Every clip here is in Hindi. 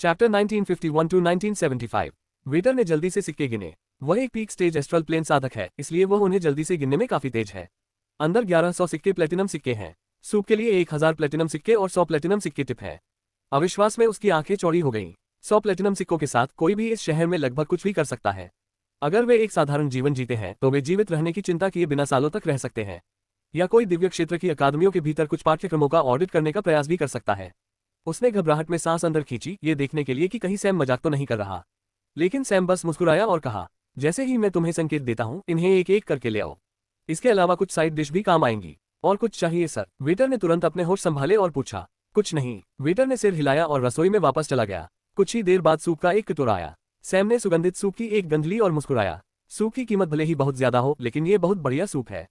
Chapter 1951 to 1975। वेटर ने जल्दी से सिक्के गिने। वह एक पीक स्टेज एस्ट्रल प्लेन साधक है, इसलिए वह उन्हें जल्दी से गिनने में काफी तेज है। अंदर 1100 सिक्के प्लेटिनम सिक्के हैं। सूप के लिए 1000 प्लेटिनम सिक्के और 100 प्लेटिनम सिक्के टिप है। अविश्वास में उसकी आंखें चौड़ी हो गईं। 100 प्लेटिनम सिक्कों के साथ कोई भी इस शहर में लगभग कुछ भी कर सकता है। अगर वे एक साधारण जीवन जीते हैं तो वे जीवित रहने की चिंता किए बिना सालों तक रह सकते हैं, या कोई दिव्य क्षेत्र की अकादमियों के भीतर कुछ पाठ्यक्रमों का ऑडिट करने का प्रयास भी कर सकता है। उसने घबराहट में सांस अंदर खींची, ये देखने के लिए कि कहीं सैम मजाक तो नहीं कर रहा। लेकिन सैम बस मुस्कुराया और कहा, जैसे ही मैं तुम्हें संकेत देता हूं, इन्हें एक एक करके ले आओ। इसके अलावा कुछ साइड डिश भी काम आएंगी। और कुछ चाहिए सर? वेटर ने तुरंत अपने होश संभाले और पूछा। कुछ नहीं। वेटर ने सिर हिलाया और रसोई में वापस चला गया। कुछ ही देर बाद सूप का एक कटोरा आया। सैम ने सुगंधित सूप की एक गंध ली और मुस्कुराया। सूप की कीमत भले ही बहुत ज्यादा हो, लेकिन ये बहुत बढ़िया सूप है।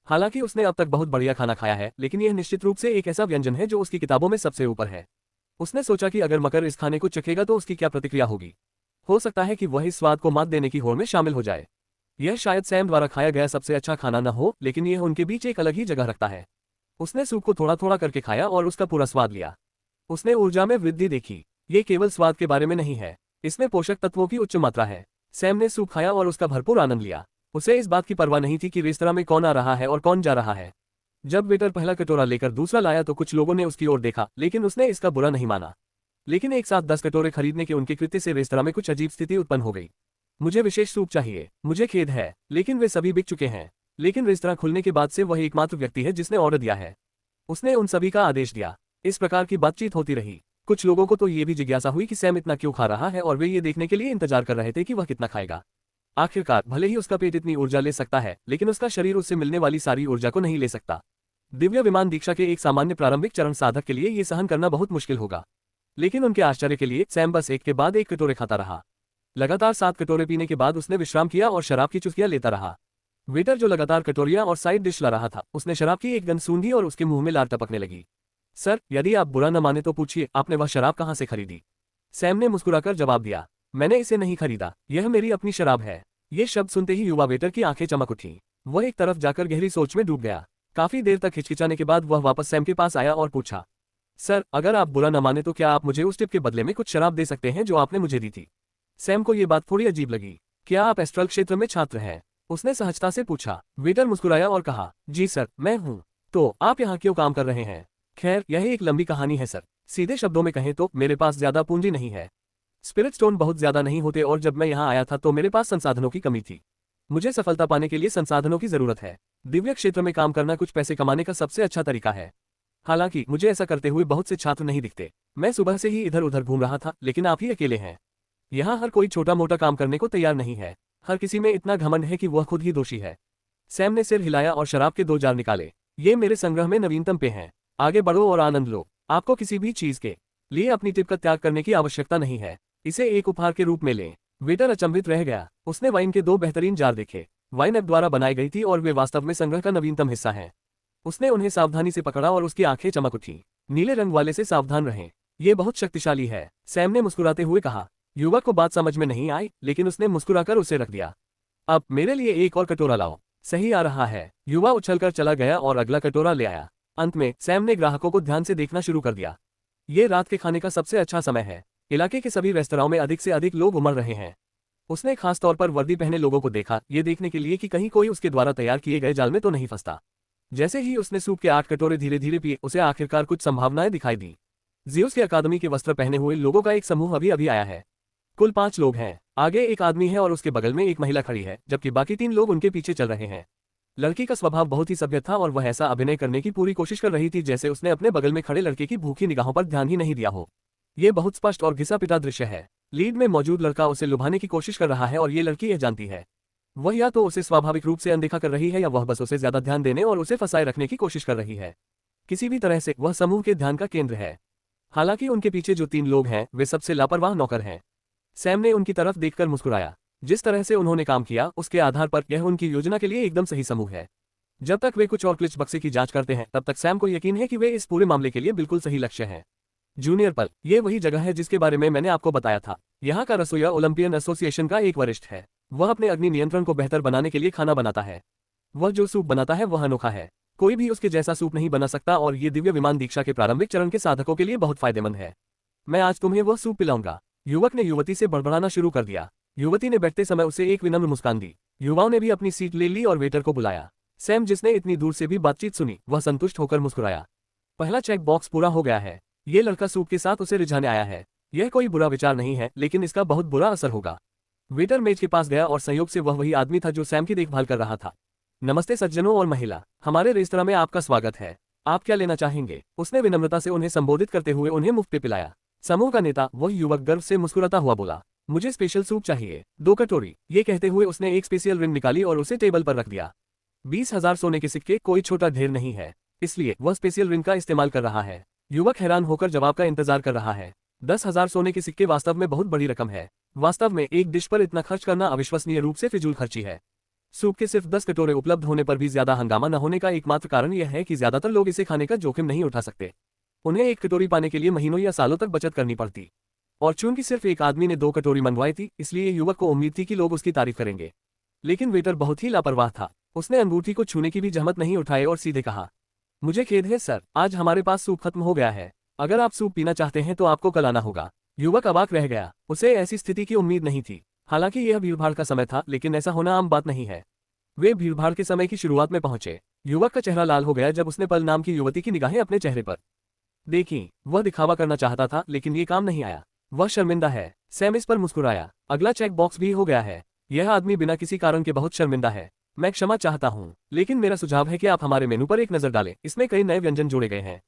हालांकि उसने अब तक बहुत बढ़िया खाना खाया है, लेकिन यह निश्चित रूप से एक ऐसा व्यंजन है जो उसकी किताबों में सबसे ऊपर है। उसने सोचा कि अगर मकर इस खाने को चखेगा तो उसकी क्या प्रतिक्रिया होगी। हो सकता है कि वह इस स्वाद को मात देने की होड़ में शामिल हो जाए। यह शायद सैम द्वारा खाया गया सबसे अच्छा खाना न हो, लेकिन यह उनके बीच एक अलग ही जगह रखता है। उसने सूप को थोड़ा थोड़ा करके खाया और उसका पूरा स्वाद लिया। उसने ऊर्जा में वृद्धि देखी। ये केवल स्वाद के बारे में नहीं है, इसमें पोषक तत्वों की उच्च मात्रा है। सैम ने सूप खाया और उसका भरपूर आनंद लिया। उसे इस बात की परवाह नहीं थी कि रेस्तरां में कौन आ रहा है और कौन जा रहा है। जब वेटर पहला कटोरा लेकर दूसरा लाया तो कुछ लोगों ने उसकी ओर देखा, लेकिन उसने इसका बुरा नहीं माना। लेकिन एक साथ 10 कटोरे खरीदने के उनके कृत्य से रेस्तरां में कुछ अजीब स्थिति उत्पन्न हो गई। मुझे विशेष सूप चाहिए, मुझे खेद है, लेकिन वे सभी बिक चुके हैं। लेकिन रेस्तरां खुलने के बाद से वह एकमात्र व्यक्ति है जिसने ऑर्डर दिया है। उसने उन सभी का आदेश दिया। इस प्रकार की बातचीत होती रही। कुछ लोगों को तो ये भी जिज्ञासा हुई कि सैम इतना क्यों खा रहा है, और वे ये देखने के लिए इंतजार कर रहे थे कि वह कितना खाएगा। आखिरकार भले ही उसका पेट इतनी ऊर्जा ले सकता है, लेकिन उसका शरीर उससे मिलने वाली सारी ऊर्जा को नहीं ले सकता। दिव्य विमान दीक्षा के एक सामान्य प्रारंभिक चरण साधक के लिए ये सहन करना बहुत मुश्किल होगा। लेकिन उनके आश्चर्य के लिए सैम बस एक के बाद एक कटोरे खाता रहा। लगातार 7 कटोरे पीने के बाद उसने विश्राम किया और शराब की चुस्कियां लेता रहा। वेटर जो लगातार कटोरियां और साइड डिश ला रहा था, उसने शराब की एक गंध सूंघी और उसके मुंह में लार टपकने लगी। सर, यदि आप बुरा न माने तो पूछिए, आपने वह शराब कहाँ से खरीदी? सैम ने मुस्कुराकर जवाब दिया, मैंने इसे नहीं खरीदा, यह मेरी अपनी शराब है। ये शब्द सुनते ही युवा वेटर की आंखें चमक उठी। वह एक तरफ जाकर गहरी सोच में डूब गया। काफी देर तक हिचकिचाने के बाद वह वापस सैम के पास आया और पूछा, सर, अगर आप बुरा न माने तो क्या आप मुझे उस टिप के बदले में कुछ शराब दे सकते हैं जो आपने मुझे दी थी? सैम को ये बात थोड़ी अजीब लगी। क्या आप एस्ट्रल क्षेत्र में छात्र हैं? उसने सहजता से पूछा। वेटर मुस्कुराया और कहा, जी सर, मैं हूँ। तो आप यहाँ क्यों काम कर रहे हैं? खैर, यह एक लंबी कहानी है सर। सीधे शब्दों में कहें तो मेरे पास ज्यादा पूंजी नहीं है। स्पिरिट स्टोन बहुत ज्यादा नहीं होते और जब मैं यहाँ आया था तो मेरे पास संसाधनों की कमी थी। मुझे सफलता पाने के लिए संसाधनों की जरूरत है। दिव्य क्षेत्र में काम करना कुछ पैसे कमाने का सबसे अच्छा तरीका है। हालांकि मुझे ऐसा करते हुए बहुत से छात्र नहीं दिखते। मैं सुबह से ही इधर उधर घूम रहा था, लेकिन आप ही अकेले हैं। यहाँ हर कोई छोटा मोटा काम करने को तैयार नहीं है। हर किसी में इतना घमंड है कि वह खुद ही दोषी है। सैम ने सिर हिलाया और शराब के 2 जार निकाले। ये मेरे संग्रह में नवीनतम पे हैं। आगे बढ़ो और आनंद लो। आपको किसी भी चीज के लिए अपनी टिप का त्याग करने की आवश्यकता नहीं है। इसे एक उपहार के रूप में लें। वेटर अचंभित रह गया। उसने वाइन के 2 बेहतरीन जार देखे। वाइन ऐप द्वारा बनाई गई थी और वे वास्तव में संग्रह का नवीनतम हिस्सा हैं। उसने उन्हें सावधानी से पकड़ा और उसकी आंखें चमक उठी। नीले रंग वाले से सावधान रहें, ये बहुत शक्तिशाली है, सैम ने मुस्कुराते हुए कहा। युवक को बात समझ में नहीं आई, लेकिन उसने मुस्कुराकर उसे रख दिया। अब मेरे लिए एक और कटोरा लाओ। सही आ रहा है। युवा उछलकर चला गया और अगला कटोरा ले आया। अंत में सैम ने ग्राहकों को ध्यान से देखना शुरू कर दिया। ये रात के खाने का सबसे अच्छा समय है। इलाके के सभी रेस्तरां में अधिक से अधिक लोग उमड़ रहे हैं। उसने खास तौर पर वर्दी पहने लोगों को देखा, ये देखने के लिए कि कहीं कोई उसके द्वारा तैयार किए गए जाल में तो नहीं फंसता। जैसे ही उसने सूप के 8 कटोरे धीरे धीरे पिए, उसे आखिरकार कुछ संभावनाएं दिखाई दी। जियोस की अकादमी के वस्त्र पहने हुए लोगों का एक समूह अभी अभी आया है। कुल 5 लोग हैं। आगे एक आदमी है और उसके बगल में एक महिला खड़ी है, जबकि बाकी 3 लोग उनके पीछे चल रहे हैं। लड़की का स्वभाव बहुत ही सभ्य था और वह ऐसा अभिनय करने की पूरी कोशिश कर रही थी जैसे उसने अपने बगल में खड़े लड़के की भूखी निगाहों पर ध्यान ही नहीं दिया हो। ये बहुत स्पष्ट और घिसा पिटा दृश्य है। लीड में मौजूद लड़का उसे लुभाने की कोशिश कर रहा है और ये लड़की यह जानती है। वह या तो उसे स्वाभाविक रूप से अनदेखा कर रही है या वह बस उसे ज्यादा ध्यान देने और उसे फंसाए रखने की कोशिश कर रही है। किसी भी तरह से वह समूह के ध्यान का केंद्र है। हालांकि उनके पीछे जो 3 लोग हैं वे सबसे लापरवाह नौकर हैं। सैम ने उनकी तरफ देखकर मुस्कुराया। जिस तरह से उन्होंने काम किया उसके आधार पर यह उनकी योजना के लिए एकदम सही समूह है। जब तक वे कुछ और क्लिच बक्से की जांच करते हैं तब तक सैम को यकीन है कि वे इस पूरे मामले के लिए बिल्कुल सही लक्ष्य हैं। जूनियर पल, ये वही जगह है जिसके बारे में मैंने आपको बताया था। यहाँ का रसोइया ओलंपियन एसोसिएशन का एक वरिष्ठ है। वह अपने अग्नि नियंत्रण को बेहतर बनाने के लिए खाना बनाता है। वह जो सूप बनाता है वह अनोखा है। कोई भी उसके जैसा सूप नहीं बना सकता और ये दिव्य विमान दीक्षा के प्रारंभिक चरण के साधकों के लिए बहुत फायदेमंद है। मैं आज तुम्हें वह सूप पिलाऊंगा। युवक ने युवती से बड़बड़ाना शुरू कर दिया। युवती ने बैठते समय उसे एक विनम्र मुस्कान दी। युवाओं ने भी अपनी सीट ले ली और वेटर को बुलाया। सैम, जिसने इतनी दूर से भी बातचीत सुनी, वह संतुष्ट होकर मुस्कुराया। पहला चेक बॉक्स पूरा हो गया है। ये लड़का सूप के साथ उसे रिझाने आया है। यह कोई बुरा विचार नहीं है, लेकिन इसका बहुत बुरा असर होगा। वेटर मेज के पास गया और संयोग से वह वही आदमी था जो सैम की देखभाल कर रहा था। नमस्ते सज्जनों और महिला, हमारे रेस्तरां में आपका स्वागत है। आप क्या लेना चाहेंगे? उसने विनम्रता से उन्हें संबोधित करते हुए उन्हें मुफ्त पे पिलाया। समूह का नेता, वह युवक, गर्व से मुस्कुराता हुआ बोला, मुझे स्पेशल सूप चाहिए, 2 कटोरी। ये कहते हुए उसने एक स्पेशल रिंग निकाली और उसे टेबल पर रख दिया। 20,000 सोने के सिक्के कोई छोटा ढेर नहीं है, इसलिए वह स्पेशल रिंग का इस्तेमाल कर रहा है। युवक हैरान होकर जवाब का इंतजार कर रहा है। 10,000 सोने के सिक्के वास्तव में बहुत बड़ी रकम है। वास्तव में एक डिश पर इतना खर्च करना अविश्वसनीय रूप से फिजूल खर्ची है। सूप के सिर्फ 10 कटोरे उपलब्ध होने पर भी ज्यादा हंगामा न होने का एकमात्र कारण यह है कि ज्यादातर लोग इसे खाने का जोखिम नहीं उठा सकते। उन्हें एक कटोरी पाने के लिए महीनों या सालों तक बचत करनी पड़ती। और चूंकि सिर्फ एक आदमी ने 2 कटोरी मंगवाई थी, इसलिए युवक को उम्मीद थी कि लोग उसकी तारीफ करेंगे। लेकिन वेटर बहुत ही लापरवाह था। उसने अंगूठी को छूने की भी जहमत नहीं उठाई और सीधे कहा, मुझे खेद है सर, आज हमारे पास सूप खत्म हो गया है। अगर आप सूप पीना चाहते हैं तो आपको कल आना होगा। युवक अबाक रह गया। उसे ऐसी स्थिति की उम्मीद नहीं थी। हालांकि यह भीड़भाड़ का समय था, लेकिन ऐसा होना आम बात नहीं है। वे भीड़भाड़ के समय की शुरुआत में पहुंचे। युवक का चेहरा लाल हो गया जब उसने पल नाम की युवती की निगाहें अपने चेहरे पर देखी। वह दिखावा करना चाहता था, लेकिन ये काम नहीं आया। वह शर्मिंदा है। सैम इस पर मुस्कुराया। अगला चेक बॉक्स भी हो गया है। यह आदमी बिना किसी कारण के बहुत शर्मिंदा है। मैं क्षमा चाहता हूँ, लेकिन मेरा सुझाव है कि आप हमारे मेनू पर एक नजर डालें। इसमें कई नए व्यंजन जोड़े गए हैं।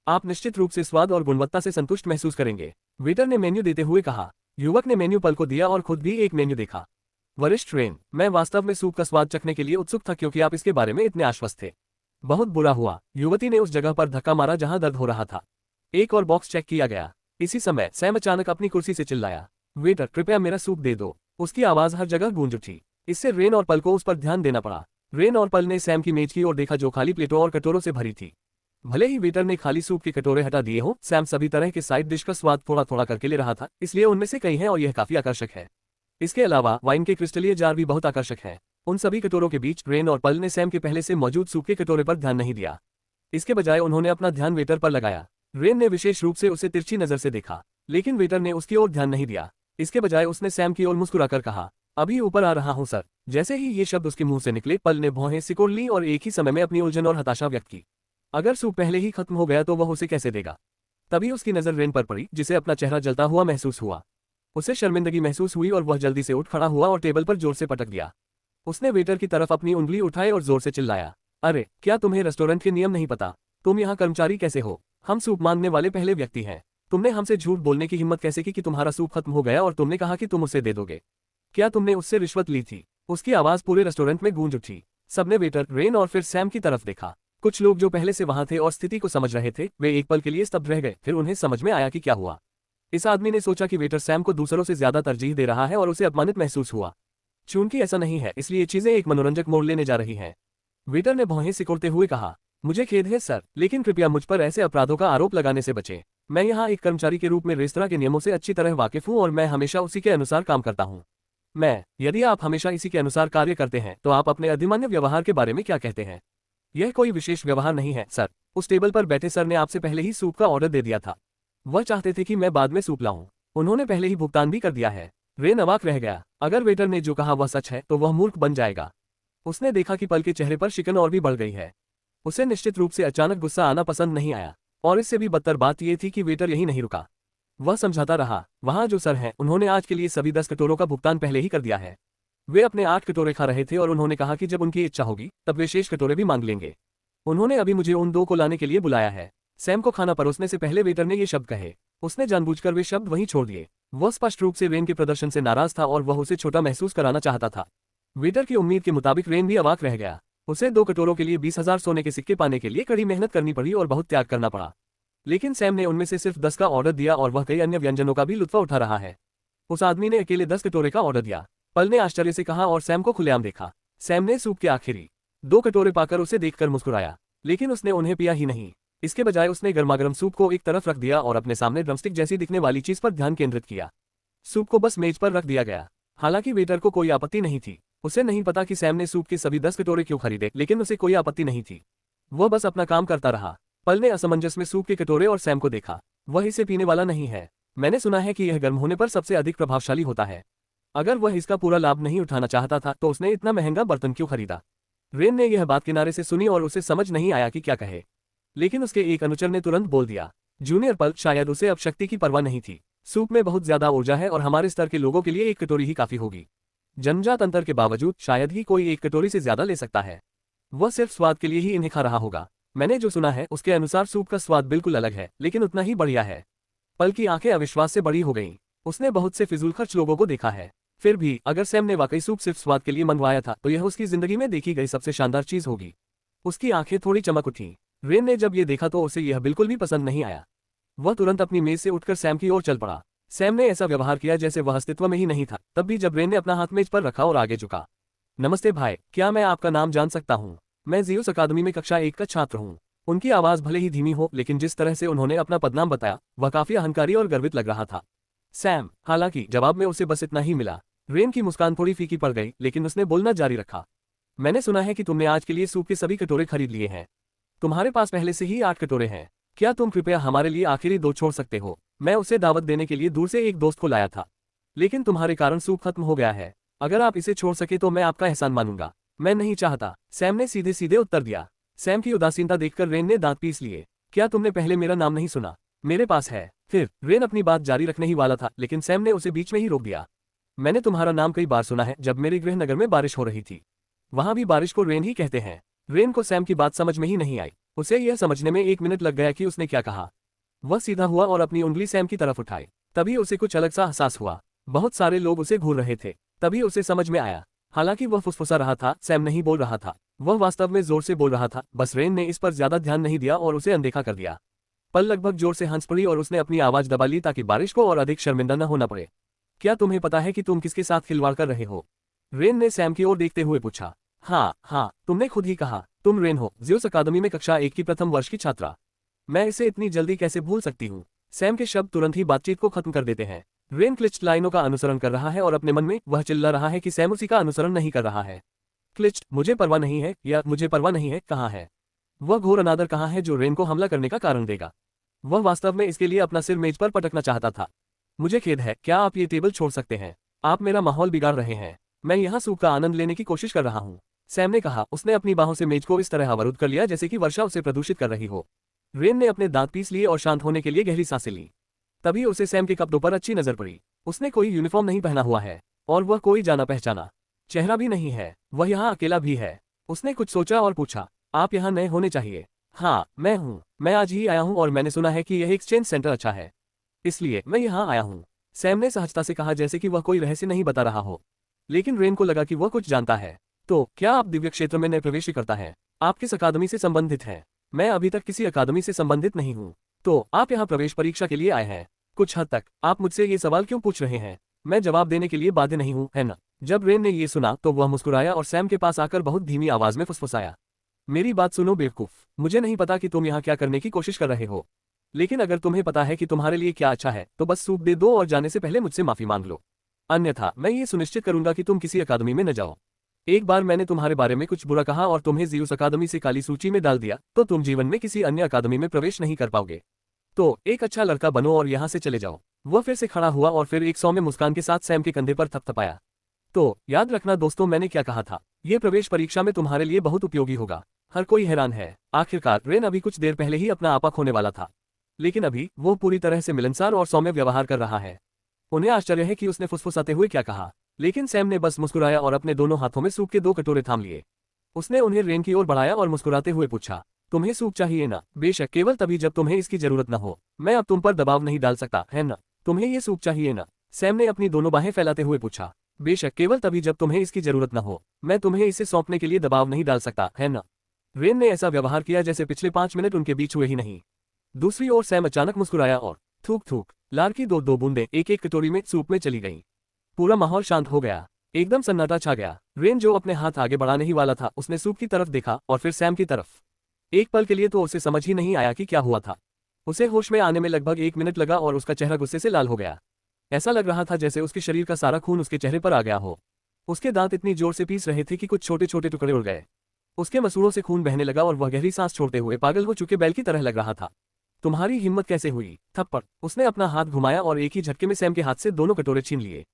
आप निश्चित रूप से स्वाद और गुणवत्ता से संतुष्ट महसूस करेंगे। वेटर ने मेन्यू देते हुए कहा। युवक ने मेन्यू पल को दिया और खुद भी एक मेन्यू देखा। वरिष्ठ रेन, मैं वास्तव में सूप का स्वाद चखने के लिए उत्सुक था क्योंकि आप इसके बारे में इतने आश्वस्त थे। बहुत बुरा हुआ। युवती ने उस जगह पर धक्का मारा जहां दर्द हो रहा था। एक और बॉक्स चेक किया गया। इसी समय सैम अचानक अपनी कुर्सी से चिल्लाया, वेटर, कृपया मेरा सूप दे दो। उसकी आवाज हर जगह गूंज उठी। इससे रेन और पल को उस पर ध्यान देना पड़ा। रेन और पल ने सैम की मेज की ओर देखा जो खाली प्लेटों और कटोरों से भरी थी। भले ही वेटर ने खाली सूप के कटोरे हटा दिए हों, सैम सभी तरह के साइड डिश का स्वाद थोड़ा थोड़ा करके ले रहा था, इसलिए उनमें से कई हैं और यह काफी आकर्षक है। इसके अलावा वाइन के क्रिस्टलीय जार भी बहुत आकर्षक हैं। उन सभी कटोरों के बीच रेन और पल ने सैम के पहले से मौजूद सूप के कटोरे पर ध्यान नहीं दिया। इसके बजाय उन्होंने अपना ध्यान वेटर पर लगाया। रेन ने विशेष रूप से उसे तिरछी नजर से देखा, लेकिन वेटर ने उसकी ओर ध्यान नहीं दिया। इसके बजाय उसने सैम की ओर मुस्कुराकर कहा, अभी ऊपर आ रहा हूं सर। जैसे ही ये शब्द उसके मुंह से निकले, पल ने भौहें सिकोड़ ली और एक ही समय में अपनी उलझन और हताशा व्यक्त की। अगर सूप पहले ही खत्म हो गया तो वह उसे कैसे देगा? तभी उसकी नजर रेन पर पड़ी, जिसे अपना चेहरा जलता हुआ महसूस हुआ। उसे शर्मिंदगी महसूस हुई और वह जल्दी से उठ खड़ा हुआ और टेबल पर जोर से पटक दिया। उसने वेटर की तरफ अपनी उंगली उठाई और जोर से चिल्लाया, अरे, क्या तुम्हें रेस्टोरेंट के नियम नहीं पता? तुम यहाँ कर्मचारी कैसे हो? हम सूप मांगने वाले पहले व्यक्ति हैं। तुमने हमसे झूठ बोलने की हिम्मत कैसे की कि तुम्हारा सूप खत्म हो गया और तुमने कहा कि तुम उसे दे दोगे? क्या तुमने उससे रिश्वत ली थी? उसकी आवाज पूरे रेस्टोरेंट में गूंज उठी। सबने वेटर, रेन और फिर सैम की तरफ देखा। कुछ लोग जो पहले से वहां थे और स्थिति को समझ रहे थे, वे एक पल के लिए स्तब्ध रह गए। फिर उन्हें समझ में आया कि क्या हुआ। इस आदमी ने सोचा कि वेटर सैम को दूसरों से ज्यादा तरजीह दे रहा है और उसे अपमानित महसूस हुआ। चूंकि ऐसा नहीं है, इसलिए चीजें एक मनोरंजक मोड़ लेने जा रही हैं। वेटर ने भौहें सिकोड़ते हुए कहा, मुझे खेद है सर, लेकिन कृपया मुझ पर ऐसे अपराधों का आरोप लगाने से बचें। मैं यहाँ एक कर्मचारी के रूप में रेस्तरां के नियमों से अच्छी तरह वाकिफ हूँ और मैं हमेशा उसी के अनुसार काम करता हूँ। यदि आप हमेशा इसी के अनुसार कार्य करते हैं तो आप अपने अधिमान्य व्यवहार के बारे में क्या कहते हैं? यह कोई विशेष व्यवहार नहीं है सर। उस टेबल पर बैठे सर ने आपसे पहले ही सूप का ऑर्डर दे दिया था। वह चाहते थे कि मैं बाद में सूप लाऊं। उन्होंने पहले ही भुगतान भी कर दिया है। रेन अवाक रह गया। अगर वेटर ने जो कहा वह सच है तो वह मूर्ख बन जाएगा। उसने देखा कि पल के चेहरे पर शिकन और भी बढ़ गई है। उसे निश्चित रूप से अचानक गुस्सा आना पसंद नहीं आया, और इससे भी बदतर बात यह थी कि वेटर यही नहीं रुका। वह समझाता रहा, वहां जो सर हैं उन्होंने आज के लिए सभी 10 कटोरों का भुगतान पहले ही कर दिया है। वे अपने 8 कटोरे खा रहे थे और उन्होंने कहा कि जब उनकी इच्छा होगी तब वे शेष कटोरे भी मांग लेंगे। उन्होंने अभी मुझे उन 2 को लाने के लिए बुलाया है। सैम को खाना परोसने से पहले वेटर ने ये शब्द कहे। उसने जानबूझकर वे शब्द वहीं छोड़ दिए। वह स्पष्ट रूप से रेन के प्रदर्शन से नाराज था और वह उसे छोटा महसूस कराना चाहता था। वेटर की उम्मीद के मुताबिक रेन भी अवाक रह गया। उसे 2 कटोरों के लिए 20,000 सोने के सिक्के पाने के लिए कड़ी मेहनत करनी पड़ी और बहुत त्याग करना पड़ा। लेकिन सैम ने उनमें से सिर्फ 10 का ऑर्डर दिया और वह कई अन्य व्यंजनों का भी लुत्फा उठा रहा है। उस आदमी ने अकेले 10 कटोरे का ऑर्डर दिया। पल ने आश्चर्य से कहा और सैम को खुलेआम देखा। सैम ने सूप के आखिरी 2 कटोरे पाकर उसे देखकर मुस्कुराया, लेकिन उसने उन्हें पिया ही नहीं। इसके बजाय उसने गर्मागर्म सूप को एक तरफ रख दिया और अपने सामने ड्रमस्टिक जैसी दिखने वाली चीज पर ध्यान केंद्रित किया। सूप को बस मेज पर रख दिया गया। हालांकि वेटर को कोई आपत्ति नहीं थी। उसे नहीं पता कि सैम ने सूप के सभी 10 कटोरे क्यों खरीदे, लेकिन उसे कोई आपत्ति नहीं थी। वह बस अपना काम करता रहा। पल ने असमंजस में सूप के कटोरे और सैम को देखा। वह इसे पीने वाला नहीं है। मैंने सुना है कि यह गर्म होने पर सबसे अधिक प्रभावशाली होता है। अगर वह इसका पूरा लाभ नहीं उठाना चाहता था तो उसने इतना महंगा बर्तन क्यों खरीदा? रेन ने यह बात किनारे से सुनी और उसे समझ नहीं आया कि क्या कहे। लेकिन उसके एक अनुचर ने तुरंत बोल दिया, जूनियर पल, शायद उसे अब शक्ति की परवाह नहीं थी। सूप में बहुत ज्यादा ऊर्जा है और हमारे स्तर के लोगों के लिए एक कटोरी ही काफी होगी। जन्मजात अंतर के बावजूद शायद ही कोई एक कटोरी से ज्यादा ले सकता है। वह सिर्फ स्वाद के लिए ही इन्हें खा रहा होगा। मैंने जो सुना है उसके अनुसार सूप का स्वाद बिल्कुल अलग है, लेकिन उतना ही बढ़िया है। पल की आंखें अविश्वास से बड़ी हो गईं। उसने बहुत से फिजूलखर्च लोगों को देखा है। फिर भी अगर सैम ने वाकई सूप सिर्फ स्वाद के लिए मंगवाया था तो यह उसकी जिंदगी में देखी गई सबसे शानदार चीज होगी। उसकी आंखें थोड़ी चमक उठी। रेन ने जब ये देखा तो उसे यह बिल्कुल भी पसंद नहीं आया। वह तुरंत अपनी मेज से उठकर सैम की ओर चल पड़ा। सैम ने ऐसा व्यवहार किया जैसे वह अस्तित्व में ही नहीं था, तब भी जब रेन ने अपना हाथ मेज पर रखा और आगे झुका। नमस्ते भाई, क्या मैं आपका नाम जान सकता हूँ? मैं जियोस अकादमी में कक्षा 1 का छात्र हूँ। उनकी आवाज भले ही धीमी हो, लेकिन जिस तरह से उन्होंने अपना पदनाम बताया वह काफी अहंकारी और गर्वित लग रहा था। सैम, हालांकि जवाब में उसे बस इतना ही मिला। रेन की मुस्कान थोड़ी फीकी पड़ गई, लेकिन उसने बोलना जारी रखा। मैंने सुना है कि तुमने आज के लिए सूप के सभी कटोरे खरीद लिए हैं। तुम्हारे पास पहले से ही 8 कटोरे हैं। क्या तुम कृपया हमारे लिए आखिरी 2 छोड़ सकते हो? मैं उसे दावत देने के लिए दूर से एक दोस्त को लाया था, लेकिन तुम्हारे कारण सूप खत्म हो गया है। अगर आप इसे छोड़ सके तो मैं आपका एहसान मानूंगा। मैं नहीं चाहता, सैम ने सीधे सीधे उत्तर दिया। सैम की उदासीनता देखकर रेन ने दांत पीस लिए। क्या तुमने पहले मेरा नाम नहीं सुना? मेरे पास है। फिर रेन अपनी बात जारी रखने ही वाला था, लेकिन सैम ने उसे बीच में ही रोक दिया। मैंने तुम्हारा नाम कई बार सुना है जब मेरे गृहनगर में बारिश हो रही थी। वहां भी बारिश को रेन ही कहते हैं। रेन को सैम की बात समझ में ही नहीं आई। उसे यह समझने में 1 मिनट लग गया कि उसने क्या कहा। वह सीधा हुआ और अपनी उंगली सैम की तरफ उठाई। तभी उसे कुछ अलग सा एहसास हुआ। बहुत सारे लोग उसे घूर रहे थे। तभी उसे समझ में आया। हालांकि वह फुसफुसा रहा था, सैम नहीं बोल रहा था। वह वास्तव में जोर से बोल रहा था, बस रेन ने इस पर ज्यादा ध्यान नहीं दिया और उसे अनदेखा कर दिया। पल लगभग जोर से हंस पड़ी और उसने अपनी आवाज दबा ली ताकि बारिश को और अधिक शर्मिंदा न होना पड़े। क्या तुम्हें पता है कि तुम किसके साथ खिलवाड़ कर रहे हो? रेन ने सैम की ओर देखते हुए पूछा। हाँ, तुमने खुद ही कहा। तुम रेन हो, जियोस अकादमी में कक्षा 1 की प्रथम वर्ष की छात्रा। मैं इसे इतनी जल्दी कैसे भूल सकती हूँ? सैम के शब्द तुरंत ही बातचीत को खत्म कर देते हैं। रेन क्लिच्ड लाइनों का अनुसरण कर रहा है और अपने मन में वह चिल्ला रहा है कि सैम उसी का अनुसरण नहीं कर रहा है। क्लिच्ड, मुझे परवाह नहीं है, या मुझे परवाह नहीं है, कहाँ है वह घोर अनादर? कहाँ है जो रेन को हमला करने का कारण देगा? वह वास्तव में इसके लिए अपना सिर मेज पर पटकना चाहता था। मुझे खेद है, क्या आप ये टेबल छोड़ सकते हैं? आप मेरा माहौल बिगाड़ रहे हैं। मैं यहाँ सूप का आनंद लेने की कोशिश कर रहा हूँ, सैम ने कहा। उसने अपनी बाहों से मेज को इस तरह अवरुद्ध कर लिया जैसे कि वर्षा उसे प्रदूषित कर रही हो। रेन ने अपने दांत पीस लिए और शांत होने के लिए गहरी सांसें ली। तभी उसे सैम के कपड़ों पर अच्छी नजर पड़ी। उसने कोई यूनिफॉर्म नहीं पहना हुआ है और वह कोई जाना पहचाना चेहरा भी नहीं है। वह यहाँ अकेला भी है। उसने कुछ सोचा और पूछा, आप यहाँ नए होने चाहिए? हाँ, मैं हूँ। मैं आज ही आया हूँ और मैंने सुना है कि यह एक्सचेंज सेंटर अच्छा है, इसलिए मैं यहाँ आया हूँ, सैम ने सहजता से कहा जैसे कि वह कोई रहस्य नहीं बता रहा हो। लेकिन रेन को लगा कि वह कुछ जानता है। तो क्या आप दिव्य क्षेत्र में नए प्रवेश करता है? आप किस अकादमी से संबंधित हैं? मैं अभी तक किसी अकादमी से संबंधित नहीं हूँ। तो आप यहाँ प्रवेश परीक्षा के लिए आए हैं? कुछ हद तक। आप मुझसे ये सवाल क्यों पूछ रहे हैं? मैं जवाब देने के लिए बाध्य नहीं हूँ, है ना? जब रेन ने ये सुना तो वह मुस्कुराया और सैम के पास आकर बहुत धीमी आवाज में फुसफुसाया। मेरी बात सुनो बेवकूफ, मुझे नहीं पता कि तुम यहाँ क्या करने की कोशिश कर रहे हो, लेकिन अगर तुम्हें पता है कि तुम्हारे लिए क्या अच्छा है तो बस सूप दे दो और जाने से पहले मुझसे माफी मांग लो। अन्यथा मैं ये सुनिश्चित करूंगा कि तुम किसी अकादमी में न जाओ। एक बार मैंने तुम्हारे बारे में कुछ बुरा कहा और तुम्हें जियोस अकादमी से काली सूची में डाल दिया तो तुम जीवन में किसी अन्य अकादमी में प्रवेश नहीं कर पाओगे। तो एक अच्छा लड़का बनो और यहाँ से चले जाओ। वह फिर से खड़ा हुआ और फिर एक सौम्य मुस्कान के साथ सैम के कंधे पर थपथपाया। तो याद रखना दोस्तों, मैंने क्या कहा था, ये प्रवेश परीक्षा में तुम्हारे लिए बहुत उपयोगी होगा। हर कोई हैरान है। आखिरकार रेन अभी कुछ देर पहले ही अपना आपा खोने वाला था, लेकिन अभी वो पूरी तरह से मिलनसार और सौम्य व्यवहार कर रहा है। उन्हें आश्चर्य है कि उसने फुसफुसाते हुए क्या कहा, लेकिन सैम ने बस मुस्कुराया और अपने दोनों हाथों में सूप के 2 कटोरे थाम लिए। उसने उन्हें रेन की ओर बढ़ाया और मुस्कुराते हुए पूछा, तुम्हें सूप चाहिए ना? बेशक, केवल तभी जब तुम्हें इसकी जरूरत न हो। मैं अब तुम पर दबाव नहीं डाल सकता, है ना? तुम्हें ये सूप चाहिए ना? सैम ने अपनी दोनों बाहें फैलाते हुए पूछा। बेशक, केवल तभी जब तुम्हें इसकी जरूरत न हो। मैं तुम्हें इसे सौंपने के लिए दबाव नहीं डाल सकता, है ना? रेन ने ऐसा व्यवहार किया जैसे पिछले 5 मिनट उनके बीच हुए ही नहीं। दूसरी ओर सैम अचानक मुस्कुराया और थूक थूक लार की 2-2 बूंदें एक एक कटोरी में सूप में चली गईं। पूरा माहौल शांत हो गया। एकदम सन्नाटा छा गया। रेन जो अपने हाथ आगे बढ़ाने ही वाला था, उसने सूप की तरफ देखा और फिर सैम की तरफ। एक पल के लिए तो उसे समझ ही नहीं आया कि क्या हुआ था। उसे होश में आने में लगभग 1 मिनट लगा और उसका चेहरा गुस्से से लाल हो गया। ऐसा लग रहा था जैसे उसके शरीर का सारा खून उसके चेहरे पर आ गया हो। उसके दांत इतनी जोर से पीस रहे थे कि कुछ छोटे छोटे टुकड़े उड़ गए। उसके मसूड़ों से खून बहने लगा और वह गहरी सांस छोड़ते हुए पागल हो चुके बैल की तरह लग रहा था। तुम्हारी हिम्मत कैसे हुई? थप्पड़। उसने अपना हाथ घुमाया और एक ही झटके में सैम के हाथ से दोनों कटोरे छीन लिए।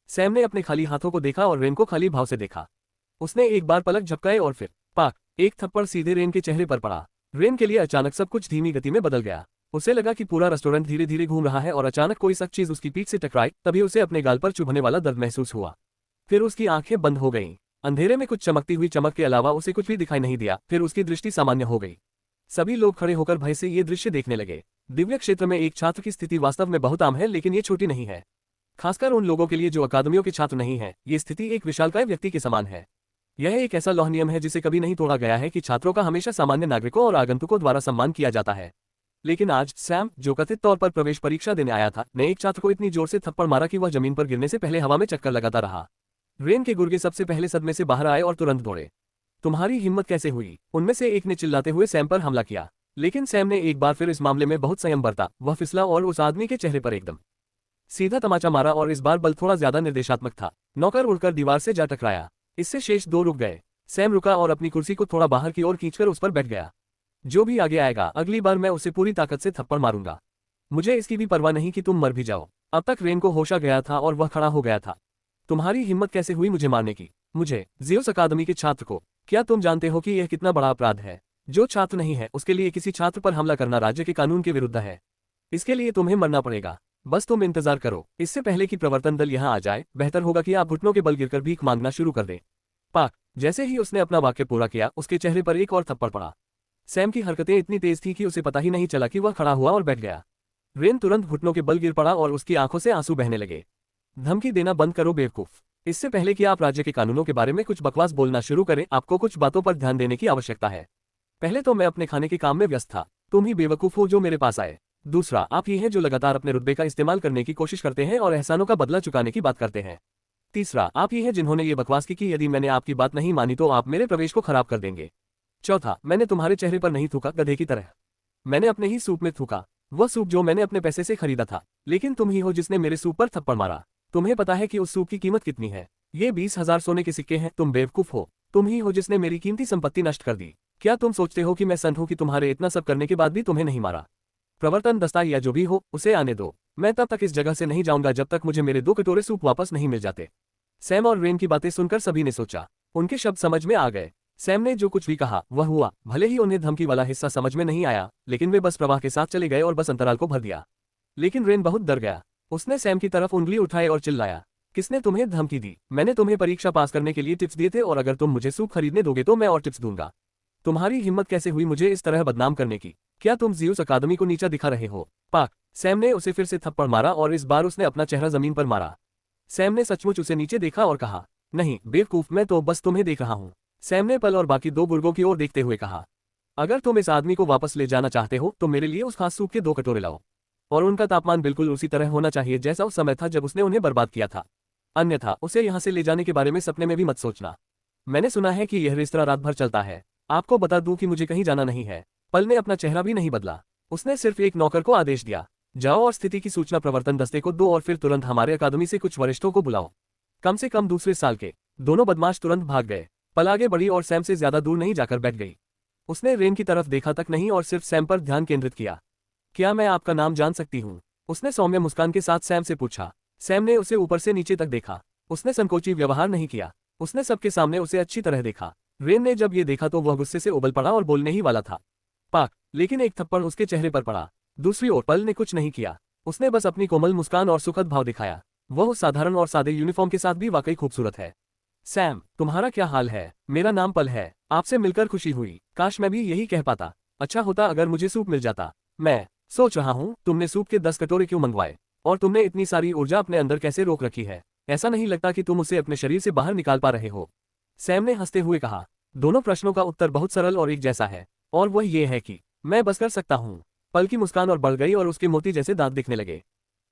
सैम ने अपने खाली हाथों को देखा और रेन को खाली भाव से देखा। उसने एक बार पलक झपकाए और फिर पाक, एक थप्पड़ सीधे रेन के चेहरे पर पड़ा। रेन के लिए अचानक सब कुछ धीमी गति में बदल गया। उसे लगा कि पूरा रेस्टोरेंट धीरे धीरे घूम रहा है और अचानक कोई सख्त चीज उसकी पीठ से टकराई, तभी उसे अपने गाल पर चुभने वाला दर्द महसूस हुआ। फिर उसकी आंखें बंद हो गईं। अंधेरे में कुछ चमकती हुई चमक के अलावा उसे कुछ भी दिखाई नहीं दिया। फिर उसकी दृष्टि सामान्य हो गई। सभी लोग खड़े होकर भय से ये दृश्य देखने लगे। दिव्य क्षेत्र में एक छात्र की स्थिति वास्तव में बहुत आम है, लेकिन ये छोटी नहीं है। खासकर उन लोगों के लिए जो अकादमियों के छात्र नहीं हैं, ये स्थिति एक विशालकाय व्यक्ति के समान है। यह एक ऐसा लौह नियम है जिसे कभी नहीं तोड़ा गया है कि छात्रों का हमेशा सामान्य नागरिकों और आगंतुकों द्वारा सम्मान किया जाता है। लेकिन आज सैम, जो कथित तौर पर प्रवेश परीक्षा देने आया था, ने एक छात्र को इतनी जोर से थप्पड़ मारा कि वह जमीन पर गिरने से पहले हवा में चक्कर लगाता रहा। रेन के गुर्गे सबसे पहले सदमे से बाहर आए और तुरंत दौड़े। तुम्हारी हिम्मत कैसे हुई? उनमें से एक ने चिल्लाते हुए सैम पर हमला किया। लेकिन सैम ने एक बार फिर इस मामले में बहुत संयम बरता। वह फिसला और उस आदमी के चेहरे पर एकदम सीधा तमाचा मारा और इस बार बल थोड़ा ज्यादा निर्देशात्मक था। नौकर उड़कर दीवार से जा टकराया। इससे शेष दो रुक गए। सैम रुका और अपनी कुर्सी को थोड़ा बाहर की ओर खींचकर उस पर बैठ गया। जो भी आगे आएगा, अगली बार मैं उसे पूरी ताकत से थप्पड़ मारूंगा। मुझे इसकी भी परवाह नहीं कि तुम मर भी जाओ। अब तक रेन को होश आ गया था और वह खड़ा हो गया था। तुम्हारी हिम्मत कैसे हुई मुझे मारने की? मुझे, ज़ियोस अकादमी के छात्र को? क्या तुम जानते हो कि यह कितना बड़ा अपराध है? जो छात्र नहीं है उसके लिए किसी छात्र पर हमला करना राज्य के कानून के विरुद्ध है। इसके लिए तुम्हें मरना पड़ेगा। बस तुम इंतजार करो। इससे पहले कि प्रवर्तन दल यहाँ आ जाए, बेहतर होगा कि आप घुटनों के बल गिरकर भीख मांगना शुरू कर दें। पाक। जैसे ही उसने अपना वाक्य पूरा किया, उसके चेहरे पर एक और थप्पड़ पड़ा। सैम की हरकतें इतनी तेज थी कि उसे पता ही नहीं चला कि वह खड़ा हुआ और बैठ गया। रेन तुरंत घुटनों के बल गिर पड़ा और उसकी आंखों से आंसू बहने लगे। धमकी देना बंद करो बेवकूफ। इससे पहले कि आप राज्य के कानूनों के बारे में कुछ बकवास बोलना शुरू करें, आपको कुछ बातों पर ध्यान देने की आवश्यकता है। पहले तो मैं अपने खाने के काम में व्यस्त था। तुम ही बेवकूफ हो जो मेरे पास आए। दूसरा, आप ही हैं जो लगातार अपने रुतबे का इस्तेमाल करने की कोशिश करते हैं और एहसानों का बदला चुकाने की बात करते हैं। तीसरा, आप ही हैं जिन्होंने ये बकवास की कि यदि मैंने आपकी बात नहीं मानी तो आप मेरे प्रवेश को खराब कर देंगे। चौथा, मैंने तुम्हारे चेहरे पर नहीं थूका गधे की तरह। मैंने अपने ही सूप में थूका। वह सूप जो मैंने अपने पैसे से खरीदा था। लेकिन तुम ही हो जिसने मेरे सूप पर थप्पड़ मारा। तुम्हें पता है कि उस सूप की कीमत कितनी है? ये 20,000 सोने के सिक्के हैं। तुम बेवकूफ हो। तुम ही हो जिसने मेरी कीमती संपत्ति नष्ट कर दी। क्या तुम सोचते हो कि मैं संत हूं कि तुम्हारे इतना सब करने के बाद भी तुम्हें नहीं मारा? प्रवर्तन दस्ता या जो भी हो, उसे आने दो। मैं तब तक इस जगह से नहीं जाऊंगा जब तक मुझे मेरे 2 कटोरे सूप वापस नहीं मिल जाते। सैम और रेन की बातें सुनकर सभी ने सोचा। उनके शब्द समझ में आ गए। सैम ने जो कुछ भी कहा वह हुआ। भले ही उन्हें धमकी वाला हिस्सा समझ में नहीं आया, लेकिन वे बस प्रवाह के साथ चले गए और बस अंतराल को भर दिया। लेकिन रेन बहुत डर गया। उसने सैम की तरफ उंगली उठाई और चिल्लाया, किसने तुम्हें धमकी दी? मैंने तुम्हें परीक्षा पास करने के लिए टिप्स दिए थे और अगर तुम मुझे सूप खरीदने दोगे तो मैं और टिप्स दूंगा। तुम्हारी हिम्मत कैसे हुई मुझे इस तरह बदनाम करने की? क्या तुम ज़ियोस अकादमी को नीचा दिखा रहे हो? पाक। सैम ने उसे फिर से थप्पड़ मारा और इस बार उसने अपना चेहरा जमीन पर मारा। सैम ने सचमुच उसे नीचे देखा और कहा, नहीं बेवकूफ, मैं तो बस तुम्हें देख रहा हूँ। सैम ने पल और बाकी 2 बुर्गों की ओर देखते हुए कहा, अगर तुम इस आदमी को वापस ले जाना चाहते हो तो मेरे लिए उस खास सूप के 2 कटोरे लाओ। और उनका तापमान बिल्कुल उसी तरह होना चाहिए जैसा उस समय था जब उसने उन्हें बर्बाद किया था। अन्यथा उसे यहाँ से ले जाने के बारे में सपने में भी मत सोचना। मैंने सुना है कि यह रेस्तरां रात भर चलता है। आपको बता दूं कि मुझे कहीं जाना नहीं है। पल ने अपना चेहरा भी नहीं बदला। उसने सिर्फ एक नौकर को आदेश दिया, जाओ और स्थिति की सूचना प्रवर्तन दस्ते को दो और फिर तुरंत हमारे अकादमी से कुछ वरिष्ठों को बुलाओ। कम से कम दूसरे साल के। दोनों बदमाश तुरंत भाग गए। पल आगे बढ़ी और सैम से ज्यादा दूर नहीं जाकर बैठ गई। उसने रेन की तरफ देखा तक नहीं और सिर्फ सैम पर ध्यान केंद्रित किया। क्या मैं आपका नाम जान सकती हूँ? उसने सौम्य मुस्कान के साथ सैम से पूछा। सैम ने उसे ऊपर से नीचे तक देखा। उसने संकोची व्यवहार नहीं किया। उसने सबके सामने उसे अच्छी तरह देखा। रेन ने जब ये देखा तो वह गुस्से से उबल पड़ा और बोलने ही वाला था, पाक, लेकिन एक थप्पड़ उसके चेहरे पर पड़ा। दूसरी ओर पल ने कुछ नहीं किया। उसने बस अपनी कोमल मुस्कान और सुखद भाव दिखाया। वह उस साधारण और सादे यूनिफॉर्म के साथ भी वाकई खूबसूरत है। सैम, तुम्हारा क्या हाल है? मेरा नाम पल है। आपसे मिलकर खुशी हुई। काश मैं भी यही कह पाता। अच्छा होता अगर मुझे सूप मिल जाता। मैं सोच रहा हूँ तुमने सूप के 10 कटोरे क्यों मंगवाए? और तुमने इतनी सारी ऊर्जा अपने अंदर कैसे रोक रखी है? ऐसा नहीं लगता कि तुम उसे अपने शरीर से बाहर निकाल पा रहे हो। सैम ने हंसते हुए कहा, दोनों प्रश्नों का उत्तर बहुत सरल और एक जैसा है, और वह ये है कि मैं बस कर सकता हूँ। पल की मुस्कान और बढ़ गई और उसके मोती जैसे दांत दिखने लगे।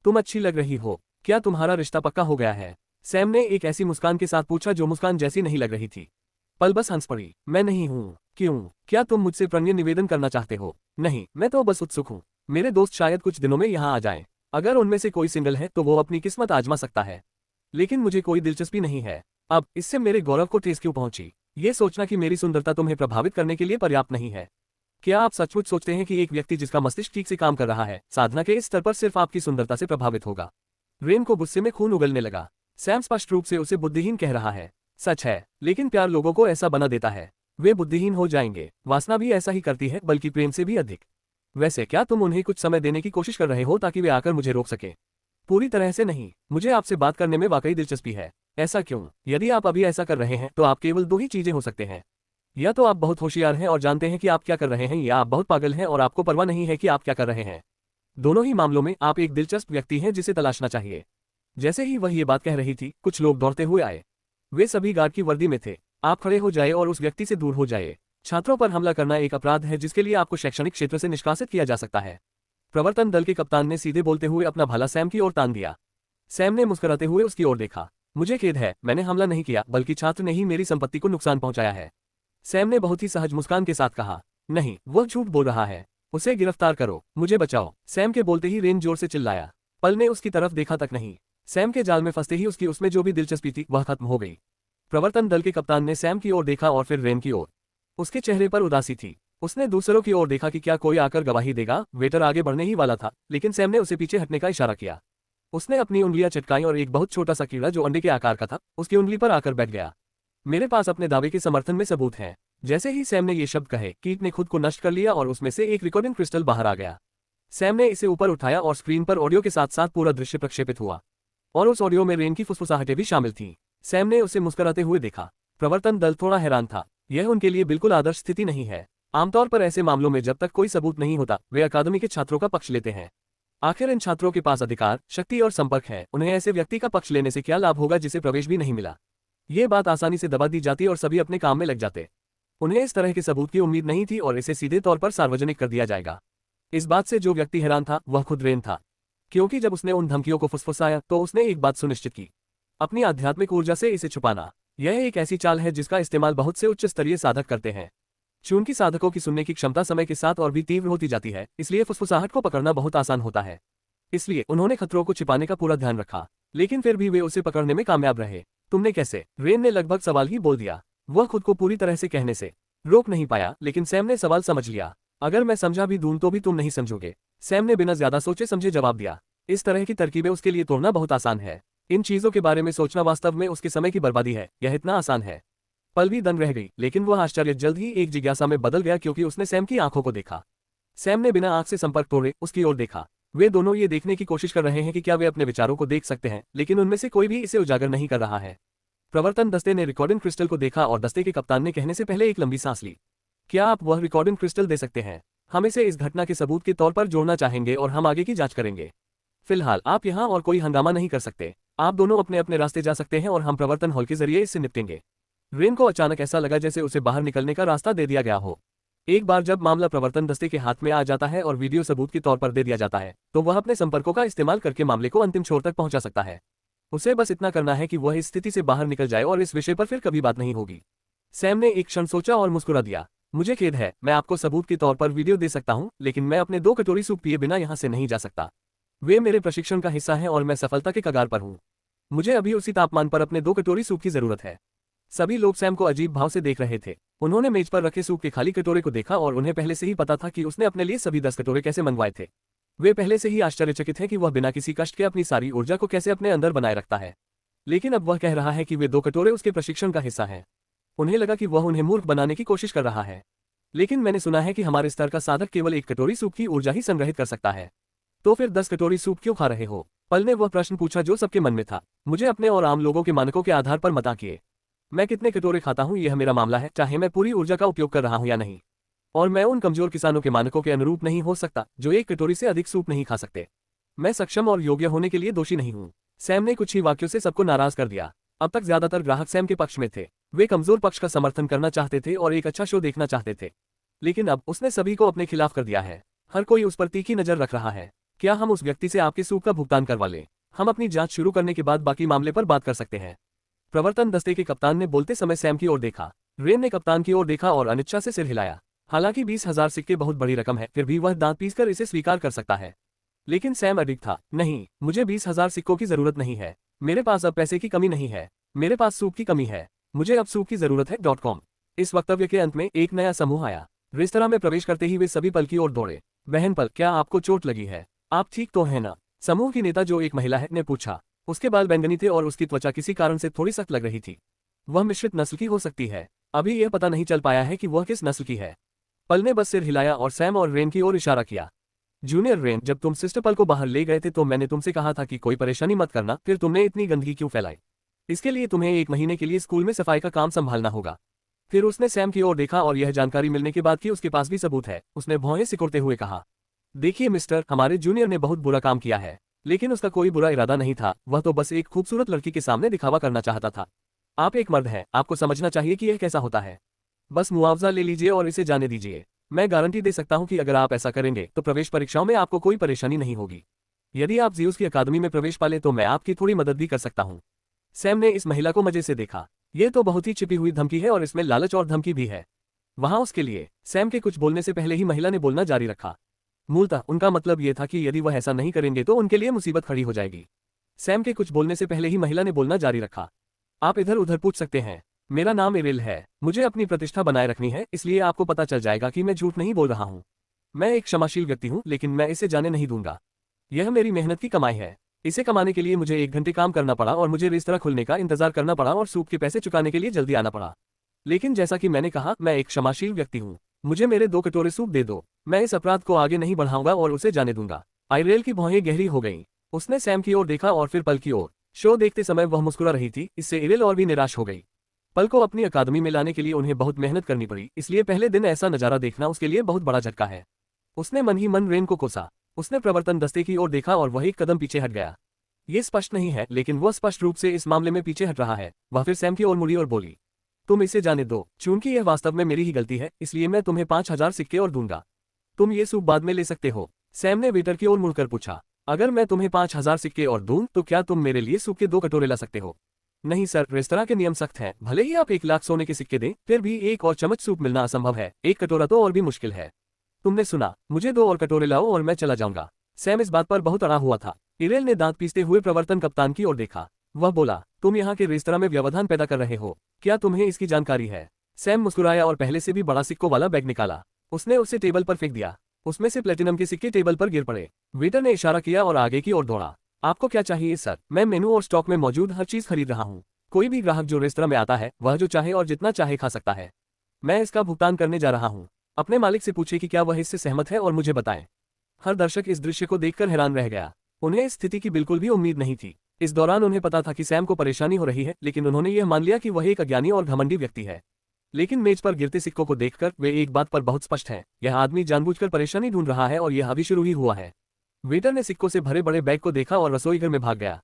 तुम अच्छी लग रही हो। क्या तुम्हारा रिश्ता पक्का हो गया है? सैम ने एक ऐसी मुस्कान के साथ पूछा जो मुस्कान जैसी नहीं लग रही थी। पल बस हंस पड़ी। मैं नहीं हूँ। क्यों? क्या तुम मुझसे प्रणय निवेदन करना चाहते हो? नहीं, मैं तो बस उत्सुक हूँ। मेरे दोस्त शायद कुछ दिनों में यहाँ आ जाएं। अगर उनमें से कोई सिंगल है तो वो अपनी किस्मत आजमा सकता है। लेकिन मुझे कोई दिलचस्पी नहीं है। अब इससे मेरे गौरव को ठेस क्यों पहुंची? ये सोचना कि मेरी सुंदरता तुम्हें प्रभावित करने के लिए पर्याप्त नहीं है। क्या आप सचमुच सोचते हैं कि एक व्यक्ति जिसका मस्तिष्क ठीक से काम कर रहा है, साधना के इस स्तर पर सिर्फ आपकी सुंदरता से प्रभावित होगा? रेन को गुस्से में खून उगलने लगा। सैम स्पष्ट रूप से उसे बुद्धिहीन कह रहा है। सच है, लेकिन प्यार लोगों को ऐसा बना देता है। वे बुद्धिहीन हो जाएंगे। वासना भी ऐसा ही करती है, बल्कि प्रेम से भी अधिक। वैसे क्या तुम उन्हें कुछ समय देने की कोशिश कर रहे हो ताकि वे आकर मुझे रोक सके? पूरी तरह से नहीं। मुझे आपसे बात करने में वाकई दिलचस्पी है। ऐसा क्यों? यदि आप अभी ऐसा कर रहे हैं तो आप केवल दो ही चीजें हो सकते हैं। या तो आप बहुत होशियार हैं और जानते हैं कि आप क्या कर रहे हैं, या आप बहुत पागल हैं और आपको परवाह नहीं है कि आप क्या कर रहे हैं। दोनों ही मामलों में आप एक दिलचस्प व्यक्ति हैं जिसे तलाशना चाहिए। जैसे ही वह ये बात कह रही थी, कुछ लोग दौड़ते हुए आए। वे सभी गार्ड की वर्दी में थे। आप खड़े हो जाए और उस व्यक्ति से दूर हो जाए। छात्रों पर हमला करना एक अपराध है जिसके लिए आपको शैक्षणिक क्षेत्र से निष्कासित किया जा सकता है। प्रवर्तन दल के कप्तान ने सीधे बोलते हुए अपना भाला सैम की ओर तान दिया। सैम ने मुस्कुराते हुए उसकी ओर देखा। मुझे खेद है, मैंने हमला नहीं किया, बल्कि छात्र ने ही मेरी संपत्ति को नुकसान पहुंचाया है। सैम ने बहुत ही सहज मुस्कान के साथ कहा। नहीं, वह झूठ बोल रहा है। उसे गिरफ्तार करो, मुझे बचाओ। सैम के बोलते ही रेन जोर से चिल्लाया। पल ने उसकी तरफ देखा तक नहीं। सैम के जाल में फंसते ही उसकी उसमें जो भी दिलचस्पी थी वह खत्म हो गई। प्रवर्तन दल के कप्तान ने सैम की ओर देखा और फिर रेन की ओर। उसके चेहरे पर उदासी थी। उसने दूसरों की ओर देखा कि क्या कोई आकर गवाही देगा। वेटर आगे बढ़ने ही वाला था, लेकिन सैम ने उसे पीछे हटने का इशारा किया। उसने अपनी उंगलियां चटकाई और एक बहुत छोटा सा कीड़ा जो अंडे के आकार का था, उसकी उंगली पर आकर बैठ गया। मेरे पास अपने दावे के समर्थन में सबूत हैं। जैसे ही सैम ने ये शब्द कहे, कीट ने खुद को नष्ट कर लिया और उसमें से एक रिकॉर्डिंग क्रिस्टल बाहर आ गया। सैम ने इसे ऊपर उठाया और स्क्रीन पर ऑडियो के साथ साथ पूरा दृश्य प्रक्षेपित हुआ, और उस ऑडियो में रेन की फुसफुसाहटें भी शामिल थीं। सैम ने उसे मुस्कुराते हुए देखा। प्रवर्तन दल थोड़ा हैरान था। यह उनके लिए बिल्कुल आदर्श स्थिति नहीं है। आमतौर पर ऐसे मामलों में जब तक कोई सबूत नहीं होता, वे अकादमी के छात्रों का पक्ष लेते हैं। आखिर इन छात्रों के पास अधिकार, शक्ति और संपर्क है। उन्हें ऐसे व्यक्ति का पक्ष लेने से क्या लाभ होगा जिसे प्रवेश भी नहीं मिला? ये बात आसानी से दबा दी जाती और सभी अपने काम में लग जाते। उन्हें इस तरह के सबूत की उम्मीद नहीं थी और इसे सीधे तौर पर सार्वजनिक कर दिया जाएगा। इस बात से जो व्यक्ति हैरान था वह खुद रेन था, क्योंकि जब उसने उन धमकियों को फुसफुसाया तो उसने एक बात सुनिश्चित की, अपनी आध्यात्मिक ऊर्जा से इसे छुपाना। यह एक ऐसी चाल है जिसका इस्तेमाल बहुत से उच्च स्तरीय साधक करते हैं। चूंकि साधकों की सुनने की क्षमता समय के साथ और भी तीव्र होती जाती है, इसलिए फुसफुसाहट को पकड़ना बहुत आसान होता है। इसलिए उन्होंने खतरों को छिपाने का पूरा ध्यान रखा, लेकिन फिर भी वे उसे पकड़ने में कामयाब रहे। तुमने कैसे? रेन ने लगभग सवाल ही बोल दिया। वह खुद को पूरी तरह से कहने से रोक नहीं पाया, लेकिन सैम ने सवाल समझ लिया। अगर मैं समझा भी दूं तो भी तुम नहीं समझोगे। सैम ने बिना ज्यादा सोचे समझे जवाब दिया। इस तरह की तरकीबें उसके लिए तोड़ना बहुत आसान है। इन चीजों के बारे में सोचना वास्तव में उसके समय की बर्बादी है। यह इतना आसान है। पल भी दंग रह गई, लेकिन वह आश्चर्य जल्द ही एक जिज्ञासा में बदल गया, क्योंकि उसने सैम की आंखों को देखा। सैम ने बिना आंख से संपर्क तोड़े उसकी ओर देखा। वे दोनों ये देखने की कोशिश कर रहे हैं कि क्या वे अपने विचारों को देख सकते हैं, लेकिन उनमें से कोई भी इसे उजागर नहीं कर रहा है। प्रवर्तन दस्ते ने रिकॉर्डिंग क्रिस्टल को देखा और दस्ते के कप्तान ने कहने से पहले एक लंबी सांस ली। क्या आप वह रिकॉर्डिंग क्रिस्टल दे सकते हैं? हम इसे इस घटना के सबूत के तौर पर जोड़ना चाहेंगे और हम आगे की जांच करेंगे। फिलहाल आप यहाँ और कोई हंगामा नहीं कर सकते। आप दोनों अपने अपने रास्ते जा सकते हैं और हम प्रवर्तन हॉल के जरिए इससे निपटेंगे। रेन को अचानक ऐसा लगा जैसे उसे बाहर निकलने का रास्ता दे दिया गया हो। एक बार जब मामला प्रवर्तन दस्ते के हाथ में आ जाता है और वीडियो सबूत के तौर पर दे दिया जाता है, तो वह अपने संपर्कों का इस्तेमाल करके मामले को अंतिम छोर तक पहुंचा सकता है। उसे बस इतना करना है कि वह इस स्थिति से बाहर निकल जाए और इस विषय पर फिर कभी बात नहीं होगी। सैम ने एक क्षण सोचा और मुस्कुरा दिया। मुझे खेद है, मैं आपको सबूत के तौर पर वीडियो दे सकता हूं, लेकिन मैं अपने 2 कटोरी सूप पिए बिना यहां से नहीं जा सकता। वे मेरे प्रशिक्षण का हिस्सा हैं और मैं सफलता के कगार पर हूं। मुझे अभी उसी तापमान पर अपने 2 कटोरी सूप की जरूरत है। सभी लोग सैम को अजीब भाव से देख रहे थे। उन्होंने मेज पर रखे सूप के खाली कटोरे को देखा और उन्हें पहले से ही पता था कि उसने अपने लिए सभी 10 कटोरे कैसे मंगवाए थे। वे पहले से ही आश्चर्यचकित हैं कि वह बिना किसी कष्ट के अपनी सारी ऊर्जा को कैसे अपने अंदर बनाए रखता है। लेकिन अब वह कह रहा है कि वे 2 कटोरे उसके प्रशिक्षण का हिस्सा हैं। उन्हें लगा कि वह उन्हें मूर्ख बनाने की कोशिश कर रहा है। लेकिन मैंने सुना है कि हमारे स्तर का साधक केवल 1 कटोरी सूप की ऊर्जा ही संग्रहित कर सकता है। तो फिर 10 कटोरी सूप क्यों खा रहे हो? पल ने वह प्रश्न पूछा जो सबके मन में था। मुझे अपने और आम लोगों के मानकों के आधार पर मत आंकिए। मैं कितने कटोरे खाता हूं यह मेरा मामला है, चाहे मैं पूरी ऊर्जा का उपयोग कर रहा हूं या नहीं। और मैं उन कमजोर किसानों के मानकों के अनुरूप नहीं हो सकता जो 1 कटोरी से अधिक सूप नहीं खा सकते। मैं सक्षम और योग्य होने के लिए दोषी नहीं हूं। सैम ने कुछ ही वाक्यों से सबको नाराज कर दिया। अब तक ज्यादातर ग्राहक सैम के पक्ष में थे। वे कमजोर पक्ष का समर्थन करना चाहते थे और एक अच्छा शो देखना चाहते थे। लेकिन अब उसने सभी को अपने खिलाफ कर दिया है। हर कोई उस पर तीखी नजर रख रहा है। क्या हम उस व्यक्ति से आपके सूप का भुगतान करवा लें? हम अपनी जांच शुरू करने के बाद बाकी मामले पर बात कर सकते हैं। प्रवर्तन दस्ते के कप्तान ने बोलते समय सैम की ओर देखा। रेन ने कप्तान की ओर देखा और अनिच्छा से सिर हिलाया। हालांकि 20,000 सिक्के बहुत बड़ी रकम है, फिर भी वह दांत पीसकर इसे स्वीकार कर सकता है। लेकिन सैम अडिग था। नहीं, मुझे 20,000 सिक्कों की जरूरत नहीं है। मेरे पास अब पैसे की कमी नहीं है। मेरे पास सूप की कमी है। मुझे अब सूप की जरूरत है। .com। इस वक्तव्य के अंत में एक नया समूह आया। रेस्तरां में प्रवेश करते ही वे सभी पल की ओर दौड़े। बहन पल, क्या आपको चोट लगी है? आप ठीक तो हैं ना? समूह की नेता, जो एक महिला है, ने पूछा। उसके बाल बैंगनी थे और उसकी त्वचा किसी कारण से थोड़ी सख्त लग रही थी। वह मिश्रित नस्ल की हो सकती है। अभी यह पता नहीं चल पाया है कि वह किस नस्ल की है। पल ने बस सिर हिलाया और सैम और रेन की ओर इशारा किया। जूनियर रेन, जब तुम सिस्टर पल को बाहर ले गए थे तो मैंने तुमसे कहा था कि कोई परेशानी मत करना, फिर तुमने इतनी गंदगी क्यों फैलाई? इसके लिए तुम्हें 1 महीने के लिए स्कूल में सफाई का काम संभालना होगा। फिर उसने सैम की ओर देखा और यह जानकारी मिलने के बाद कि उसके पास भी सबूत है, उसने भौहें सिकुड़ते हुए कहा। देखिए मिस्टर, हमारे जूनियर ने बहुत बुरा काम किया है, लेकिन उसका कोई बुरा इरादा नहीं था। वह तो बस एक खूबसूरत लड़की के सामने दिखावा करना चाहता था। आप एक मर्द हैं, आपको समझना चाहिए कि यह कैसा होता है। बस मुआवजा ले लीजिए और इसे जाने दीजिए। मैं गारंटी दे सकता हूं कि अगर आप ऐसा करेंगे तो प्रवेश परीक्षाओं में आपको कोई परेशानी नहीं होगी। यदि आप ज़्यूस की अकादमी में प्रवेश पाले तो मैं आपकी थोड़ी मदद भी कर सकता हूं। सैम ने इस महिला को मजे से देखा। यह तो बहुत ही छिपी हुई धमकी है और इसमें लालच और धमकी भी है। वहां उसके लिए। सैम के कुछ बोलने से पहले ही महिला ने बोलना जारी रखा। मूलतः उनका मतलब यह था कि यदि वह ऐसा नहीं करेंगे तो उनके लिए मुसीबत खड़ी हो जाएगी। सैम के कुछ बोलने से पहले ही महिला ने बोलना जारी रखा। आप इधर उधर पूछ सकते हैं। मेरा नाम इरिल है। मुझे अपनी प्रतिष्ठा बनाए रखनी है, इसलिए आपको पता चल जाएगा कि मैं झूठ नहीं बोल रहा हूं। मैं एक क्षमाशील व्यक्ति हूं, लेकिन मैं इसे जाने नहीं दूंगा। यह मेरी मेहनत की कमाई है। इसे कमाने के लिए मुझे 1 घंटे काम करना पड़ा और मुझे रेस्तरां खुलने का इंतजार करना पड़ा और सूप के पैसे चुकाने के लिए जल्दी आना पड़ा। लेकिन जैसा कि मैंने कहा, मैं एक क्षमाशील व्यक्ति हूं। मुझे मेरे 2 कटोरे सूप दे दो। मैं इस अपराध को आगे नहीं बढ़ाऊंगा और उसे जाने दूंगा। आइरेल की भौहें गहरी हो गईं। उसने सैम की ओर देखा और फिर पल की ओर। शो देखते समय वह मुस्कुरा रही थी, इससे इरिल और भी निराश हो गई। पल को अपनी अकादमी में लाने के लिए उन्हें बहुत मेहनत करनी पड़ी, इसलिए पहले दिन ऐसा नजारा देखना उसके लिए बहुत बड़ा झटका है। उसने मन ही मन रेन को कोसा। उसने प्रवर्तन दस्ते की ओर देखा और वह एक कदम पीछे हट गया। ये स्पष्ट नहीं है, लेकिन वह स्पष्ट रूप से इस मामले में पीछे हट रहा है। वह फिर सैम की ओर मुड़ी और बोली, तुम इसे जाने दो। चूंकि यह वास्तव में मेरी ही गलती है, इसलिए मैं तुम्हें 5000 सिक्के और दूंगा। तुम ये सूप बाद में ले सकते हो। सैम ने वेटर की ओर मुड़कर पूछा, अगर मैं तुम्हें 5000 सिक्के और दूं तो क्या तुम मेरे लिए सूप के 2 कटोरे ला सकते हो? नहीं सर, रेस्तरां के नियम सख्त हैं। भले ही आप 1 लाख सोने के सिक्के दें, फिर भी 1 और चम्मच सूप मिलना असंभव है। 1 कटोरा तो और भी मुश्किल है। तुमने सुना, मुझे 2 और कटोरे लाओ और मैं चला जाऊंगा। सैम इस बात पर बहुत अड़ा हुआ था। इरेल ने दांत पीसते हुए प्रवर्तन कप्तान की ओर देखा। वह बोला, तुम यहाँ के रेस्तरां में व्यवधान पैदा कर रहे हो, क्या तुम्हें इसकी जानकारी है? सैम मुस्कुराया और पहले से भी बड़ा सिक्कों वाला बैग निकाला। उसने उसे टेबल पर फेंक दिया। उसमें से प्लेटिनम के सिक्के टेबल पर गिर पड़े। वेटर ने इशारा किया और आगे की ओर दौड़ा। आपको क्या चाहिए सर? मैं मेनू और स्टॉक में मौजूद हर चीज खरीद रहा हूँ। कोई भी ग्राहक जो रेस्तरां में आता है, वह जो चाहे और जितना चाहे खा सकता है। मैं इसका भुगतान करने जा रहा हूँ। अपने मालिक से पूछे कि क्या वह इससे सहमत है और मुझे बताएं। हर दर्शक इस दृश्य को देखकर हैरान रह गया। उन्हें इस स्थिति की बिल्कुल भी उम्मीद नहीं थी। इस दौरान उन्हें पता था कि सैम को परेशानी हो रही है, लेकिन उन्होंने यह मान लिया कि वह एक अज्ञानी और घमंडी व्यक्ति है। लेकिन मेज पर गिरते सिक्कों को देखकर वे एक बात पर बहुत स्पष्ट हैं, यह आदमी जानबूझकर परेशानी ढूंढ रहा है और यह अभी शुरू ही हुआ है। वेटर ने सिक्कों से भरे बड़े बैग को देखा और रसोई घर में भाग गया।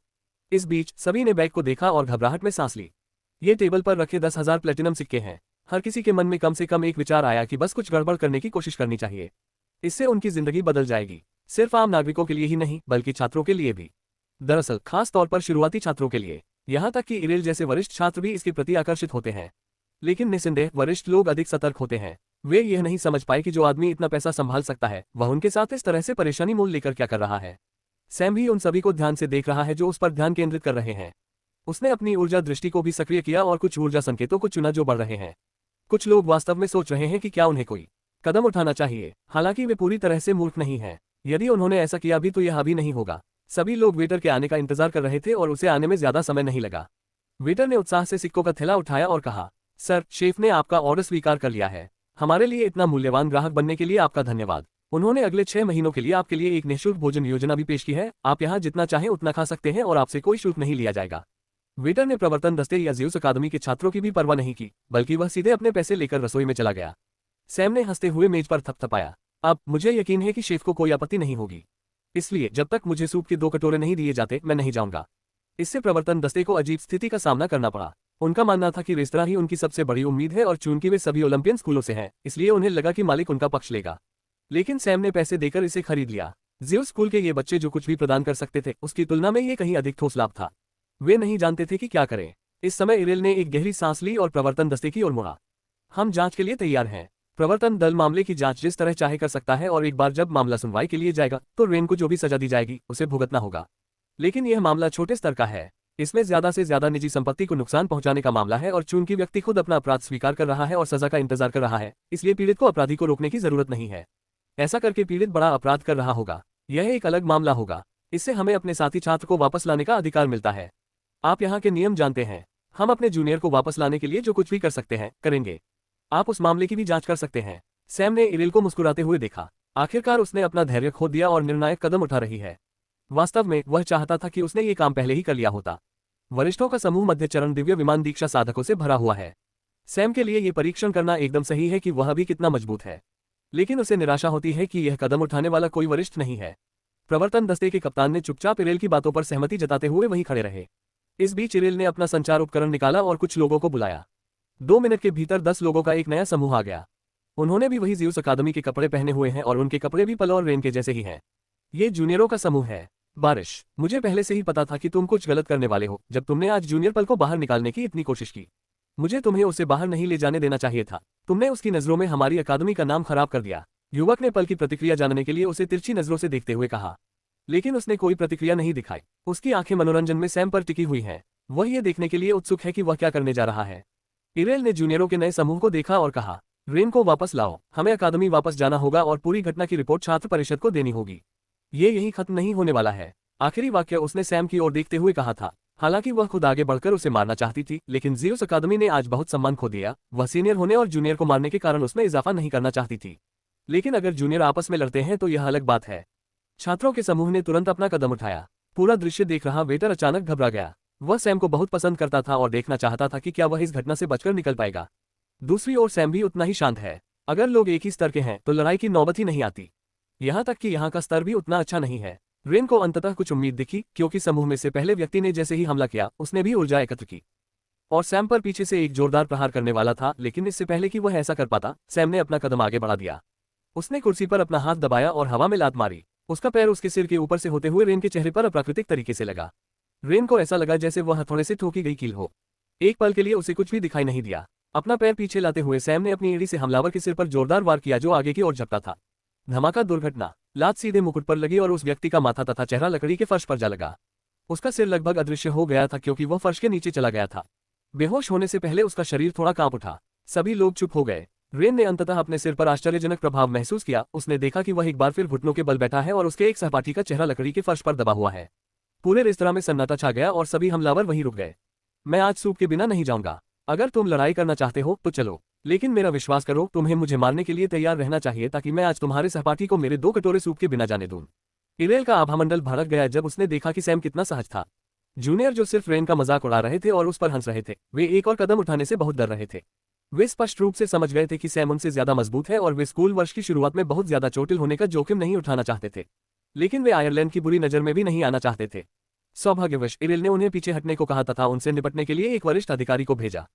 इस बीच सभी ने बैग को देखा और घबराहट में सांस ली। ये टेबल पर रखे 10,000 प्लेटिनम सिक्के हैं। हर किसी के मन में कम से कम एक विचार आया कि बस कुछ गड़बड़ करने की कोशिश करनी चाहिए। इससे उनकी जिंदगी बदल जाएगी। सिर्फ आम नागरिकों के लिए ही नहीं, बल्कि छात्रों के लिए भी। दरअसल खास तौर पर शुरुआती छात्रों के लिए। यहाँ तक कि इरेल जैसे वरिष्ठ छात्र भी इसके प्रति आकर्षित होते हैं। लेकिन निस्संदेह वरिष्ठ लोग अधिक सतर्क होते हैं। वे यह नहीं समझ पाए कि जो आदमी इतना पैसा संभाल सकता है, वह उनके साथ इस तरह से परेशानी मोल लेकर क्या कर रहा है। सैम भी उन सभी को ध्यान से देख रहा है जो उस पर ध्यान केंद्रित कर रहे हैं। उसने अपनी ऊर्जा दृष्टि को भी सक्रिय किया और कुछ ऊर्जा संकेतों को चुना जो बढ़ रहे हैं। कुछ लोग वास्तव में सोच रहे हैं कि क्या उन्हें कोई कदम उठाना चाहिए। हालांकि वे पूरी तरह से मूर्ख नहीं हैं। यदि उन्होंने ऐसा किया भी तो यह अभी नहीं होगा। सभी लोग वेटर के आने का इंतजार कर रहे थे और उसे आने में ज्यादा समय नहीं लगा। वेटर ने उत्साह से सिक्कों का थैला उठाया और कहा, सर, शेफ ने आपका ऑर्डर स्वीकार कर लिया है। हमारे लिए इतना मूल्यवान ग्राहक बनने के लिए आपका धन्यवाद। उन्होंने अगले 6 महीनों के लिए आपके लिए एक निःशुल्क भोजन योजना भी पेश की है। आप यहाँ जितना चाहें उतना खा सकते हैं और आपसे कोई शुल्क नहीं लिया जाएगा। वेटर ने प्रवर्तन दस्ते या ज़्यूस अकादमी के छात्रों की भी परवाह नहीं की, बल्कि वह सीधे अपने पैसे लेकर रसोई में चला गया। सैम ने हंसते हुए मेज पर थपथपाया। अब मुझे यकीन है कि शेफ को कोई आपत्ति नहीं होगी, इसलिए जब तक मुझे सूप के 2 कटोरे नहीं दिए जाते मैं नहीं जाऊंगा। इससे प्रवर्तन दस्ते को अजीब स्थिति का सामना करना पड़ा। उनका मानना था कि रेस्तरां ही उनकी सबसे बड़ी उम्मीद है और चूंकि वे सभी ओलंपियन स्कूलों से हैं, इसलिए उन्हें लगा कि मालिक उनका पक्ष लेगा। लेकिन सैम ने पैसे देकर इसे खरीद लिया। ज़्यूस स्कूल के ये बच्चे जो कुछ भी प्रदान कर सकते थे, उसकी तुलना में ये कहीं अधिक ठोस लाभ था। वे नहीं जानते थे कि क्या करें। इस समय इरेल ने एक गहरी सांस ली और प्रवर्तन दस्ते की ओर मुड़ा। हम जांच के लिए तैयार हैं। प्रवर्तन दल मामले की जांच जिस तरह चाहे कर सकता है और एक बार जब मामला सुनवाई के लिए जाएगा तो रेन को जो भी सजा दी जाएगी उसे भुगतना होगा। लेकिन यह मामला छोटे स्तर का है। इसमें ज्यादा से ज्यादा निजी संपत्ति को नुकसान पहुंचाने का मामला है और चूंकि व्यक्ति खुद अपना अपराध स्वीकार कर रहा है और सजा का इंतजार कर रहा है, इसलिए पीड़ित को अपराधी को रोकने की जरूरत नहीं है। ऐसा करके पीड़ित बड़ा अपराध कर रहा होगा, यह एक अलग मामला होगा। इससे हमें अपने साथी छात्र को वापस लाने का अधिकार मिलता है। आप यहाँ के नियम जानते हैं। हम अपने जूनियर को वापस लाने के लिए जो कुछ भी कर सकते हैं, करेंगे। आप उस मामले की भी जांच कर सकते हैं। सैम ने इरिल को मुस्कुराते हुए देखा। आखिरकार उसने अपना धैर्य खो दिया और निर्णायक कदम उठा रही है। वास्तव में वह चाहता था कि उसने ये काम पहले ही कर लिया होता। वरिष्ठों का समूह मध्य चरण दिव्य विमान दीक्षा साधकों से भरा हुआ है। सैम के लिए ये परीक्षण करना एकदम सही है कि वह अभी कितना मजबूत है, लेकिन उसे निराशा होती है कि यह कदम उठाने वाला कोई वरिष्ठ नहीं है। प्रवर्तन दस्ते के कप्तान ने चुपचाप इरेल की बातों पर सहमति जताते हुए वहीं खड़े रहे। इस बीच इरेल ने अपना संचार उपकरण निकाला और कुछ लोगों को बुलाया। 2 मिनट के भीतर 10 लोगों का एक नया समूह आ गया। उन्होंने भी वही ज़्यूस अकादमी के कपड़े पहने हुए हैं और उनके कपड़े भी पल और रेन के जैसे ही हैं। ये जूनियरों का समूह है। बारिश, मुझे पहले से ही पता था कि तुम कुछ गलत करने वाले हो जब तुमने आज जूनियर पल को बाहर निकालने की इतनी कोशिश की। मुझे तुम्हें उसे बाहर नहीं ले जाने देना चाहिए था। तुमने उसकी नजरों में हमारी अकादमी का नाम खराब कर दिया। युवक ने पल की प्रतिक्रिया जानने के लिए उसे तिरछी नजरों से देखते हुए कहा, लेकिन उसने कोई प्रतिक्रिया नहीं दिखाई। उसकी आंखें मनोरंजन में सैम पर टिकी हुई हैं। वह ये देखने के लिए उत्सुक है कि वह क्या करने जा रहा है। इरेल ने जूनियरों के नए समूह को देखा और कहा, रेन को वापस लाओ, हमें अकादमी वापस जाना होगा और पूरी घटना की रिपोर्ट छात्र परिषद को देनी होगी। ये यही खत्म नहीं होने वाला है। आखिरी वाक्य उसने सैम की ओर देखते हुए कहा था। हालांकि वह खुद आगे बढ़कर उसे मारना चाहती थी, लेकिन ज़्यूस अकादमी ने आज बहुत सम्मान खो दिया। वह सीनियर होने और जूनियर को मारने के कारण उसमें इजाफा नहीं करना चाहती थी, लेकिन अगर जूनियर आपस में लड़ते हैं तो यह अलग बात है। छात्रों के समूह ने तुरंत अपना कदम उठाया। पूरा दृश्य देख रहा वेटर अचानक घबरा गया। वह सैम को बहुत पसंद करता था और देखना चाहता था कि क्या वह इस घटना से बचकर निकल पाएगा। दूसरी ओर सैम भी उतना ही शांत है। अगर लोग एक ही स्तर के हैं तो लड़ाई की नौबत ही नहीं आती। यहाँ तक कि यहाँ का स्तर भी उतना अच्छा नहीं है। रेन को अंततः कुछ उम्मीद दिखी, क्योंकि समूह में से पहले व्यक्ति ने जैसे ही हमला किया उसने भी ऊर्जा एकत्र की और सैम पर पीछे से एक जोरदार प्रहार करने वाला था। लेकिन इससे पहले कि वह ऐसा कर पाता, सैम ने अपना कदम आगे बढ़ा दिया। उसने कुर्सी पर अपना हाथ दबाया और हवा में लात मारी। उसका पैर उसके सिर के ऊपर से होते हुए रेन के चेहरे पर अप्राकृतिक तरीके से लगा। रेन को ऐसा लगा जैसे वह हथौड़े से ठोकी गई कील हो। एक पल के लिए उसे कुछ भी दिखाई नहीं दिया। अपना पैर पीछे लाते हुए सैम ने अपनी एड़ी से हमलावर के सिर पर जोरदार वार किया जो आगे की ओर झपटा था। धमाका, दुर्घटना। लात सीधे मुकुट पर लगी और उस व्यक्ति का माथा तथा चेहरा लकड़ी के फर्श पर जा लगा। उसका सिर लगभग अदृश्य हो गया था क्योंकि वह फर्श के नीचे चला गया था। बेहोश होने से पहले उसका शरीर थोड़ा कांप उठा। सभी लोग चुप हो गए। रेन ने अंततः अपने सिर पर आश्चर्यजनक प्रभाव महसूस किया। उसने देखा कि वह एक बार फिर घुटनों के बल बैठा है और उसके एक सहपाठी का चेहरा लकड़ी के फर्श पर दबा हुआ है। पूरे रेस्तरां में सन्नाटा छा गया और सभी हमलावर वहीं रुक गए। मैं आज सूप के बिना नहीं जाऊंगा। अगर तुम लड़ाई करना चाहते हो तो चलो, लेकिन मेरा विश्वास करो, तुम्हें मुझे मारने के लिए तैयार रहना चाहिए ताकि मैं आज तुम्हारे सहपाठी को मेरे 2 कटोरे सूप के बिना जाने दूं। इरेल का आभामंडल भड़क गया जब उसने देखा कि सैम कितना सहज था। जूनियर जो सिर्फ रेन का मजाक उड़ा रहे थे और उस पर हंस रहे थे, वे एक और कदम उठाने से बहुत डर रहे थे। वे स्पष्ट रूप से समझ गए थे कि सैम उनसे ज्यादा मजबूत है और वे स्कूल वर्ष की शुरुआत में बहुत ज्यादा चोटिल होने का जोखिम नहीं उठाना चाहते थे, लेकिन वे आयरलैंड की बुरी नजर में भी नहीं आना चाहते थे। सौभाग्यवश इरेल ने उन्हें पीछे हटने को कहा तथा उनसे निपटने के लिए एक वरिष्ठ अधिकारी को भेजा।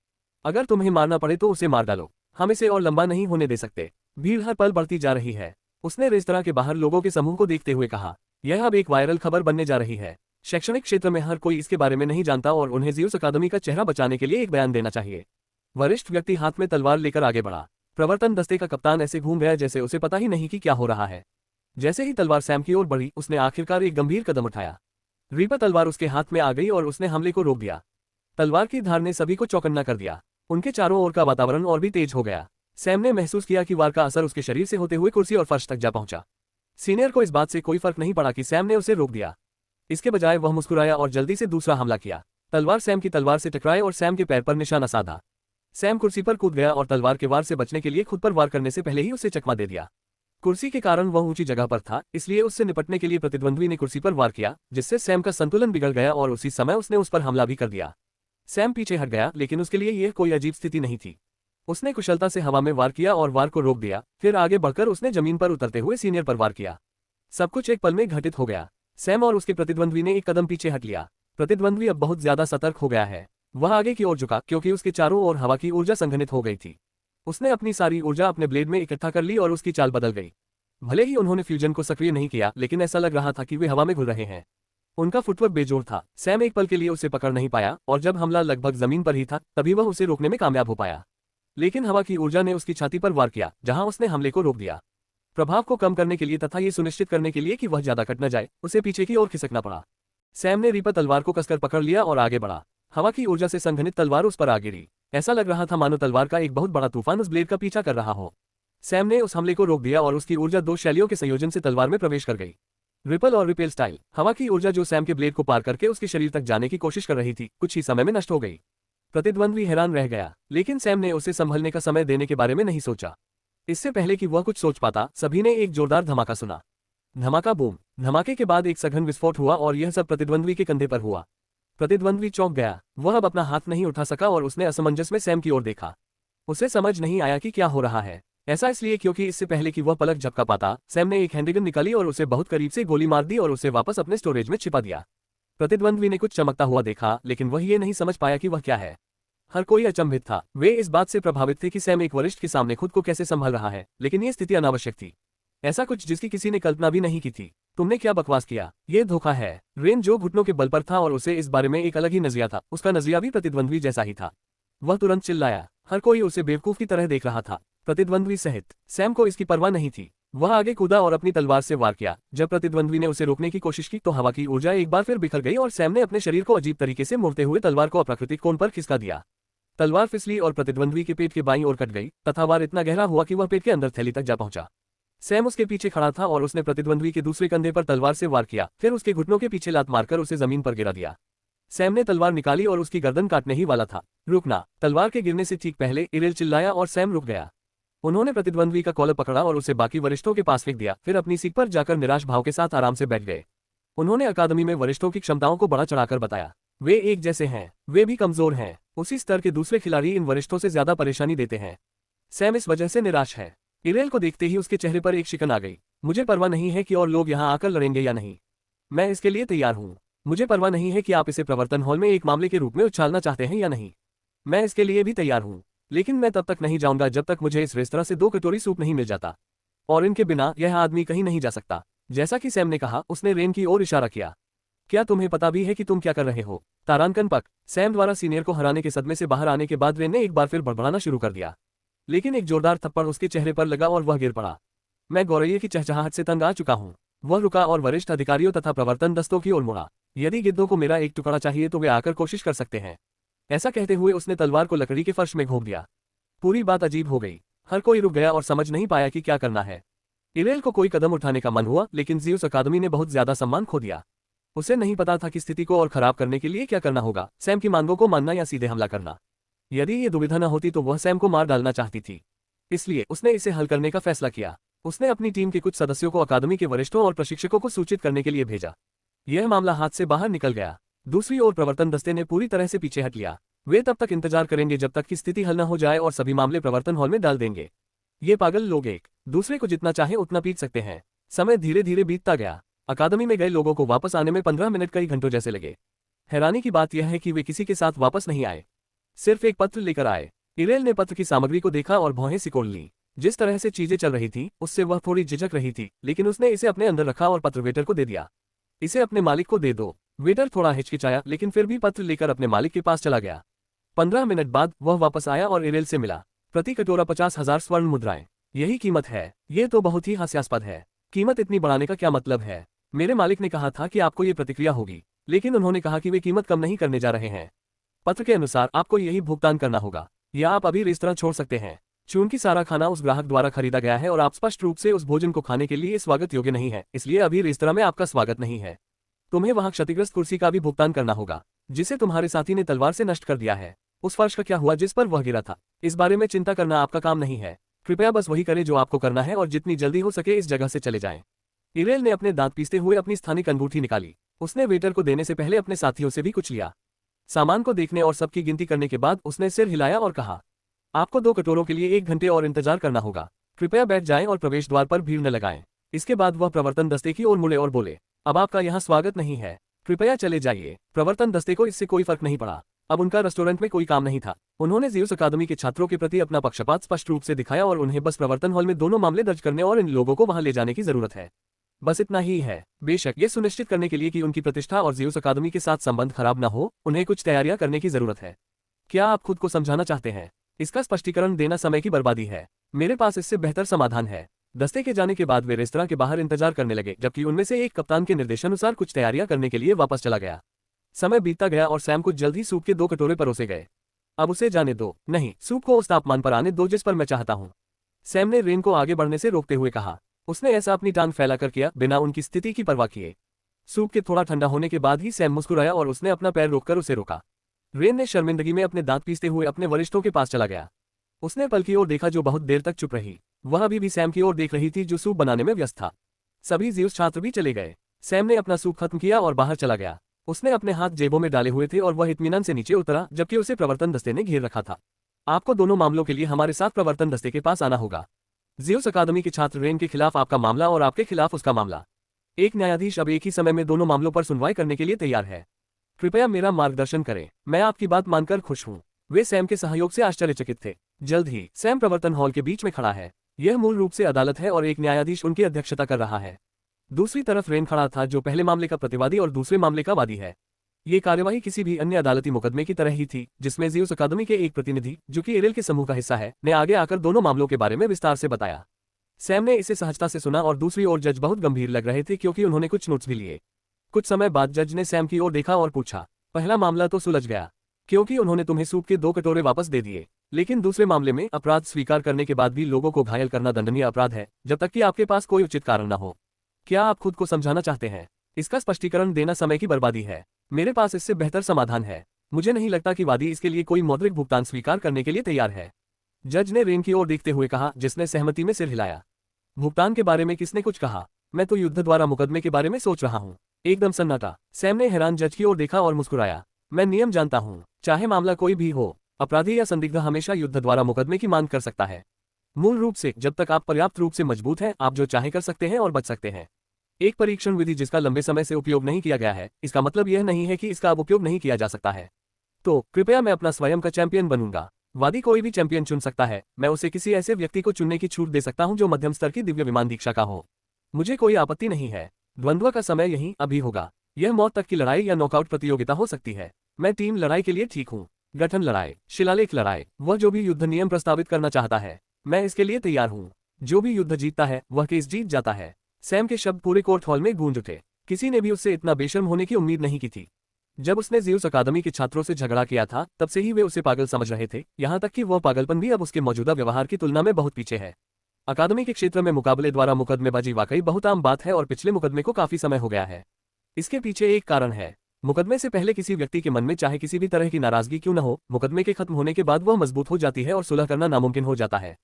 अगर तुम्हें मारना पड़े तो उसे मार डालो, हम इसे और लंबा नहीं होने दे सकते। भीड़ हर पल बढ़ती जा रही है। उसने रेस्तरां के बाहर लोगों के समूह को देखते हुए कहा, यह अब एक वायरल खबर बनने जा रही है। शैक्षणिक क्षेत्र में हर कोई इसके बारे में नहीं जानता और उन्हें ज़्यूस अकादमी का चेहरा बचाने के लिए एक बयान देना चाहिए। वरिष्ठ व्यक्ति हाथ में तलवार लेकर आगे बढ़ा। प्रवर्तन दस्ते का कप्तान ऐसे घूम गया जैसे उसे पता ही नहीं कि क्या हो रहा है। जैसे ही तलवार सैम की ओर बढ़ी, उसने आखिरकार एक गंभीर कदम उठाया। रीपा तलवार उसके हाथ में आ गई और उसने हमले को रोक दिया। तलवार की धार ने सभी को चौकन्ना कर दिया। उनके चारों ओर का वातावरण और भी तेज हो गया। सैम ने महसूस किया कि वार का असर उसके शरीर से होते हुए कुर्सी और फर्श तक जा पहुंचा। सीनियर को इस बात से कोई फर्क नहीं पड़ा कि सैम ने उसे रोक दिया। इसके बजाय वह मुस्कुराया और जल्दी से दूसरा हमला किया। तलवार सैम की तलवार से टकराई और सैम के पैर पर निशाना साधा। सैम कुर्सी पर कूद गया और तलवार के वार से बचने के लिए खुद पर वार करने से पहले ही उसे चकमा दे दिया। कुर्सी के कारण वह ऊंची जगह पर था, इसलिए उससे निपटने के लिए प्रतिद्वंद्वी ने कुर्सी पर वार किया, जिससे सैम का संतुलन बिगड़ गया और उसी समय उसने उस पर हमला भी कर दिया। सैम पीछे हट गया, लेकिन उसके लिए यह कोई अजीब स्थिति नहीं थी। उसने कुशलता से हवा में वार किया और वार को रोक दिया। फिर आगे बढ़कर उसने जमीन पर उतरते हुए सीनियर पर वार किया। सब कुछ एक पल में घटित हो गया। सैम और उसके प्रतिद्वंद्वी ने एक कदम पीछे हट लिया। प्रतिद्वंद्वी अब बहुत ज्यादा सतर्क हो गया है। वह आगे की ओर झुका क्योंकि उसके चारों ओर हवा की ऊर्जा संघनित हो गई थी। उसने अपनी सारी ऊर्जा अपने ब्लेड में इकट्ठा कर ली और उसकी चाल बदल गई। भले ही उन्होंने फ्यूजन को सक्रिय नहीं किया, लेकिन ऐसा लग रहा था कि वे हवा में घुल रहे हैं। उनका फुटवर्क बेजोड़ था। सैम एक पल के लिए उसे पकड़ नहीं पाया और जब हमला लगभग जमीन पर ही था तभी वह उसे रोकने में कामयाब हो पाया। लेकिन हवा की ऊर्जा ने उसकी छाती पर वार किया, जहां उसने हमले को रोक दिया। प्रभाव को कम करने के लिए तथा ये सुनिश्चित करने के लिए कि वह ज्यादा कट न जाए, उसे पीछे की ओर खिसकना पड़ा। सैम ने रीपर तलवार को कसकर पकड़ लिया और आगे बढ़ा। हवा की ऊर्जा से संघनित तलवार उस पर आ गिरी। ऐसा लग रहा था मानो तलवार का एक बहुत बड़ा तूफान उस ब्लेड का पीछा कर रहा हो। सैम ने उस हमले को रोक दिया और उसकी ऊर्जा दो शैलियों के संयोजन से तलवार में प्रवेश कर गई। रिपल और रिपेल स्टाइल। हवा की ऊर्जा जो सैम के ब्लेड को पार करके उसके शरीर तक जाने की कोशिश कर रही थी, कुछ ही समय में नष्ट हो गई। प्रतिद्वंद्वी हैरान रह गया, लेकिन सैम ने उसे संभलने का समय देने के बारे में नहीं सोचा। इससे पहले कि वह कुछ सोच पाता, सभी ने एक जोरदार धमाका सुना। धमाका बूम। धमाके के बाद एक सघन विस्फोट हुआ और यह सब प्रतिद्वंद्वी के कंधे पर हुआ। प्रतिद्वंद्वी चौंक गया। वह अब अपना हाथ नहीं उठा सका और उसने असमंजस में सैम की ओर देखा। उसे समझ नहीं आया कि क्या हो रहा है। ऐसा इसलिए क्योंकि इससे पहले कि वह पलक झपका पाता, सैम ने एक हैंडगन निकाली और उसे बहुत करीब से गोली मार दी और उसे वापस अपने स्टोरेज में छिपा दिया। प्रतिद्वंद्वी ने कुछ चमकता हुआ देखा, लेकिन वह ये नहीं समझ पाया कि वह क्या है। हर कोई अचंभित था। वे इस बात से प्रभावित थे कि सैम एक वरिष्ठ के सामने खुद को कैसे संभाल रहा है, लेकिन ये स्थिति अनावश्यक थी। ऐसा कुछ जिसकी किसी ने कल्पना भी नहीं की थी। तुमने क्या बकवास किया? ये धोखा है। रेन जो घुटनों के बल पर था और उसे इस बारे में एक अलग ही नजरिया था, उसका नजरिया भी प्रतिद्वंद्वी जैसा ही था। वह तुरंत चिल्लाया। हर कोई उसे बेवकूफ की तरह देख रहा था, प्रतिद्वंद्वी सहित। सैम को इसकी परवाह नहीं थी। वह आगे कूदा और अपनी तलवार से वार किया। जब प्रतिद्वंद्वी ने उसे रोकने की कोशिश की तो हवा की ऊर्जा एक बार फिर बिखर गई और सैम ने अपने शरीर को अजीब तरीके से मोड़ते हुए तलवार को अप्राकृतिक कोण पर खिसका दिया। तलवार फिसली और प्रतिद्वंद्वी के पेट के बाईं ओर कट गई तथा वार इतना गहरा हुआ कि वह पेट के अंदर थैली तक जा पहुंचा। सैम उसके पीछे खड़ा था और उसने प्रतिद्वंद्वी के दूसरे कंधे पर तलवार से वार किया, फिर उसके घुटनों के पीछे लात मारकर उसे जमीन पर गिरा दिया। सैम ने तलवार निकाली और उसकी गर्दन काटने ही वाला था। रुकना। तलवार के गिरने से ठीक पहले इरेल चिल्लाया और सैम रुक गया। उन्होंने प्रतिद्वंद्वी का कॉलर पकड़ा और उसे बाकी वरिष्ठों के पास फेंक दिया, फिर अपनी सीट पर जाकर निराश भाव के साथ आराम से बैठ गए। उन्होंने अकादमी में वरिष्ठों की क्षमताओं को बढ़ा चढ़ाकर बताया। वे एक जैसे हैं, वे भी कमजोर हैं। उसी स्तर के दूसरे खिलाड़ी इन वरिष्ठों से ज्यादा परेशानी देते हैं। सैम इस वजह से निराश है। इरेल को देखते ही उसके चेहरे पर एक शिकन आ गई। मुझे परवाह नहीं है कि और लोग यहाँ आकर लड़ेंगे या नहीं। मैं इसके लिए तैयार हूँ। मुझे परवाह नहीं है कि आप इसे प्रवर्तन हॉल में एक मामले के रूप में उछालना चाहते हैं या नहीं। मैं इसके लिए भी तैयार हूँ, लेकिन मैं तब तक नहीं जाऊंगा जब तक मुझे इस रेस्तरां से 2 कटोरी सूप नहीं मिल जाता। और इनके बिना यह आदमी कहीं नहीं जा सकता। जैसा कि सैम ने कहा, उसने रेन की ओर इशारा किया। क्या तुम्हें पता भी है कि तुम क्या कर रहे हो? तारांकन पक। सैम द्वारा सीनियर को हराने के सदमे से बाहर आने के बाद रेन ने एक बार फिर बड़बड़ाना शुरू कर दिया, लेकिन एक जोरदार थप्पड़ उसके चेहरे पर लगा और वह गिर पड़ा। मैं गौरैया की चहचहाहट से तंग आ चुका हूँ। वह रुका और वरिष्ठ अधिकारियों तथा प्रवर्तन दस्तों की ओर मुड़ा। यदि गिद्धों को मेरा एक टुकड़ा चाहिए तो वे आकर कोशिश कर सकते हैं। ऐसा कहते हुए उसने तलवार को लकड़ी के फर्श में घोंप दिया। पूरी बात अजीब हो गई। हर कोई रुक गया और समझ नहीं पाया कि क्या करना है। इरेल को कोई कदम उठाने का मन हुआ, लेकिन ज़्यूस अकादमी ने बहुत ज्यादा सम्मान खो दिया। उसे नहीं पता था कि स्थिति को और खराब करने के लिए क्या करना होगा, सैम की मांगों को मानना या सीधे हमला करना। यदि ये दुविधा न होती तो वह सैम को मार डालना चाहती थी, इसलिए उसने इसे हल करने का फैसला किया। उसने अपनी टीम के कुछ सदस्यों को अकादमी के वरिष्ठों और प्रशिक्षकों को सूचित करने के लिए भेजा। यह मामला हाथ से बाहर निकल गया। दूसरी ओर प्रवर्तन दस्ते ने पूरी तरह से पीछे हट लिया। वे तब तक इंतजार करेंगे जब तक कि स्थिति हल न हो जाए और सभी मामले प्रवर्तन हॉल में डाल देंगे। ये पागल लोग एक दूसरे को जितना चाहे उतना पीट सकते हैं। समय धीरे धीरे बीतता गया। अकादमी में गए लोगों को वापस आने में 15 मिनट कई घंटों जैसे लगे। हैरानी की बात यह है कि वे किसी के साथ वापस नहीं आए, सिर्फ एक पत्र लेकर आए। इरेल ने पत्र की सामग्री को देखा और भौहें सिकोड़ ली। जिस तरह से चीजें चल रही थी उससे वह थोड़ी झिझक रही थी, लेकिन उसने इसे अपने अंदर रखा और पत्र वेटर को दे दिया। इसे अपने मालिक को दे दो। वेटर थोड़ा हिचकिचाया, लेकिन फिर भी पत्र लेकर अपने मालिक के पास चला गया। 15 मिनट बाद वह वापस आया और इरेल से मिला। प्रति कटोरा 50,000 स्वर्ण मुद्राएं, यही कीमत है। ये तो बहुत ही हास्यास्पद है। कीमत इतनी बढ़ाने का क्या मतलब है? मेरे मालिक ने कहा था कि आपको ये प्रतिक्रिया होगी, लेकिन उन्होंने कहा कि वे कीमत कम नहीं करने जा रहे हैं। पत्र के अनुसार आपको यही भुगतान करना होगा, या आप अभी रेस्तरां छोड़ सकते हैं। चूंकि सारा खाना उस ग्राहक द्वारा खरीदा गया है और आप स्पष्ट रूप से उस भोजन को खाने के लिए स्वागत योग्य नहीं है, इसलिए अभी रेस्तरां में आपका स्वागत नहीं है। तुम्हें वहां क्षतिग्रस्त कुर्सी का भी भुगतान करना होगा, जिसे तुम्हारे साथी ने तलवार से नष्ट कर दिया है। उस फर्श का क्या हुआ जिस पर वह गिरा था? इस बारे में चिंता करना आपका काम नहीं है। कृपया बस वही करें जो आपको करना है और जितनी जल्दी हो सके इस जगह से चले जाएं। इरेल ने अपने दांत पीसते हुए अपनी स्थानिक अंगूठी निकाली। उसने वेटर को देने से पहले अपने साथियों से भी कुछ लिया। सामान को देखने और सबकी गिनती करने के बाद उसने सिर हिलाया और कहा, आपको 2 कटोरों के लिए 1 घंटे और इंतजार करना होगा। कृपया बैठ जाएं और प्रवेश द्वार पर भीड़ न लगाएं। इसके बाद वह प्रवर्तन दस्ते की ओर मुड़े और बोले, अब आपका यहाँ स्वागत नहीं है, कृपया चले जाइए। प्रवर्तन दस्ते को इससे कोई फर्क नहीं पड़ा। अब उनका रेस्टोरेंट में कोई काम नहीं था। उन्होंने ज़्यूस अकादमी के छात्रों के प्रति अपना पक्षपात स्पष्ट रूप से दिखाया और उन्हें बस प्रवर्तन हॉल में दोनों मामले दर्ज करने और इन लोगों को वहां ले जाने की जरूरत है। बस इतना ही है। बेशक ये सुनिश्चित करने के लिए कि उनकी प्रतिष्ठा और ज़्यूस अकादमी के साथ संबंध खराब न हो, उन्हें कुछ तैयारियां करने की जरूरत है। क्या आप खुद को समझाना चाहते हैं? इसका स्पष्टीकरण देना समय की बर्बादी है। मेरे पास इससे बेहतर समाधान है। दस्ते के जाने के बाद वे रेस्तरां के बाहर इंतजार करने लगे, जबकि उनमें से एक कप्तान के निर्देशानुसार कुछ तैयारियां करने के लिए वापस चला गया। समय बीतता गया और सैम को जल्द ही सूप के 2 कटोरे परोसे गए। अब उसे जाने दो। नहीं, सूप को उस तापमान पर आने दो जिस पर मैं चाहता हूँ, सैम ने रेन को आगे बढ़ने से रोकते हुए कहा। उसने ऐसा अपनी टांग फैलाकर किया, बिना उनकी स्थिति की परवाह किए। सूप के थोड़ा ठंडा होने के बाद ही सैम मुस्कुराया और उसने अपना पैर रोककर उसे रोका। रेन ने शर्मिंदगी में अपने दांत पीसते हुए अपने वरिष्ठों के पास चला गया। उसने पल की ओर देखा जो बहुत देर तक चुप रही। वह अभी भी सैम की ओर देख रही थी जो सूप बनाने में व्यस्त था। सभी ज़्यूस छात्र भी चले गए। सैम ने अपना सूप खत्म किया और बाहर चला गया। उसने अपने हाथ जेबों में डाले हुए थे और वह इत्मीनान से नीचे उतरा, जबकि उसे प्रवर्तन दस्ते ने घेर रखा था। आपको दोनों मामलों के लिए हमारे साथ प्रवर्तन दस्ते के पास आना होगा। ज़्यूस अकादमी के छात्र रेन के खिलाफ आपका मामला और आपके खिलाफ उसका मामला। एक न्यायाधीश अब एक ही समय में दोनों मामलों पर सुनवाई करने के लिए तैयार है। कृपया मेरा मार्गदर्शन करें। मैं आपकी बात मानकर खुश हूँ। वे सैम के सहयोग से आश्चर्यचकित थे। जल्द ही सैम प्रवर्तन हॉल के बीच में खड़ा है। यह मूल रूप से अदालत है और एक न्यायाधीश उनकी अध्यक्षता कर रहा है। दूसरी तरफ रेन खड़ा था जो पहले मामले का प्रतिवादी और दूसरे मामले का वादी है। ये कार्यवाही किसी भी अन्य अदालती मुकदमे की तरह ही थी, जिसमें ज़्यूस अकादमी के एक प्रतिनिधि, जो कि एरियल के समूह का हिस्सा है, ने आगे आकर दोनों मामलों के बारे में विस्तार से बताया। सैम ने इसे सहजता से सुना और दूसरी ओर जज बहुत गंभीर लग रहे थे क्योंकि उन्होंने कुछ नोट्स भी लिए। कुछ समय बाद जज ने सैम की ओर देखा और पूछा, पहला मामला तो सुलझ गया क्योंकि उन्होंने तुम्हें सूप के 2 कटोरे वापस दे दिए, लेकिन दूसरे मामले में अपराध स्वीकार करने के बाद भी लोगों को घायल करना दंडनीय अपराध है, जब तक कि आपके पास कोई उचित कारण न हो। क्या आप खुद को समझाना चाहते हैं? इसका स्पष्टीकरण देना समय की बर्बादी है। मेरे पास इससे बेहतर समाधान है। मुझे नहीं लगता कि वादी इसके लिए कोई मौद्रिक भुगतान स्वीकार करने के लिए तैयार है। जज ने रेन की ओर देखते हुए कहा, जिसने सहमति में सिर हिलाया। भुगतान के बारे में किसने कुछ कहा? मैं तो युद्ध द्वारा मुकदमे के बारे में सोच रहा हूँ। एकदम सन्नाटा। सैम ने हैरान जज की ओर देखा और मुस्कुराया। मैं नियम जानता हूँ, चाहे मामला कोई भी हो, अपराधी या संदिग्ध हमेशा युद्ध द्वारा मुकदमे की मांग कर सकता है। मूल रूप से जब तक आप पर्याप्त रूप से मजबूत हैं, आप जो चाहे कर सकते हैं और बच सकते हैं। एक परीक्षण विधि जिसका लंबे समय से उपयोग नहीं किया गया है, इसका मतलब यह नहीं है कि इसका अब उपयोग नहीं किया जा सकता है। तो कृपया मैं अपना स्वयं का चैंपियन बनूंगा। वादी कोई भी चैंपियन चुन सकता है। मैं उसे किसी ऐसे व्यक्ति को चुनने की छूट दे सकता हूं जो मध्यम स्तर की दिव्य विमान दीक्षा का हो। मुझे कोई आपत्ति नहीं है। द्वंद्व का समय यहीं अभी होगा। यह मौत तक की लड़ाई या नॉकआउट प्रतियोगिता हो सकती है। मैं टीम लड़ाई के लिए ठीक हूँ। गठन लड़ाई, शिलालेख लड़ाई, वह जो भी युद्ध नियम प्रस्तावित करना चाहता है, मैं इसके लिए तैयार हूँ। जो भी युद्ध जीतता है वह केस जीत जाता है। सैम के शब्द पूरे कोर्ट हॉल में गूंज उठे। किसी ने भी उससे इतना बेशर्म होने की उम्मीद नहीं की थी। जब उसने ज़्यूस अकादमी के छात्रों से झगड़ा किया था, तब से ही वे उसे पागल समझ रहे थे, यहाँ तक कि वह पागलपन भी अब उसके मौजूदा व्यवहार की तुलना में बहुत पीछे है। अकादमी के क्षेत्र में मुकाबले द्वारा मुकदमेबाजी वाकई बहुत आम बात है और पिछले मुकदमे को काफी समय हो गया है। इसके पीछे एक कारण है। मुकदमे से पहले किसी व्यक्ति के मन में चाहे किसी भी तरह की नाराजगी क्यों न हो, मुकदमे के खत्म होने के बाद वह मजबूत हो जाती है और सुलह करना नामुमकिन हो जाता है।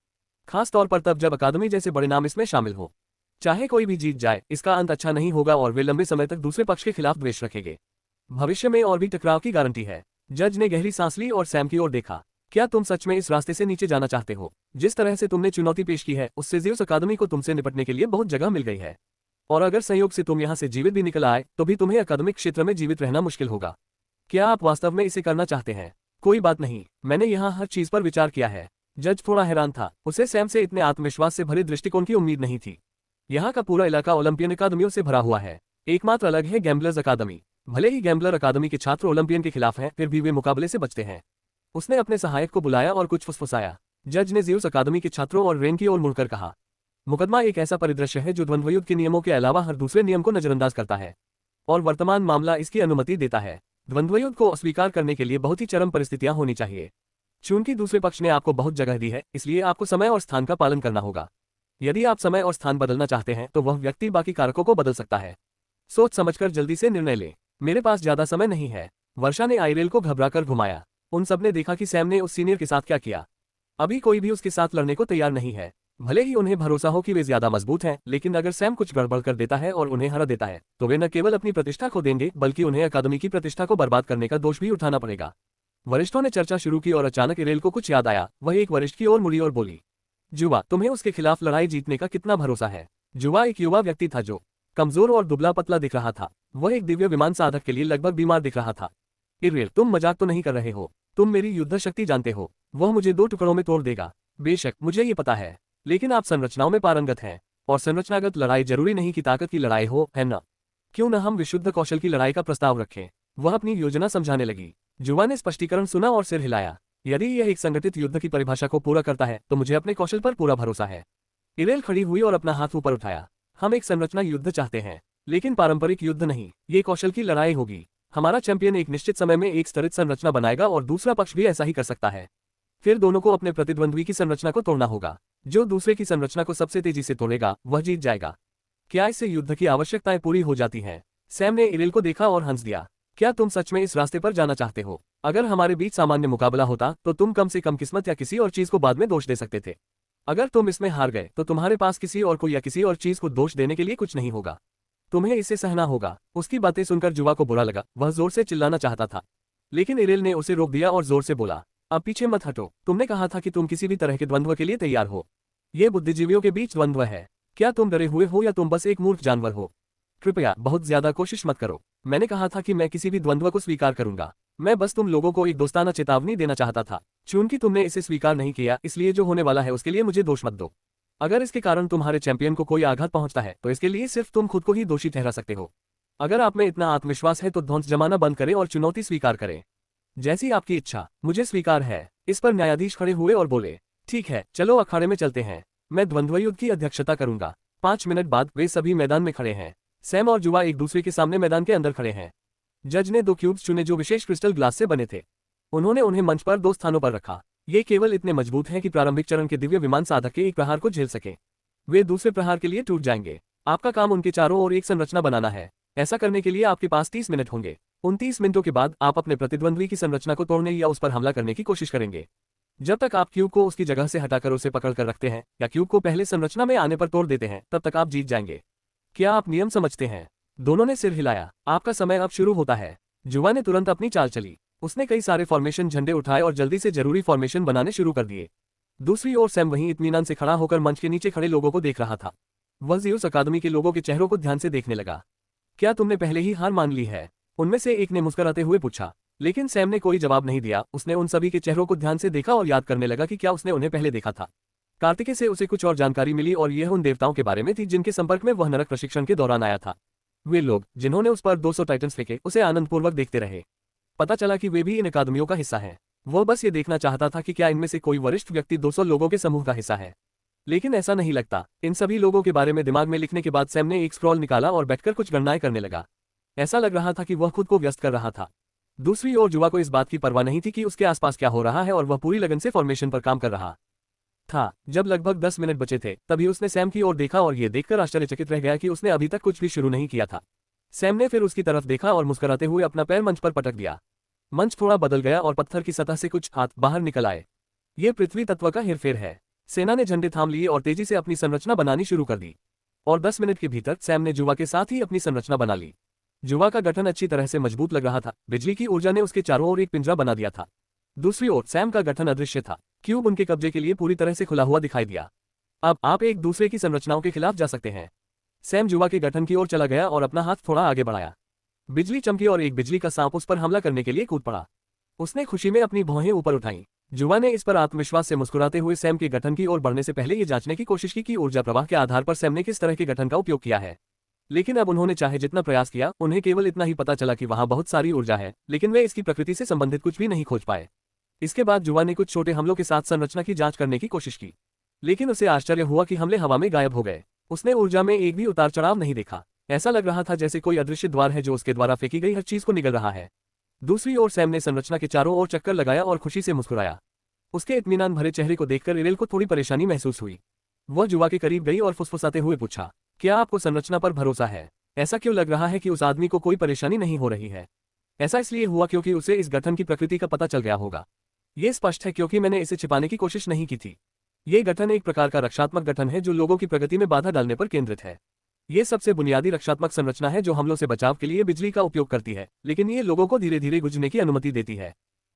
खास तौर पर तब जब अकादमी जैसे बड़े नाम इसमें शामिल हो। चाहे कोई भी जीत जाए, इसका अंत अच्छा नहीं होगा और वे लंबे समय तक दूसरे पक्ष के खिलाफ द्वेष रखेंगे। भविष्य में और भी टकराव की गारंटी है। जज ने गहरी सांस ली और सैम की ओर देखा। क्या तुम सच में इस रास्ते से नीचे जाना चाहते हो? जिस तरह से तुमने चुनौती पेश की है, उससे ज़्यूस अकादमी को तुमसे निपटने के लिए बहुत जगह मिल गई है। और अगर संयोग से तुम यहाँ से जीवित भी निकल आए, तो भी तुम्हें अकादमिक क्षेत्र में जीवित रहना मुश्किल होगा। क्या आप वास्तव में इसे करना चाहते हैं? कोई बात नहीं, मैंने यहाँ हर चीज पर विचार किया है। जज थोड़ा हैरान था। उसे सैम से इतने आत्मविश्वास से भरे दृष्टिकोण की उम्मीद नहीं थी। यहाँ का पूरा इलाका ओलंपियन अकादमियों से भरा हुआ है। एकमात्र अलग है गैम्बलर्स अकादमी। भले ही गैम्बलर अकादमी के छात्र ओलंपियन के खिलाफ हैं, फिर भी वे मुकाबले से बचते हैं। उसने अपने सहायक को बुलाया और कुछ फुसफुसाया। जज ने ज़्यूस अकादमी के छात्रों और रेन की ओर मुड़कर कहा, मुकदमा एक ऐसा परिदृश्य है जो द्वंद्वयुद्ध के नियमों के अलावा हर दूसरे नियम को नजरअंदाज करता है, और वर्तमान मामला इसकी अनुमति देता है। द्वंद्वयुद्ध को अस्वीकार करने के लिए बहुत ही चरम परिस्थितियां होनी चाहिए। चूंकि दूसरे पक्ष ने आपको बहुत जगह दी है, इसलिए आपको समय और स्थान का पालन करना होगा। यदि आप समय और स्थान बदलना चाहते हैं, तो वह व्यक्ति बाकी कारकों को बदल सकता है। सोच समझकर जल्दी से निर्णय ले। मेरे पास ज्यादा समय नहीं है। वर्षा ने आइरेल को घबराकर घुमाया। उन सब ने देखा कि सैम ने उस सीनियर के साथ क्या किया। अभी कोई भी उसके साथ लड़ने को तैयार नहीं है। भले ही उन्हें भरोसा हो कि वे ज्यादा मजबूत हैं, लेकिन अगर सैम कुछ गड़बड़ कर देता है और उन्हें हरा देता है, तो वे न केवल अपनी प्रतिष्ठा खो देंगे, बल्कि उन्हें अकादमी की प्रतिष्ठा को बर्बाद करने का दोष भी उठाना पड़ेगा। वरिष्ठों ने चर्चा शुरू की और अचानक इरेल को कुछ याद आया। वह एक वरिष्ठ की ओर मुड़ी और बोली, जुवा, तुम्हें उसके खिलाफ लड़ाई जीतने का कितना भरोसा है? जुवा एक युवा व्यक्ति था जो कमजोर और दुबला पतला दिख रहा था। वह एक दिव्य विमान साधक के लिए लगभग बीमार दिख रहा था। इरेल, तुम मजाक तो नहीं कर रहे हो? तुम मेरी युद्ध शक्ति जानते हो। वह मुझे 2 टुकड़ों में तोड़ देगा। बेशक मुझे ये पता है, लेकिन आप संरचनाओं में पारंगत हैं, और संरचनागत लड़ाई जरूरी नहीं कि ताकत की लड़ाई हो, है ना? क्यों न हम विशुद्ध कौशल की लड़ाई का प्रस्ताव रखें? वह अपनी योजना समझाने लगी। जुवा ने स्पष्टीकरण सुना और सिर हिलाया। यदि यह एक संगठित युद्ध की परिभाषा को पूरा करता है, तो मुझे अपने कौशल पर पूरा भरोसा है। इरेल खड़ी हुई और अपना हाथ ऊपर उठाया। हम एक संरचना युद्ध चाहते हैं, लेकिन पारंपरिक युद्ध नहीं, ये कौशल की लड़ाई होगी। हमारा चैंपियन एक निश्चित समय में एक स्तरित संरचना बनाएगा और दूसरा पक्ष भी ऐसा ही कर सकता है। फिर दोनों को अपने प्रतिद्वंद्वी की संरचना को तोड़ना होगा। जो दूसरे की संरचना को सबसे तेजी से तोड़ेगा वह जीत जाएगा। क्या इससे युद्ध की आवश्यकताएं पूरी हो जाती हैं? सैम ने इरेल को देखा और हंस दिया। क्या तुम सच में इस रास्ते पर जाना चाहते हो? अगर हमारे बीच सामान्य मुकाबला होता तो तुम कम से कम किस्मत या किसी और चीज को बाद में दोष दे सकते थे। अगर तुम इसमें हार गए तो तुम्हारे पास किसी और को या किसी और चीज को दोष देने के लिए कुछ नहीं होगा। तुम्हें इसे सहना होगा। उसकी बातें सुनकर जुवा को बुरा लगा। वह जोर से चिल्लाना चाहता था, लेकिन इरेल ने उसे रोक दिया और जोर से बोला, अब पीछे मत हटो। तुमने कहा था कि तुम किसी भी तरह के द्वंद्व के लिए तैयार हो। ये बुद्धिजीवियों के बीच द्वंद्व है। क्या तुम डरे हुए हो या तुम बस एक मूर्ख जानवर हो? कृपया बहुत ज्यादा कोशिश मत करो। मैंने कहा था कि मैं किसी भी द्वंद्व को स्वीकार करूंगा। मैं बस तुम लोगों को एक दोस्ताना चेतावनी देना चाहता था। चूंकि तुमने इसे स्वीकार नहीं किया, इसलिए जो होने वाला है उसके लिए मुझे दोष मत दो। अगर इसके कारण तुम्हारे चैंपियन को कोई आघात पहुंचता है तो इसके लिए सिर्फ तुम खुद को ही दोषी ठहरा सकते हो। अगर आप में इतना आत्मविश्वास है तो ध्वंस जमाना बंद करें और चुनौती स्वीकार करें। जैसी आपकी इच्छा। मुझे स्वीकार है। इस पर न्यायाधीश खड़े हुए और बोले, ठीक है, चलो अखाड़े में चलते हैं। मैं द्वंद्वयुद्ध की अध्यक्षता करूंगा। 5 मिनट बाद वे सभी मैदान में खड़े हैं। सैम और जुवा एक दूसरे के सामने मैदान के अंदर खड़े हैं। जज ने 2 क्यूब्स चुने जो विशेष क्रिस्टल ग्लास से बने थे। उन्होंने उन्हें मंच पर 2 स्थानों पर रखा। ये केवल इतने मजबूत हैं कि प्रारंभिक चरण के दिव्य विमान साधक के एक प्रहार को झेल सके। वे दूसरे प्रहार के लिए टूट जाएंगे। आपका काम उनके चारों ओर एक संरचना बनाना है। ऐसा करने के लिए आपके पास 30 मिनट होंगे। 29 मिनटों के बाद आप अपने प्रतिद्वंद्वी की संरचना को तोड़ने या उस पर हमला करने की कोशिश करेंगे। जब तक आप क्यूब को उसकी जगह से हटाकर उसे पकड़ कर रखते हैं या क्यूब को पहले संरचना में आने पर तोड़ देते हैं, तब तक आप जीत जाएंगे। क्या आप नियम समझते हैं? दोनों ने सिर हिलाया। आपका समय अब शुरू होता है। जुवा ने तुरंत अपनी चाल चली। उसने कई सारे फॉर्मेशन झंडे उठाए और जल्दी से जरूरी फॉर्मेशन बनाने शुरू कर दिए। दूसरी ओर सैम वहीं इत्मीनान से खड़ा होकर मंच के नीचे खड़े लोगों को देख रहा था। वह ज़ीउस अकादमी के लोगों के चेहरों को ध्यान से देखने लगा। क्या तुमने पहले ही हार मान ली है? उनमें से एक ने मुस्कुराते हुए पूछा। लेकिन सैम ने कोई जवाब नहीं दिया। उसने उन सभी के चेहरों को ध्यान से देखा और याद करने लगा कि क्या उसने उन्हें पहले देखा था। कार्तिकेय से उसे कुछ और जानकारी मिली और यह उन देवताओं के बारे में थी जिनके संपर्क में वह नरक प्रशिक्षण के दौरान आया था। वे लोग जिन्होंने उस पर 200 टाइटन्स फेंके उसे आनंदपूर्वक देखते रहे। पता चला कि वे भी इन अकादमियों का हिस्सा हैं। वह बस ये देखना चाहता था कि क्या इनमें से कोई वरिष्ठ व्यक्ति 200 लोगों के समूह का हिस्सा है। लेकिन ऐसा नहीं लगता। इन सभी लोगों के बारे में दिमाग में लिखने के बाद सैम ने एक स्क्रॉल निकाला और बैठकर कुछ गणनाएं करने लगा। ऐसा लग रहा था कि वह खुद को व्यस्त कर रहा था। दूसरी ओर जुवा को इस बात की परवाह नहीं थी कि उसके आसपास क्या हो रहा है और वह पूरी लगन से फॉर्मेशन पर काम कर रहा था। जब लगभग 10 मिनट बचे थे तभी उसने सैम की ओर देखा और ये देखकर आश्चर्यचकित रह गया कि उसने अभी तक कुछ भी शुरू नहीं किया था। सैम ने फिर उसकी तरफ देखा और मुस्कुराते हुए अपना पैर मंच पर पटक दिया। मंच थोड़ा बदल गया और पत्थर की सतह से कुछ हाथ बाहर निकल आए। ये पृथ्वी तत्व का हेरफेर है। सेना ने झंडे थाम लिए और तेजी से अपनी संरचना बनानी शुरू कर दी। और 10 मिनट के भीतर सैम ने जुवा के साथ ही अपनी संरचना बना ली। जुवा का गठन अच्छी तरह से मजबूत लग रहा था। बिजली की ऊर्जा ने उसके चारों ओर एक पिंजरा बना दिया था। दूसरी ओर सैम का गठन अदृश्य था। क्यूब उनके कब्जे के लिए पूरी तरह से खुला हुआ दिखाई दिया। अब आप एक दूसरे की संरचनाओं के खिलाफ जा सकते हैं। सैम जुवा के गठन की ओर चला गया और अपना हाथ थोड़ा आगे बढ़ाया। बिजली चमकी और एक बिजली का सांप उस पर हमला करने के लिए कूद पड़ा। उसने खुशी में अपनी भौहें ऊपर उठाईं। जुवा ने इस पर आत्मविश्वास से मुस्कुराते हुए सैम के गठन की ओर बढ़ने से पहले ये जांचने की कोशिश की कि ऊर्जा प्रवाह के आधार पर सैम ने किस तरह के गठन का उपयोग किया है। लेकिन अब उन्होंने चाहे जितना प्रयास किया, उन्हें केवल इतना ही पता चला कि वहां बहुत सारी ऊर्जा है, लेकिन वे इसकी प्रकृति से संबंधित कुछ भी नहीं खोज पाए। इसके बाद जुवा ने कुछ छोटे हमलों के साथ संरचना की जांच करने की कोशिश की, लेकिन उसे आश्चर्य हुआ कि हमले हवा में गायब हो गए। उसने ऊर्जा में एक भी उतार चढ़ाव नहीं देखा। ऐसा लग रहा था जैसे कोई अदृश्य द्वार है जो उसके द्वारा फेंकी गई हर चीज को निगल रहा है। दूसरी ओर सैम ने संरचना के चारों ओर चक्कर लगाया और खुशी से मुस्कुराया। उसके इत्मीनान भरे चेहरे को देखकर इरेल को थोड़ी परेशानी महसूस हुई। वह जुवा के करीब गई और फुसफुसाते हुए पूछा, क्या आपको संरचना पर भरोसा है? ऐसा क्यों लग रहा है कि उस आदमी को कोई परेशानी नहीं हो रही है? ऐसा इसलिए हुआ क्योंकि उसे इस गठन की प्रकृति का पता चल गया होगा। ये स्पष्ट है क्योंकि मैंने इसे छिपाने की कोशिश नहीं की थी। ये गठन एक प्रकार का रक्षात्मक गठन है जो लोगों की प्रगति में बाधा डालने पर केंद्रित है। ये सबसे बुनियादी रक्षात्मक संरचना है जो हमलों से बचाव के लिए बिजली का उपयोग करती है, लेकिन ये लोगों को धीरे धीरे गुजरने की अनुमति देती है।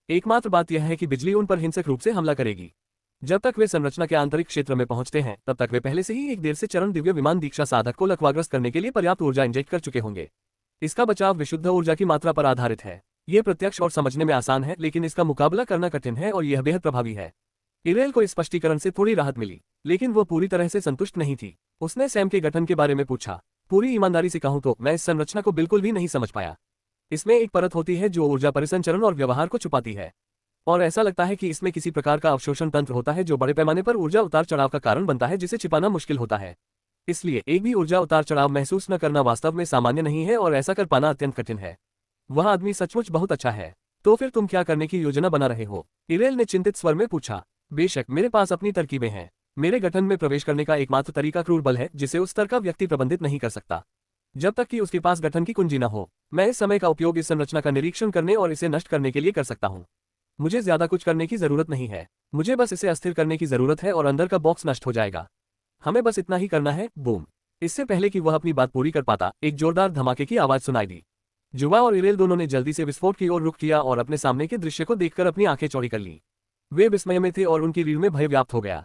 एकमात्र बात यह है कि बिजली उन पर हिंसक रूप से हमला करेगी। जब तक वे संरचना के आंतरिक क्षेत्र में पहुंचते हैं तब तक वे पहले से ही एक देर से चरण दिव्य विमान दीक्षा साधक को लकवाग्रस्त करने के लिए पर्याप्त ऊर्जा इंजेक्ट कर चुके होंगे। इसका बचाव विशुद्ध ऊर्जा की मात्रा पर आधारित है। यह प्रत्यक्ष और समझने में आसान है, लेकिन इसका मुकाबला करना कठिन है और यह बेहद प्रभावी है। इरेल को इस स्पष्टीकरण से थोड़ी राहत मिली, लेकिन वो पूरी तरह से संतुष्ट नहीं थी। उसने सैम के गठन के बारे में पूछा। पूरी ईमानदारी से कहूं तो मैं इस संरचना को बिल्कुल भी नहीं समझ पाया। इसमें एक परत होती है जो ऊर्जा परिसंचरण और व्यवहार को छुपाती है। और ऐसा लगता है कि इसमें किसी प्रकार का अवशोषण तंत्र होता है जो बड़े पैमाने पर ऊर्जा उतार चढ़ाव का कारण बनता है, जिसे छिपाना मुश्किल होता है। इसलिए एक भी ऊर्जा उतार चढ़ाव महसूस न करना वास्तव में सामान्य नहीं है और ऐसा कर पाना अत्यंत कठिन है। वह आदमी सचमुच बहुत अच्छा है। तो फिर तुम क्या करने की योजना बना रहे हो? इरेल ने चिंतित स्वर में पूछा। बेशक मेरे पास अपनी तरकीबें हैं। मेरे गठन में प्रवेश करने का एकमात्र तरीका क्रूर बल है, जिसे उस स्तर का व्यक्ति प्रबंधित नहीं कर सकता जब तक कि उसके पास गठन की कुंजी न हो। मैं इस समय का उपयोग इस संरचना का निरीक्षण करने और इसे नष्ट करने के लिए कर सकता हूँ। मुझे ज्यादा कुछ करने की जरूरत नहीं है। मुझे बस इसे अस्थिर करने की जरूरत है और अंदर का बॉक्स नष्ट हो जाएगा। हमें बस इतना ही करना है। बूम। इससे पहले कि वह अपनी बात पूरी कर पाता, एक जोरदार धमाके की आवाज सुनाई दी। जुवा और इरेल दोनों ने जल्दी से विस्फोट की ओर रुख किया और अपने सामने के दृश्य को देखकर अपनी आंखें चौड़ी कर ली। वे विस्मय में थे और उनकी रीढ़ में भय व्याप्त हो गया।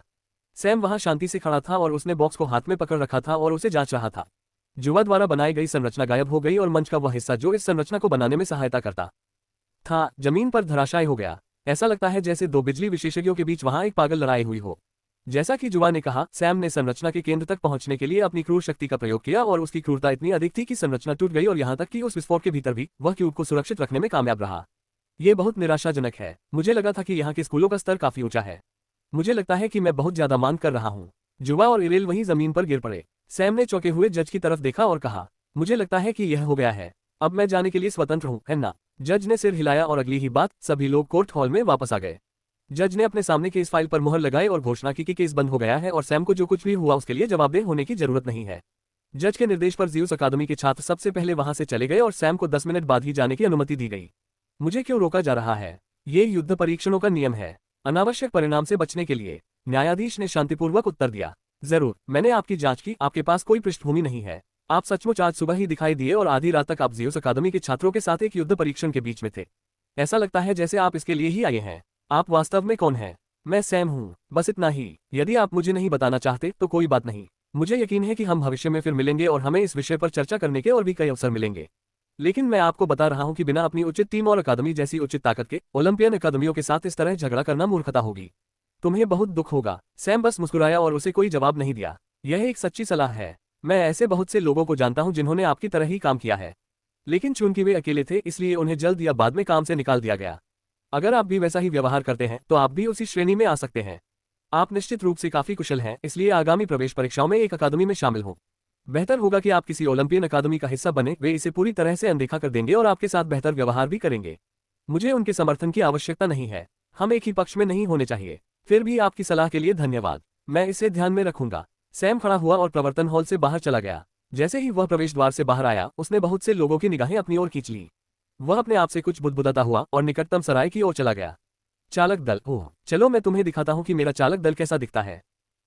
सैम वहां शांति से खड़ा था और उसने बॉक्स को हाथ में पकड़ रखा था और उसे जांच रहा था। जुवा द्वारा बनाई गई संरचना गायब हो गई और मंच का वह हिस्सा जो इस संरचना को बनाने में सहायता करता था, जमीन पर धराशायी हो गया। ऐसा लगता है जैसे दो बिजली विशेषज्ञों के बीच वहां एक पागल लड़ाई हुई हो। जैसा कि जुवा ने कहा, सैम ने संरचना के केंद्र तक पहुंचने के लिए अपनी क्रूर शक्ति का प्रयोग किया और उसकी क्रूरता इतनी अधिक थी कि संरचना टूट गई और यहां तक कि उस विस्फोट के भीतर भी वह क्यूब को सुरक्षित रखने में कामयाब रहा। ये बहुत निराशाजनक है। मुझे लगा था कि यहाँ के स्कूलों का स्तर काफी ऊंचा है। मुझे लगता है कि मैं बहुत ज्यादा मांग कर रहा हूँ। जुवा और इरेल वहीं जमीन पर गिर पड़े। सैम ने चौंके हुए जज की तरफ देखा और कहा, मुझे लगता है कि यह हो गया है। अब मैं जाने के लिए स्वतंत्र हूँ, है ना? जज ने सिर हिलाया और अगली ही बात सभी लोग कोर्ट हॉल में वापस आ गए। जज ने अपने सामने की इस फाइल पर मुहर लगाई और घोषणा की कि केस बंद हो गया है और सैम को जो कुछ भी हुआ उसके लिए जवाबदेह होने की जरूरत नहीं है। जज के निर्देश पर ज़्यूस अकादमी के छात्र सबसे पहले वहां से चले गए और सैम को 10 मिनट बाद ही जाने की अनुमति दी गई। मुझे क्यों रोका जा रहा है? ये युद्ध परीक्षणों का नियम है, अनावश्यक परिणाम से बचने के लिए। न्यायाधीश ने शांतिपूर्वक उत्तर दिया। जरूर, मैंने आपकी जांच की। आपके पास कोई पृष्ठभूमि नहीं है। आप सचमुच आज सुबह ही दिखाई दिए और आधी रात तक आप ज़्यूस अकादमी के छात्रों के साथ एक युद्ध परीक्षण के बीच में थे। ऐसा लगता है जैसे आप इसके लिए ही आए हैं। आप वास्तव में कौन हैं? मैं सैम हूँ, बस इतना ही। यदि आप मुझे नहीं बताना चाहते तो कोई बात नहीं। मुझे यकीन है कि हम भविष्य में फिर मिलेंगे और हमें इस विषय पर चर्चा करने के और भी कई अवसर मिलेंगे। लेकिन मैं आपको बता रहा हूं कि बिना अपनी उचित टीम और अकादमी जैसी उचित ताकत के ओलंपियन अकादमियों के साथ इस तरह झगड़ा करना मूर्खता होगी। तुम्हें बहुत दुख होगा। सैम बस मुस्कुराया और उसे कोई जवाब नहीं दिया। यह एक सच्ची सलाह है। मैं ऐसे बहुत से लोगों को जानता हूं जिन्होंने आपकी तरह ही काम किया है, लेकिन चूंकि वे अकेले थे इसलिए उन्हें जल्द या बाद में काम से निकाल दिया गया। अगर आप भी वैसा ही व्यवहार करते हैं तो आप भी उसी श्रेणी में आ सकते हैं। आप निश्चित रूप से काफी कुशल हैं, इसलिए आगामी प्रवेश परीक्षाओं में एक अकादमी में शामिल हों। बेहतर होगा कि आप किसी ओलंपियन अकादमी का हिस्सा बने। वे इसे पूरी तरह से अनदेखा कर देंगे और आपके साथ बेहतर व्यवहार भी करेंगे। मुझे उनके समर्थन की आवश्यकता नहीं है। हम एक ही पक्ष में नहीं होने चाहिए। फिर भी आपकी सलाह के लिए धन्यवाद। मैं इसे ध्यान में रखूंगा। सैम खड़ा हुआ और प्रवर्तन हॉल से बाहर चला गया। जैसे ही वह प्रवेश द्वार से बाहर आया, उसने बहुत से लोगों की निगाहें अपनी ओर खींच ली। वह अपने आप से कुछ बुदबुदाता हुआ और निकटतम सराय की ओर चला गया। चालक दल, ओह चलो मैं तुम्हें दिखाता हूँ कि मेरा चालक दल कैसा दिखता है।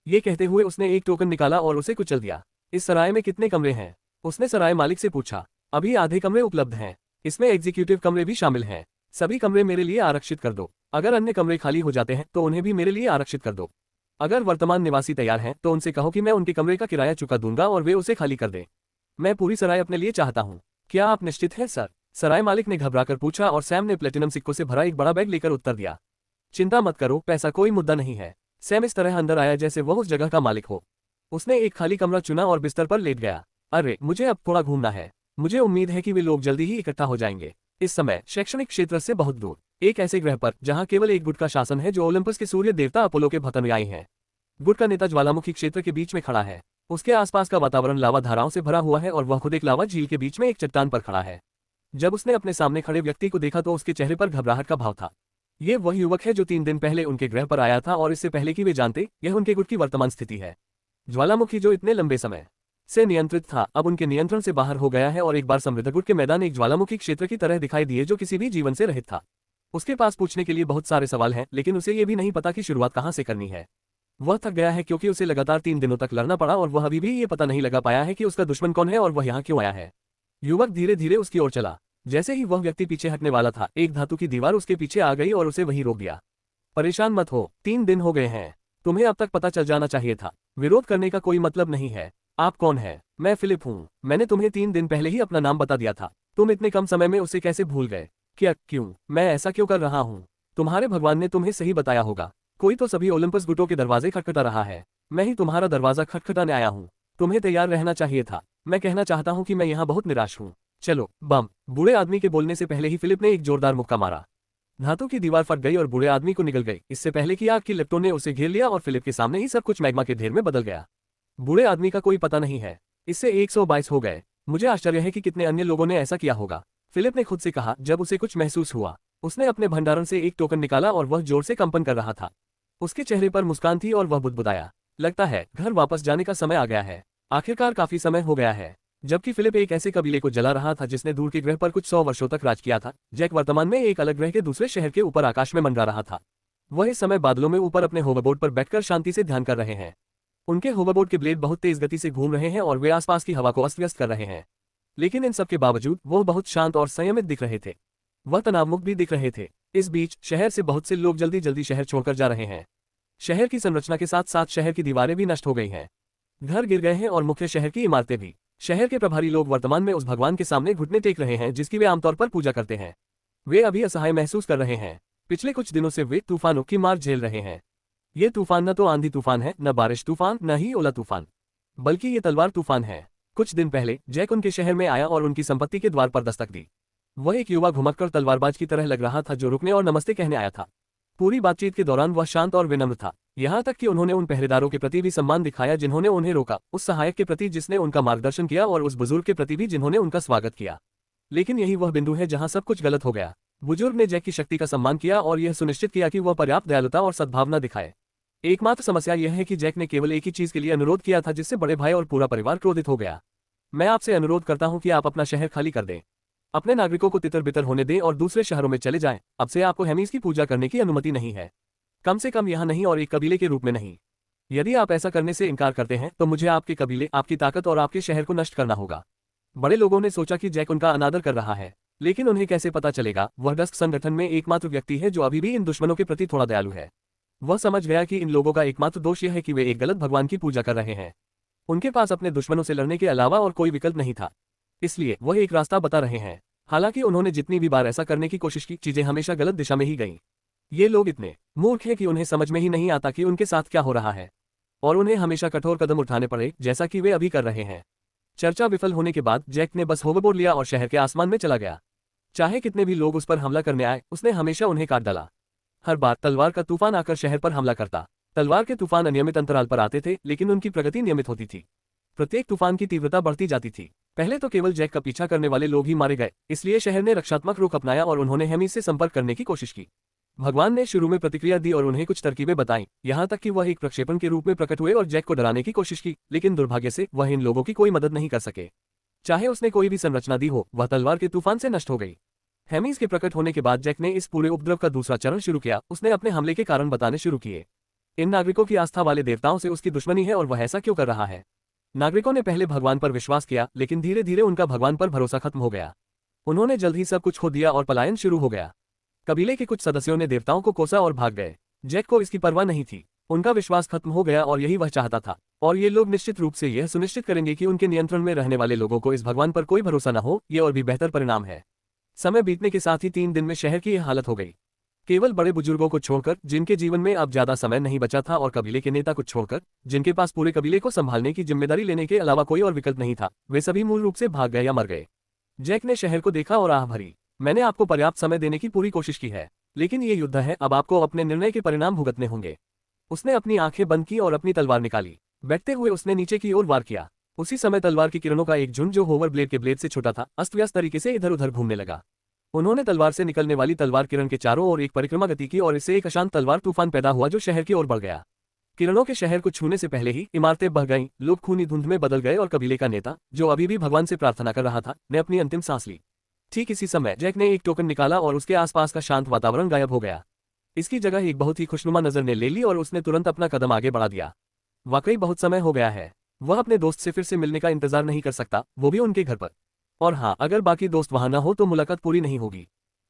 ये कहते हुए उसने एक टोकन निकाला और उसे कुचल दिया। इस सराय में कितने कमरे हैं? उसने सराय मालिक से पूछा। अभी आधे कमरे उपलब्ध हैं। इसमें एग्जीक्यूटिव कमरे भी शामिल हैं। सभी कमरे मेरे लिए आरक्षित कर दो। अगर अन्य कमरे खाली हो जाते हैं तो उन्हें भी मेरे लिए आरक्षित कर दो। अगर वर्तमान निवासी तैयार हैं तो उनसे कहो कि मैं उनके कमरे का किराया चुका दूंगा और वे उसे खाली कर दें। मैं पूरी सराय अपने लिए चाहता हूँ। क्या आप निश्चित हैं सर? सराय मालिक ने घबराकर पूछा और सैम ने प्लेटिनम सिक्कों से भरा एक बड़ा बैग लेकर उत्तर दिया। चिंता मत करो, पैसा कोई मुद्दा नहीं है। सैम इस तरह अंदर आया जैसे वह उस जगह का मालिक हो। उसने एक खाली कमरा चुना और बिस्तर पर लेट गया। अरे मुझे अब थोड़ा घूमना है। मुझे उम्मीद है कि वे लोग जल्दी ही इकट्ठा हो जाएंगे। इस समय शैक्षणिक क्षेत्र से बहुत दूर एक ऐसे ग्रह पर जहां केवल एक गुट का शासन है जो ओलंपस के सूर्य देवता अपोलो के भतनुयायी हैं। गुट का नेता ज्वालामुखी क्षेत्र के बीच में खड़ा है। उसके आसपास का वातावरण लावा धाराओं से भरा हुआ है और वह खुद एक लावा झील के बीच में एक चट्टान पर खड़ा है। जब उसने अपने सामने खड़े व्यक्ति को देखा तो उसके चेहरे पर घबराहट का भाव था। ये वह युवक है जो 3 दिन पहले उनके ग्रह पर आया था और इससे पहले कि वे जानते, यह उनके गुट की वर्तमान स्थिति है। ज्वालामुखी जो इतने लंबे समय से नियंत्रित था, अब उनके नियंत्रण से बाहर हो गया है और एक बार समृद्ध गुट के मैदान एक ज्वालामुखी क्षेत्र की तरह दिखाई दिए जो किसी भी जीवन से रहित था। उसके पास पूछने के लिए बहुत सारे सवाल हैं, लेकिन उसे ये भी नहीं पता कि शुरुआत कहाँ से करनी है। वह थक गया है क्योंकि उसे लगातार 3 दिनों तक लड़ना पड़ा और वह अभी भी ये पता नहीं लगा पाया है कि उसका दुश्मन कौन है और वह यहाँ क्यों आया है। युवक धीरे धीरे उसकी ओर चला। जैसे ही वह व्यक्ति पीछे हटने वाला था, एक धातु की दीवार उसके पीछे आ गई और उसे वहीं रोक दिया। परेशान मत हो, 3 दिन हो गए हैं। तुम्हें अब तक पता चल जाना चाहिए था। विरोध करने का कोई मतलब नहीं है। आप कौन है? मैं फिलिप हूँ। मैंने तुम्हें 3 दिन पहले ही अपना नाम बता दिया था। तुम इतने कम समय में उसे कैसे भूल गए? क्या? क्यों? मैं ऐसा क्यों कर रहा हूँ? तुम्हारे भगवान ने तुम्हें सही बताया होगा। कोई तो सभी ओलंपस गुटों के दरवाजे खटखटा रहा है। मैं ही तुम्हारा दरवाजा खटखटाने आया हूँ। तुम्हें तैयार रहना चाहिए था। मैं कहना चाहता हूँ कि मैं यहाँ बहुत निराश हूँ। चलो बम। बूढ़े आदमी के बोलने से पहले ही फिलिप ने एक जोरदार मुक्का मारा। धातु की दीवार फट गई और बूढ़े आदमी को निगल गई। इससे पहले कि आग की लपटों ने उसे घेर लिया और फिलिप के सामने ही सब कुछ मैग्मा के ढेर में बदल गया। बूढ़े आदमी का कोई पता नहीं है। इससे 122 हो गए। मुझे आश्चर्य है कि कितने अन्य लोगों ने ऐसा किया होगा, फिलिप ने खुद से कहा जब उसे कुछ महसूस हुआ। उसने अपने भंडारण से एक टोकन निकाला और वह जोर से कंपन कर रहा था। उसके चेहरे पर मुस्कान थी और वह बुदबुदाया, लगता है घर वापस जाने का समय आ गया है। आखिरकार काफी समय हो गया है। जबकि फिलिप एक ऐसे कबीले को जला रहा था जिसने दूर के ग्रह पर कुछ 100 वर्षों तक राज किया था, जैक वर्तमान में एक अलग ग्रह के दूसरे शहर के ऊपर आकाश में मंडरा रहा था। वह इस समय बादलों में ऊपर अपने होवरबोर्ड पर बैठकर शांति से ध्यान कर रहे हैं। उनके होवरबोर्ड के ब्लेड बहुत तेज गति से घूम रहे हैं और वे आसपास की हवा को अस्त व्यस्त कर रहे हैं। लेकिन इन सब के बावजूद वो बहुत शांत और संयमित दिख रहे थे। वह तनावमुक्त भी दिख रहे थे। इस बीच शहर से बहुत से लोग जल्दी जल्दी शहर छोड़कर जा रहे हैं। शहर की संरचना के साथ साथ शहर की दीवारें भी नष्ट हो गई हैं। घर गिर गए हैं और मुख्य शहर की इमारतें भी। शहर के प्रभारी लोग वर्तमान में उस भगवान के सामने घुटने टेक रहे हैं जिसकी वे आमतौर पर पूजा करते हैं। वे अभी असहाय महसूस कर रहे हैं। पिछले कुछ दिनों से वे तूफानों की मार झेल रहे हैं। ये तूफान न तो आंधी तूफान है, न बारिश तूफान, न ही ओला तूफान, बल्कि ये तलवार तूफान है। कुछ दिन पहले जैक उनके शहर में आया और उनकी संपत्ति के द्वार पर दस्तक दी। वह एक युवा घुमक्कड़ तलवारबाज की तरह लग रहा था जो रुकने और नमस्ते कहने आया था। पूरी बातचीत के दौरान वह शांत और विनम्र था, यहाँ तक कि उन्होंने उन पहरेदारों के प्रति भी सम्मान दिखाया जिन्होंने उन्हें रोका, उस सहायक के प्रति जिसने उनका मार्गदर्शन किया और उस बुजुर्ग के प्रति भी जिन्होंने उनका स्वागत किया। लेकिन यही वह बिंदु है जहाँ सब कुछ गलत हो गया। बुजुर्ग ने जैक की शक्ति का सम्मान किया और यह सुनिश्चित किया कि वह पर्याप्त दयालुता और सद्भावना दिखाए। एकमात्र समस्या यह है कि जैक ने केवल एक ही चीज के लिए अनुरोध किया था जिससे बड़े भाई और पूरा परिवार क्रोधित हो गया। मैं आपसे अनुरोध करता हूं कि आप अपना शहर खाली कर दें, अपने नागरिकों को तितर बितर होने दें और दूसरे शहरों में चले जाएं। अब से आपको हेमिस की पूजा करने की अनुमति नहीं है, कम से कम यहाँ नहीं और एक कबीले के रूप में नहीं। यदि आप ऐसा करने से इनकार करते हैं तो मुझे आपके कबीले, आपकी ताकत और आपके शहर को नष्ट करना होगा। बड़े लोगों ने सोचा कि जैक उनका अनादर कर रहा है, लेकिन उन्हें कैसे पता चलेगा? वह डस्क संगठन में एकमात्र व्यक्ति है जो अभी भी इन दुश्मनों के प्रति थोड़ा दयालु है। वह समझ गया कि इन लोगों का एकमात्र दोष यह है कि वे एक गलत भगवान की पूजा कर रहे हैं। उनके पास अपने दुश्मनों से लड़ने के अलावा और कोई विकल्प नहीं था, इसलिए वह एक रास्ता बता रहे हैं। हालांकि उन्होंने जितनी भी बार ऐसा करने की कोशिश की, चीजें हमेशा गलत दिशा में ही गईं। ये लोग इतने मूर्ख हैं कि उन्हें समझ में ही नहीं आता कि उनके साथ क्या हो रहा है, और उन्हें हमेशा कठोर कदम उठाने पड़े जैसा कि वे अभी कर रहे हैं। चर्चा विफल होने के बाद जैक ने बस होवरबोर्ड लिया और शहर के आसमान में चला गया। चाहे कितने भी लोग उस पर हमला करने आए, उसने हमेशा उन्हें काट डाला। हर बार तलवार का तूफान आकर शहर पर हमला करता। तलवार के तूफान अनियमित अंतराल पर आते थे, लेकिन उनकी प्रगति नियमित होती थी। प्रत्येक तूफान की तीव्रता बढ़ती जाती थी। पहले तो केवल जैक का पीछा करने वाले लोग ही मारे गए, इसलिए शहर ने रक्षात्मक रुख अपनाया और उन्होंने हेमिस से संपर्क करने की कोशिश की। भगवान ने शुरू में प्रतिक्रिया दी और उन्हें कुछ तरकीबें बताईं, यहाँ तक कि वह एक प्रक्षेपण के रूप में प्रकट हुए और जैक को डराने की कोशिश की, लेकिन दुर्भाग्य से वह इन लोगों की कोई मदद नहीं कर सके। चाहे उसने कोई भी संरचना दी हो, वह तलवार के तूफान से नष्ट हो गई। हेमिस के प्रकट होने के बाद जैक ने इस पूरे उपद्रव का दूसरा चरण शुरू किया। उसने अपने हमले के कारण बताने शुरू किए। इन नागरिकों की आस्था वाले देवताओं से उसकी दुश्मनी है और वह ऐसा क्यों कर रहा है। नागरिकों ने पहले भगवान पर विश्वास किया, लेकिन धीरे धीरे उनका भगवान पर भरोसा खत्म हो गया। उन्होंने जल्द ही सब कुछ खो दिया और पलायन शुरू हो गया। कबीले के कुछ सदस्यों ने देवताओं को कोसा और भाग गए। जैक को इसकी परवाह नहीं थी। उनका विश्वास खत्म हो गया और यही वह चाहता था। और ये लोग निश्चित रूप से यह सुनिश्चित करेंगे कि उनके नियंत्रण में रहने वाले लोगों को इस भगवान पर कोई भरोसा न हो। ये और भी बेहतर परिणाम है। समय बीतने के साथ ही 3 दिन में शहर की यह हालत हो गई। केवल बड़े बुजुर्गों को छोड़कर, जिनके जीवन में अब ज्यादा समय नहीं बचा था, और कबीले के नेता को छोड़कर, जिनके पास पूरे कबीले को संभालने की जिम्मेदारी लेने के अलावा कोई और विकल्प नहीं था, वे सभी मूल रूप से भाग गए या मर गए। जैक ने शहर को देखा और आह भरी। मैंने आपको पर्याप्त समय देने की पूरी कोशिश की है, लेकिन ये युद्ध है, अब आपको अपने निर्णय के परिणाम भुगतने होंगे। उसने अपनी आंखें बंद की और अपनी तलवार निकाली। बैठते हुए उसने नीचे की ओर वार किया। उसी समय तलवार की किरणों का एक झुंड, जो होवर ब्लेड के ब्लेड से छोटा था, अस्त व्यस्त तरीके से इधर उधर घूमने लगा। उन्होंने तलवार से निकलने वाली तलवार किरण के चारों ओर एक परिक्रमा गति की और इससे एक अशांत तलवार तूफान पैदा हुआ जो शहर की ओर बढ़ गया। किरणों के शहर को छूने से पहले ही इमारतें बह गईं, लोग खूनी धुंध में बदल गए और कबीले का नेता, जो अभी भी भगवान से प्रार्थना कर रहा था, ने अपनी अंतिम सांस ली। ठीक इसी समय जैक ने एक टोकन निकाला और उसके आसपास का शांत वातावरण गायब हो गया। इसकी जगह एक बहुत ही खुशनुमा नजर ने ले ली और उसने तुरंत अपना कदम आगे बढ़ा दिया। वाकई बहुत समय हो गया है। वह अपने दोस्त से फिर से मिलने का इंतजार नहीं कर सकता, वो भी उनके घर पर। और हाँ, अगर बाकी दोस्त वहां न हो तो मुलाकात पूरी नहीं होगी।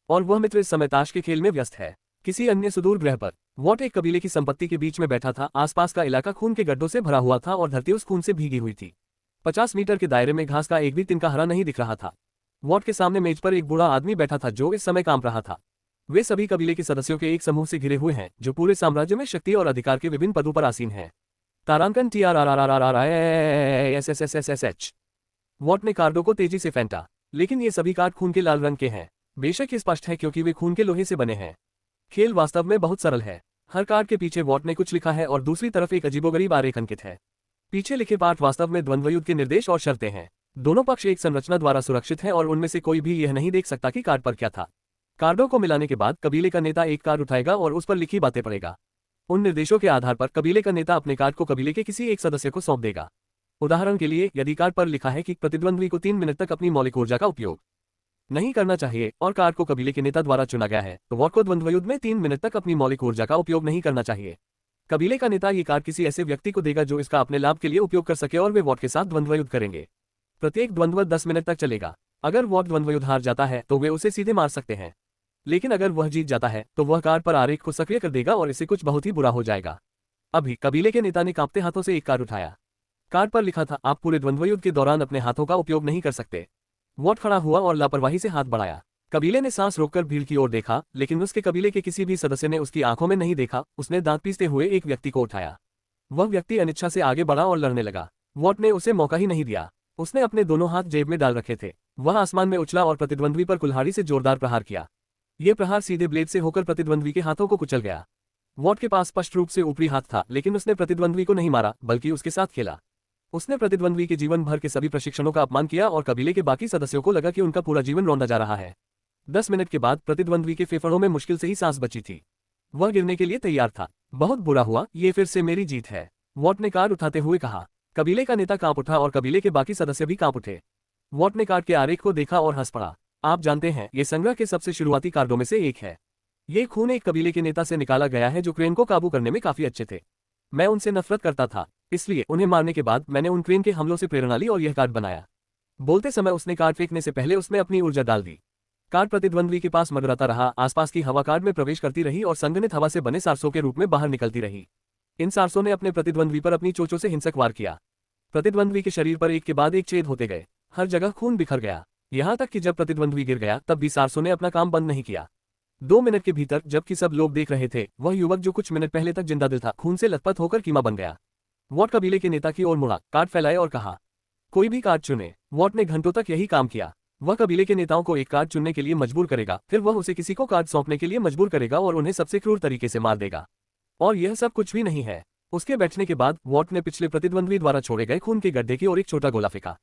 और वह मित्र इस समय ताश के खेल में व्यस्त है, किसी अन्य सुदूर ग्रह पर। वॉट एक कबीले की संपत्ति के बीच में बैठा था। आसपास का इलाका खून के गड्ढों से भरा हुआ था और धरती उस खून से भीगी हुई थी। 50 मीटर के दायरे में घास का एक भी तिनका हरा नहीं दिख रहा था। वॉट के सामने मेज पर एक बूढ़ा आदमी बैठा था जो इस समय कांप रहा था। वे सभी कबीले के सदस्यों के एक समूह से घिरे हुए हैं, जो पूरे साम्राज्य में शक्ति और अधिकार के विभिन्न पदों पर आसीन है। तारांकन TRRRRRISSSSSH। वॉट ने कार्डों को तेजी से फेंटा, लेकिन ये सभी कार्ड खून के लाल रंग के हैं। बेशक ये स्पष्ट है क्योंकि वे खून के लोहे से बने हैं। खेल वास्तव में बहुत सरल है। हर कार्ड के पीछे वॉट ने कुछ लिखा है और दूसरी तरफ एक अजीबोगरीब आरेख अंकित है। पीछे लिखे पाठ वास्तव में द्वंद्वयुद्ध के निर्देश और शर्तें हैं। दोनों पक्ष एक संरचना द्वारा सुरक्षित हैं और उनमें से कोई भी यह नहीं देख सकता कि कार्ड पर क्या था। कार्डों को मिलाने के बाद कबीले का नेता एक कार्ड उठाएगा और उस पर लिखी बातें पढ़ेगा। उन निर्देशों के आधार पर कबीले का नेता अपने कार्ड को कबीले के किसी एक सदस्य को सौंप देगा। उदाहरण के लिए, यदि कार्ड पर लिखा है कि प्रतिद्वंद्वी को 3 मिनट तक अपनी मौलिक ऊर्जा का उपयोग नहीं करना चाहिए और कार्ड को कबीले के नेता द्वारा चुना गया है, तो वॉट को द्वंद्वयुद्ध में 3 मिनट तक अपनी मौलिक ऊर्जा का उपयोग नहीं करना चाहिए। कबीले का नेता ये कार्ड किसी ऐसे व्यक्ति को देगा जो इसका अपने लाभ के लिए उपयोग कर सके और वे वॉट के साथ द्वंद्वयुद्ध करेंगे। प्रत्येक द्वंद्व 10 मिनट तक चलेगा। अगर वॉट द्वंद्वयुद्ध हार जाता है तो वे उसे सीधे मार सकते हैं, लेकिन अगर वह जीत जाता है तो वह कार्ड पर आरेख को सक्रिय कर देगा और इससे कुछ बहुत ही बुरा हो जाएगा। अभी कबीले के नेता ने कांपते हाथों से एक कार्ड उठाया। कार्ड पर लिखा था, आप पूरे द्वंद्वयुद्ध के दौरान अपने हाथों का उपयोग नहीं कर सकते। वॉट खड़ा हुआ और लापरवाही से हाथ बढ़ाया। कबीले ने सांस रोककर भीड़ की ओर देखा, लेकिन उसके कबीले के किसी भी सदस्य ने उसकी आंखों में नहीं देखा। उसने दांत पीसते हुए एक व्यक्ति को उठाया। वह व्यक्ति अनिच्छा से आगे बढ़ा और लड़ने लगा। वॉट ने उसे मौका ही नहीं दिया। उसने अपने दोनों हाथ जेब में डाल रखे थे। वह आसमान में उछला और प्रतिद्वंद्वी पर कुल्हाड़ी से जोरदार प्रहार किया। यह प्रहार सीधे ब्लेड से होकर प्रतिद्वंद्वी के हाथों को कुचल गया। वॉट के पास स्पष्ट रूप से ऊपरी हाथ था, लेकिन उसने प्रतिद्वंद्वी को नहीं मारा बल्कि उसके साथ खेला। उसने प्रतिद्वंद्वी के जीवन भर के सभी प्रशिक्षणों का अपमान किया और कबीले के बाकी सदस्यों को लगा कि उनका पूरा जीवन रौंदा जा रहा है। 10 मिनट के बाद प्रतिद्वंद्वी के फेफड़ों में मुश्किल से ही सांस बची थी। वह गिरने के लिए तैयार था। बहुत बुरा हुआ, ये फिर से मेरी जीत है, वॉट ने कार्ड उठाते हुए कहा। कबीले का नेता कांप उठा और कबीले के बाकी सदस्य भी कांप उठे। वॉट ने कार्ड के आरेख को देखा और हंस पड़ा। आप जानते हैं, ये संग्रह के सबसे शुरुआती कार्डों में से एक है। ये खून एक कबीले के नेता से निकाला गया है जो क्रेन को काबू करने में काफी अच्छे थे। मैं उनसे नफरत करता था, इसलिए उन्हें मारने के बाद मैंने उन क्रेन के हमलों से प्रेरणा ली और यह कार्ड बनाया। बोलते समय उसने कार्ड फेंकने से पहले उसमें अपनी ऊर्जा डाल दी। कार्ड प्रतिद्वंद्वी के पास मंडराता रहा। आसपास की हवा कार्ड में प्रवेश करती रही और संघनित हवा से बने सारसों के रूप में बाहर निकलती रही। इन सारसों ने अपने प्रतिद्वंद्वी पर अपनी चोंचों से हिंसक वार किया। प्रतिद्वंद्वी के शरीर पर एक के बाद एक छेद होते गए। हर जगह खून बिखर गया, यहां तक कि जब प्रतिद्वंद्वी गिर गया तब भी सारसों ने अपना काम बंद नहीं किया। 2 मिनट के भीतर, जबकि सब लोग देख रहे थे, वह युवक जो कुछ मिनट पहले तक जिंदा दिल था, खून से लथपथ होकर कीमा बन गया। वॉट कबीले के नेता की ओर मुड़ा, कार्ड फैलाए और कहा, कोई भी कार्ड चुने। वॉट ने घंटों तक यही काम किया। वह कबीले के नेताओं को एक कार्ड चुनने के लिए मजबूर करेगा, फिर वह उसे किसी को कार्ड सौंपने के लिए मजबूर करेगा और उन्हें सबसे क्रूर तरीके से मार देगा। और यह सब कुछ भी नहीं है। उसके बैठने के बाद वॉट ने पिछले प्रतिद्वंद्वी द्वारा छोड़े गए खून के गड्ढे की ओर एक छोटा गोला फेंका।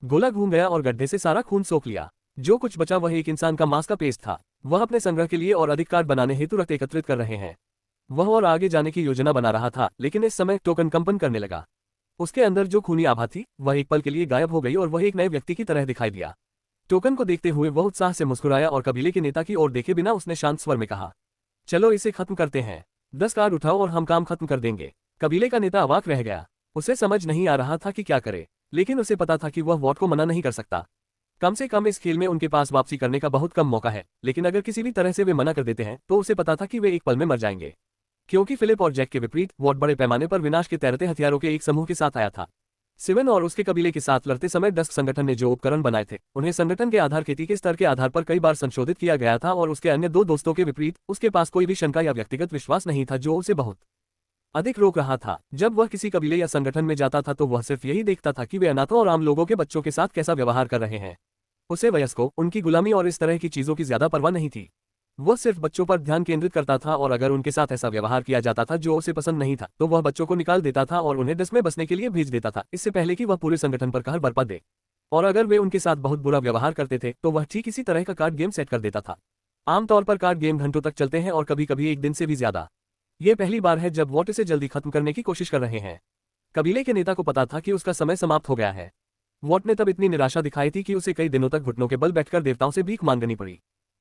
गोला घूम गया और गड्ढे से सारा खून सोख लिया। जो कुछ बचा वह एक इंसान का मांस का पेस्ट था। वह अपने संग्रह के लिए और अधिक कार्ड बनाने हेतु रक्त एकत्रित कर रहे हैं। वह और आगे जाने की योजना बना रहा था, लेकिन इस समय टोकन कंपन करने लगा। उसके अंदर जो खूनी आभा थी वह एक पल के लिए गायब हो गई और वह एक नए व्यक्ति की तरह दिखाई दिया। टोकन को देखते हुए वह उत्साह से मुस्कुराया और कबीले के नेता की ओर देखे बिना उसने शांत स्वर में कहा, चलो इसे खत्म करते हैं। 10 कार्ड उठाओ और हम काम खत्म कर देंगे। कबीले का नेता अवाक रह गया। उसे समझ नहीं आ रहा था कि क्या करे, लेकिन उसे पता था कि वह वॉट को मना नहीं कर सकता। कम से कम इस खेल में उनके पास वापसी करने का बहुत कम मौका है, लेकिन अगर किसी भी तरह से वे मना कर देते हैं तो उसे पता था कि वे एक पल में मर जाएंगे। क्योंकि फिलिप और जैक के विपरीत वॉट बड़े पैमाने पर विनाश के तैरते हथियारों के एक समूह के साथ आया था। सिवन और उसके कबीले के साथ लड़ते समय डस्क संगठन ने जो उपकरण बनाए थे उन्हें संगठन के आधार खेती के स्तर के आधार पर कई बार संशोधित किया गया था और उसके अन्य 2 दोस्तों के विपरीत उसके पास कोई भी शंका या व्यक्तिगत विश्वास नहीं था जो उसे बहुत अधिक रोक रहा था। जब वह किसी कबीले या संगठन में जाता था तो वह सिर्फ यही देखता था कि वे अनाथों और आम लोगों के बच्चों के साथ कैसा व्यवहार कर रहे हैं। उसे वयस्कों, उनकी गुलामी और इस तरह की चीजों की ज्यादा परवाह नहीं थी। वह सिर्फ बच्चों पर ध्यान केंद्रित करता था और अगर उनके साथ ऐसा व्यवहार किया जाता था जो उसे पसंद नहीं था तो वह बच्चों को निकाल देता था और उन्हें डस में बसने के लिए भेज देता था, इससे पहले कि वह पूरे संगठन पर कहर बरपा दे। और अगर वे उनके साथ बहुत बुरा व्यवहार करते थे तो वह ठीक इसी तरह का कार्ड गेम सेट कर देता था। आमतौर पर कार्ड गेम घंटों तक चलते हैं और कभी कभी एक दिन से भी ज्यादा। यह पहली बार है जब वॉट इसे जल्दी खत्म करने की कोशिश कर रहे हैं। कबीले के नेता को पता था कि उसका समय समाप्त हो गया है। वॉट ने तब इतनी निराशा दिखाई थी कि उसे कई दिनों तक घुटनों के बल बैठकर देवताओं से भीख मांगनी पड़ी,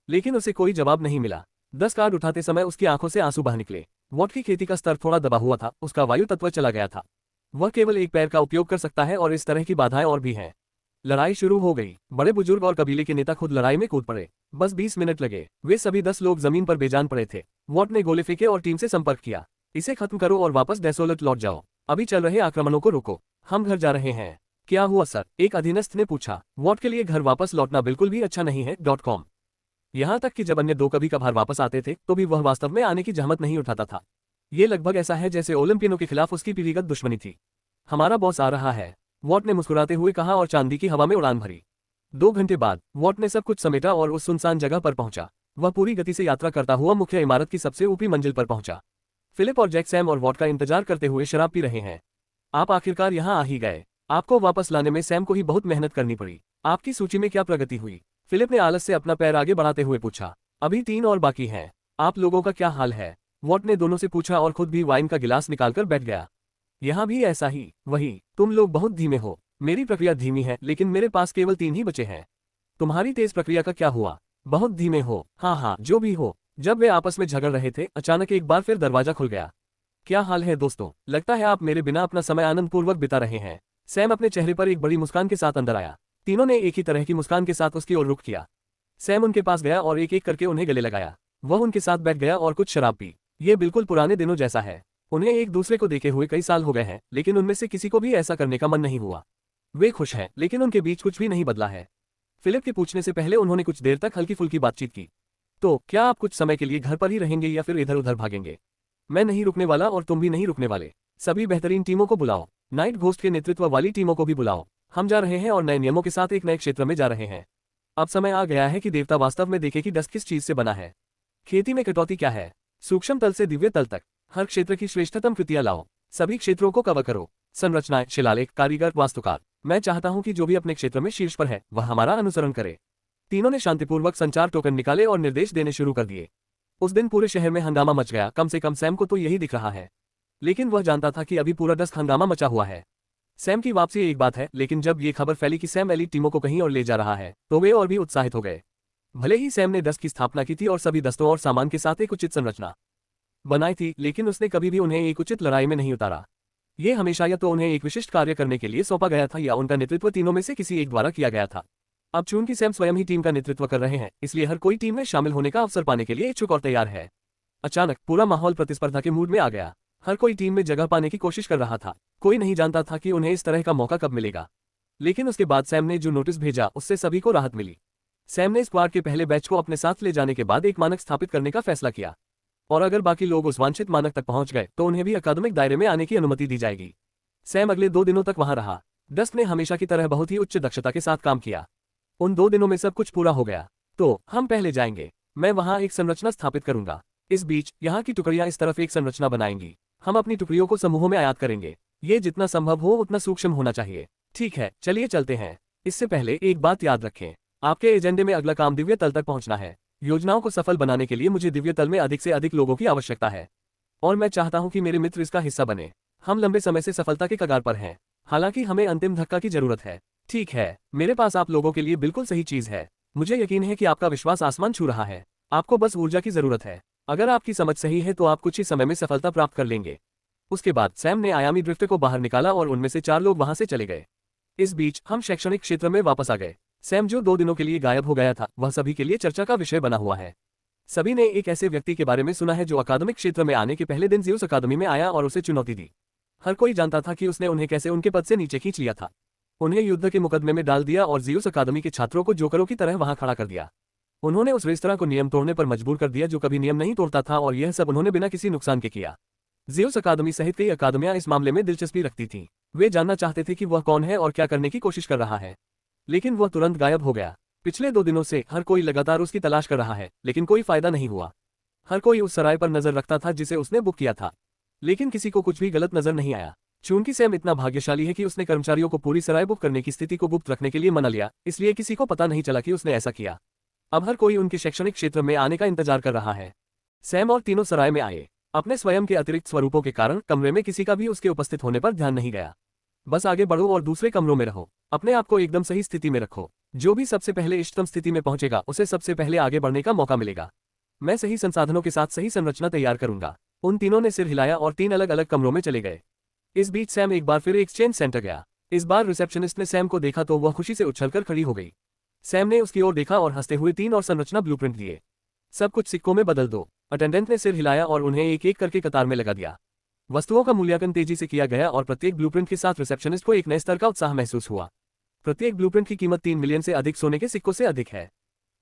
लेकिन उसे कोई जवाब नहीं मिला। 10 कार्ड उठाते समय उसकी आंखों से आंसू बह निकले। वॉट की खेती का स्तर थोड़ा दबा हुआ था, उसका वायु तत्व चला गया था। वह केवल एक पैर का उपयोग कर सकता है और इस तरह की बाधाएं और भी हैं। लड़ाई शुरू हो गई। बड़े बुजुर्ग और कबीले के नेता खुद लड़ाई में कूद पड़े। बस 20 मिनट लगे। वे सभी 10 लोग जमीन पर बेजान पड़े थे। वॉट ने गोले फेंके और टीम से संपर्क किया। इसे खत्म करो और वापस डेसोलेट लौट जाओ। अभी चल रहे आक्रमणों को रोको। हम घर जा रहे हैं। क्या हुआ सर? एक अधीनस्थ ने पूछा। वॉट के लिए घर वापस लौटना बिल्कुल भी अच्छा नहीं है। .com। यहां तक कि जब अन्य 2 कभी कभार वापस आते थे तो भी वह वास्तव में आने की जहमत नहीं उठाता था। ये लगभग ऐसा है जैसे ओलंपियनों के खिलाफ उसकी पीढ़ीगत दुश्मनी थी। हमारा बॉस आ रहा है, वॉट ने मुस्कुराते हुए कहा और चांदी की हवा में उड़ान भरी। 2 घंटे बाद वॉट ने सब कुछ समेटा और उस सुनसान जगह पर पहुंचा। वह पूरी गति से यात्रा करता हुआ मुख्य इमारत की सबसे ऊपरी मंजिल पर पहुंचा। फिलिप और जैक सैम और वॉट का इंतजार करते हुए शराब पी रहे हैं। आप आखिरकार यहाँ आ ही गए। आपको वापस लाने में सैम को ही बहुत मेहनत करनी पड़ी। आपकी सूची में क्या प्रगति हुई? फिलिप ने आलस से अपना पैर आगे बढ़ाते हुए पूछा। अभी 3 और बाकी हैं। आप लोगों का क्या हाल है? वॉट ने दोनों से पूछा और खुद भी वाइन का गिलास निकालकर बैठ गया। यहाँ भी ऐसा ही। वही, तुम लोग बहुत धीमे हो। मेरी प्रक्रिया धीमी है, लेकिन मेरे पास केवल 3 ही बचे हैं। तुम्हारी तेज प्रक्रिया का क्या हुआ? बहुत धीमे हो। हाँ, जो भी हो। जब वे आपस में झगड़ रहे थे, अचानक एक बार फिर दरवाजा खुल गया। क्या हाल है दोस्तों? लगता है आप मेरे बिना अपना समय आनंदपूर्वक बिता रहे हैं। सैम अपने चेहरे पर एक बड़ी मुस्कान के साथ अंदर आया। तीनों ने एक ही तरह की मुस्कान के साथ उसकी ओर रुख किया। सैम उनके पास गया और एक एक करके उन्हें गले लगाया। वह उनके साथ बैठ गया और कुछ शराब पी। ये बिल्कुल पुराने दिनों जैसा है। उन्हें एक दूसरे को देखे हुए कई साल हो गए हैं, लेकिन उनमें से किसी को भी ऐसा करने का मन नहीं हुआ। वे खुश हैं, लेकिन उनके बीच कुछ भी नहीं बदला है। फिलिप के पूछने से पहले उन्होंने कुछ देर तक हल्की फुल्की बातचीत की। तो क्या आप कुछ समय के लिए घर पर ही रहेंगे या फिर इधर उधर भागेंगे? मैं नहीं रुकने वाला और तुम भी नहीं रुकने वाले। सभी बेहतरीन टीमों को बुलाओ। नाइट घोस्ट के नेतृत्व वाली टीमों को भी बुलाओ। हम जा रहे हैं और नए नियमों के साथ एक नए क्षेत्र में जा रहे हैं। अब समय आ गया है कि देवता वास्तव में देखे कि डस्ट किस चीज से बना है। खेती में कटौती क्या है? सूक्ष्म तल से दिव्य तल तक हर क्षेत्र की श्रेष्ठतम कृतियां लाओ। सभी क्षेत्रों को कवर करो। संरचनाएं, शिलालेख, कारीगर, वास्तुकार। मैं चाहता हूं कि जो भी अपने क्षेत्र में शीर्ष पर है वह हमारा अनुसरण करे। तीनों ने शांतिपूर्वक संचार टोकन निकाले और निर्देश देने शुरू कर दिए। उस दिन पूरे शहर में हंगामा मच गया। कम से कम सैम को तो यही दिख रहा है, लेकिन वह जानता था कि अभी पूरा डस्क हंगामा मचा हुआ है। सैम की वापसी एक बात है, लेकिन जब ये खबर फैली कि सैम एलीट टीमों को कहीं और ले जा रहा है, तो वे और भी उत्साहित हो गए। भले ही सैम ने डस्क की स्थापना की थी और सभी दस्तों और सामान के साथ एक उचित संरचना बनाई थी, लेकिन उसने कभी भी उन्हें एक उचित लड़ाई में नहीं उतारा। ये हमेशा या तो उन्हें एक विशिष्ट कार्य करने के लिए सौंपा गया था या उनका नेतृत्व तीनों में से किसी एक द्वारा किया गया था। अब चूंकि सैम स्वयं ही टीम का नेतृत्व कर रहे हैं, इसलिए हर कोई टीम में शामिल होने का अवसर पाने के लिए इच्छुक और तैयार है। अचानक पूरा माहौल प्रतिस्पर्धा के मूड में आ गया। हर कोई टीम में जगह पाने की कोशिश कर रहा था। कोई नहीं जानता था कि उन्हें इस तरह का मौका कब मिलेगा। लेकिन उसके बाद सैम ने जो नोटिस भेजा, उससे सभी को राहत मिली। सैम ने स्क्वाड के पहले बैच को अपने साथ ले जाने के बाद एक मानक स्थापित करने का फैसला किया, और अगर बाकी लोग उस वांछित मानक तक पहुंच गए तो उन्हें भी अकादमिक दायरे में आने की अनुमति दी जाएगी। सैम अगले 2 दिनों तक वहां रहा। डस्ट ने हमेशा की तरह बहुत ही उच्च दक्षता के साथ काम किया। उन 2 दिनों में सब कुछ पूरा हो गया। तो हम पहले जाएंगे। मैं वहां एक संरचना स्थापित करूंगा। इस बीच यहाँ की टुकड़ियां इस तरफ एक संरचना बनाएंगी। हम अपनी टुकड़ियों को समूहों में आयात करेंगे। ये जितना संभव हो उतना सूक्ष्म होना चाहिए। ठीक है, चलिए चलते हैं। इससे पहले एक बात याद रखें, आपके एजेंडे में अगला काम दिव्य तल तक पहुंचना है। योजनाओं को सफल बनाने के लिए मुझे दिव्य तल में अधिक से अधिक लोगों की आवश्यकता है, और मैं चाहता हूं कि मेरे मित्र इसका हिस्सा बने। हम लंबे समय से सफलता के कगार पर हैं, हालांकि हमें अंतिम धक्का की जरूरत है। ठीक है, मेरे पास आप लोगों के लिए बिल्कुल सही चीज है। मुझे यकीन है कि आपका विश्वास आसमान छू रहा है। आपको बस ऊर्जा की जरूरत है। अगर आपकी समझ सही है तो आप कुछ ही समय में सफलता प्राप्त कर लेंगे। उसके बाद सैम ने आयामी ड्रिफ्ट को बाहर निकाला और उनमें से 4 लोग वहां से चले गए। इस बीच हम शैक्षणिक क्षेत्र में वापस आ गए। सैम जो 2 दिनों के लिए गायब हो गया था, वह सभी के लिए चर्चा का विषय बना हुआ है। सभी ने एक ऐसे व्यक्ति के बारे में सुना है जो अकादमिक क्षेत्र में आने के पहले दिन ज़्यूस अकादमी में आया और उसे चुनौती दी। हर कोई जानता था कि उसने उन्हें कैसे उनके पद से नीचे खींच लिया था, उन्हें युद्ध के मुकदमे में डाल दिया और ज़्यूस अकादमी के छात्रों को जोकरों की तरह वहां खड़ा कर दिया। उन्होंने उस रेस्तरां को नियम तोड़ने पर मजबूर कर दिया जो कभी नियम नहीं तोड़ता था, और यह सब उन्होंने बिना किसी नुकसान के किया। ज़्यूस अकादमी सहित कई अकादमियां इस मामले में दिलचस्पी रखती थीं। वे जानना चाहते थे कि वह कौन है और क्या करने की कोशिश कर रहा है, लेकिन वह तुरंत गायब हो गया। पिछले 2 दिनों से हर कोई लगातार उसकी तलाश कर रहा है, लेकिन कोई फायदा नहीं हुआ। हर कोई उस सराय पर नजर रखता था जिसे उसने बुक किया था, लेकिन किसी को कुछ भी गलत नजर नहीं आया। चूंकि सैम इतना भाग्यशाली है कि उसने कर्मचारियों को पूरी सराय बुक करने की स्थिति को गुप्त रखने के लिए मना लिया, इसलिए किसी को पता नहीं चला कि उसने ऐसा किया। अब हर कोई उनके शैक्षणिक क्षेत्र में आने का इंतजार कर रहा है। सैम और तीनों सराय में आए। अपने स्वयं के अतिरिक्त स्वरूपों के कारण कमरे में किसी का भी उसके उपस्थित होने पर ध्यान नहीं गया। बस आगे बढ़ो और दूसरे कमरों में रहो। अपने आप को एकदम सही स्थिति में रखो। जो भी सबसे पहले इष्टतम स्थिति में पहुंचेगा उसे सबसे पहले आगे बढ़ने का मौका मिलेगा। मैं सही संसाधनों के साथ सही संरचना तैयार करूंगा। उन तीनों ने सिर हिलाया और 3 अलग अलग कमरों में चले गए। इस बीच सैम एक बार फिर एक्सचेंज सेंटर गया। इस बार रिसेप्शनिस्ट ने सैम को देखा तो वह खुशी से उछलकर खड़ी हो गई। सैम ने उसकी ओर देखा और हंसते हुए 3 और संरचना ब्लूप्रिंट दिए। सब कुछ सिक्कों में बदल दो। अटेंडेंट ने सिर हिलाया और उन्हें एक एक करके कतार में लगा दिया। वस्तुओं का मूल्यांकन तेजी से किया गया और प्रत्येक ब्लूप्रिंट के साथ रिसेप्शनिस्ट को एक नए स्तर का उत्साह महसूस हुआ। प्रत्येक ब्लूप्रिंट की कीमत 3 मिलियन से अधिक सोने के सिक्कों से अधिक है।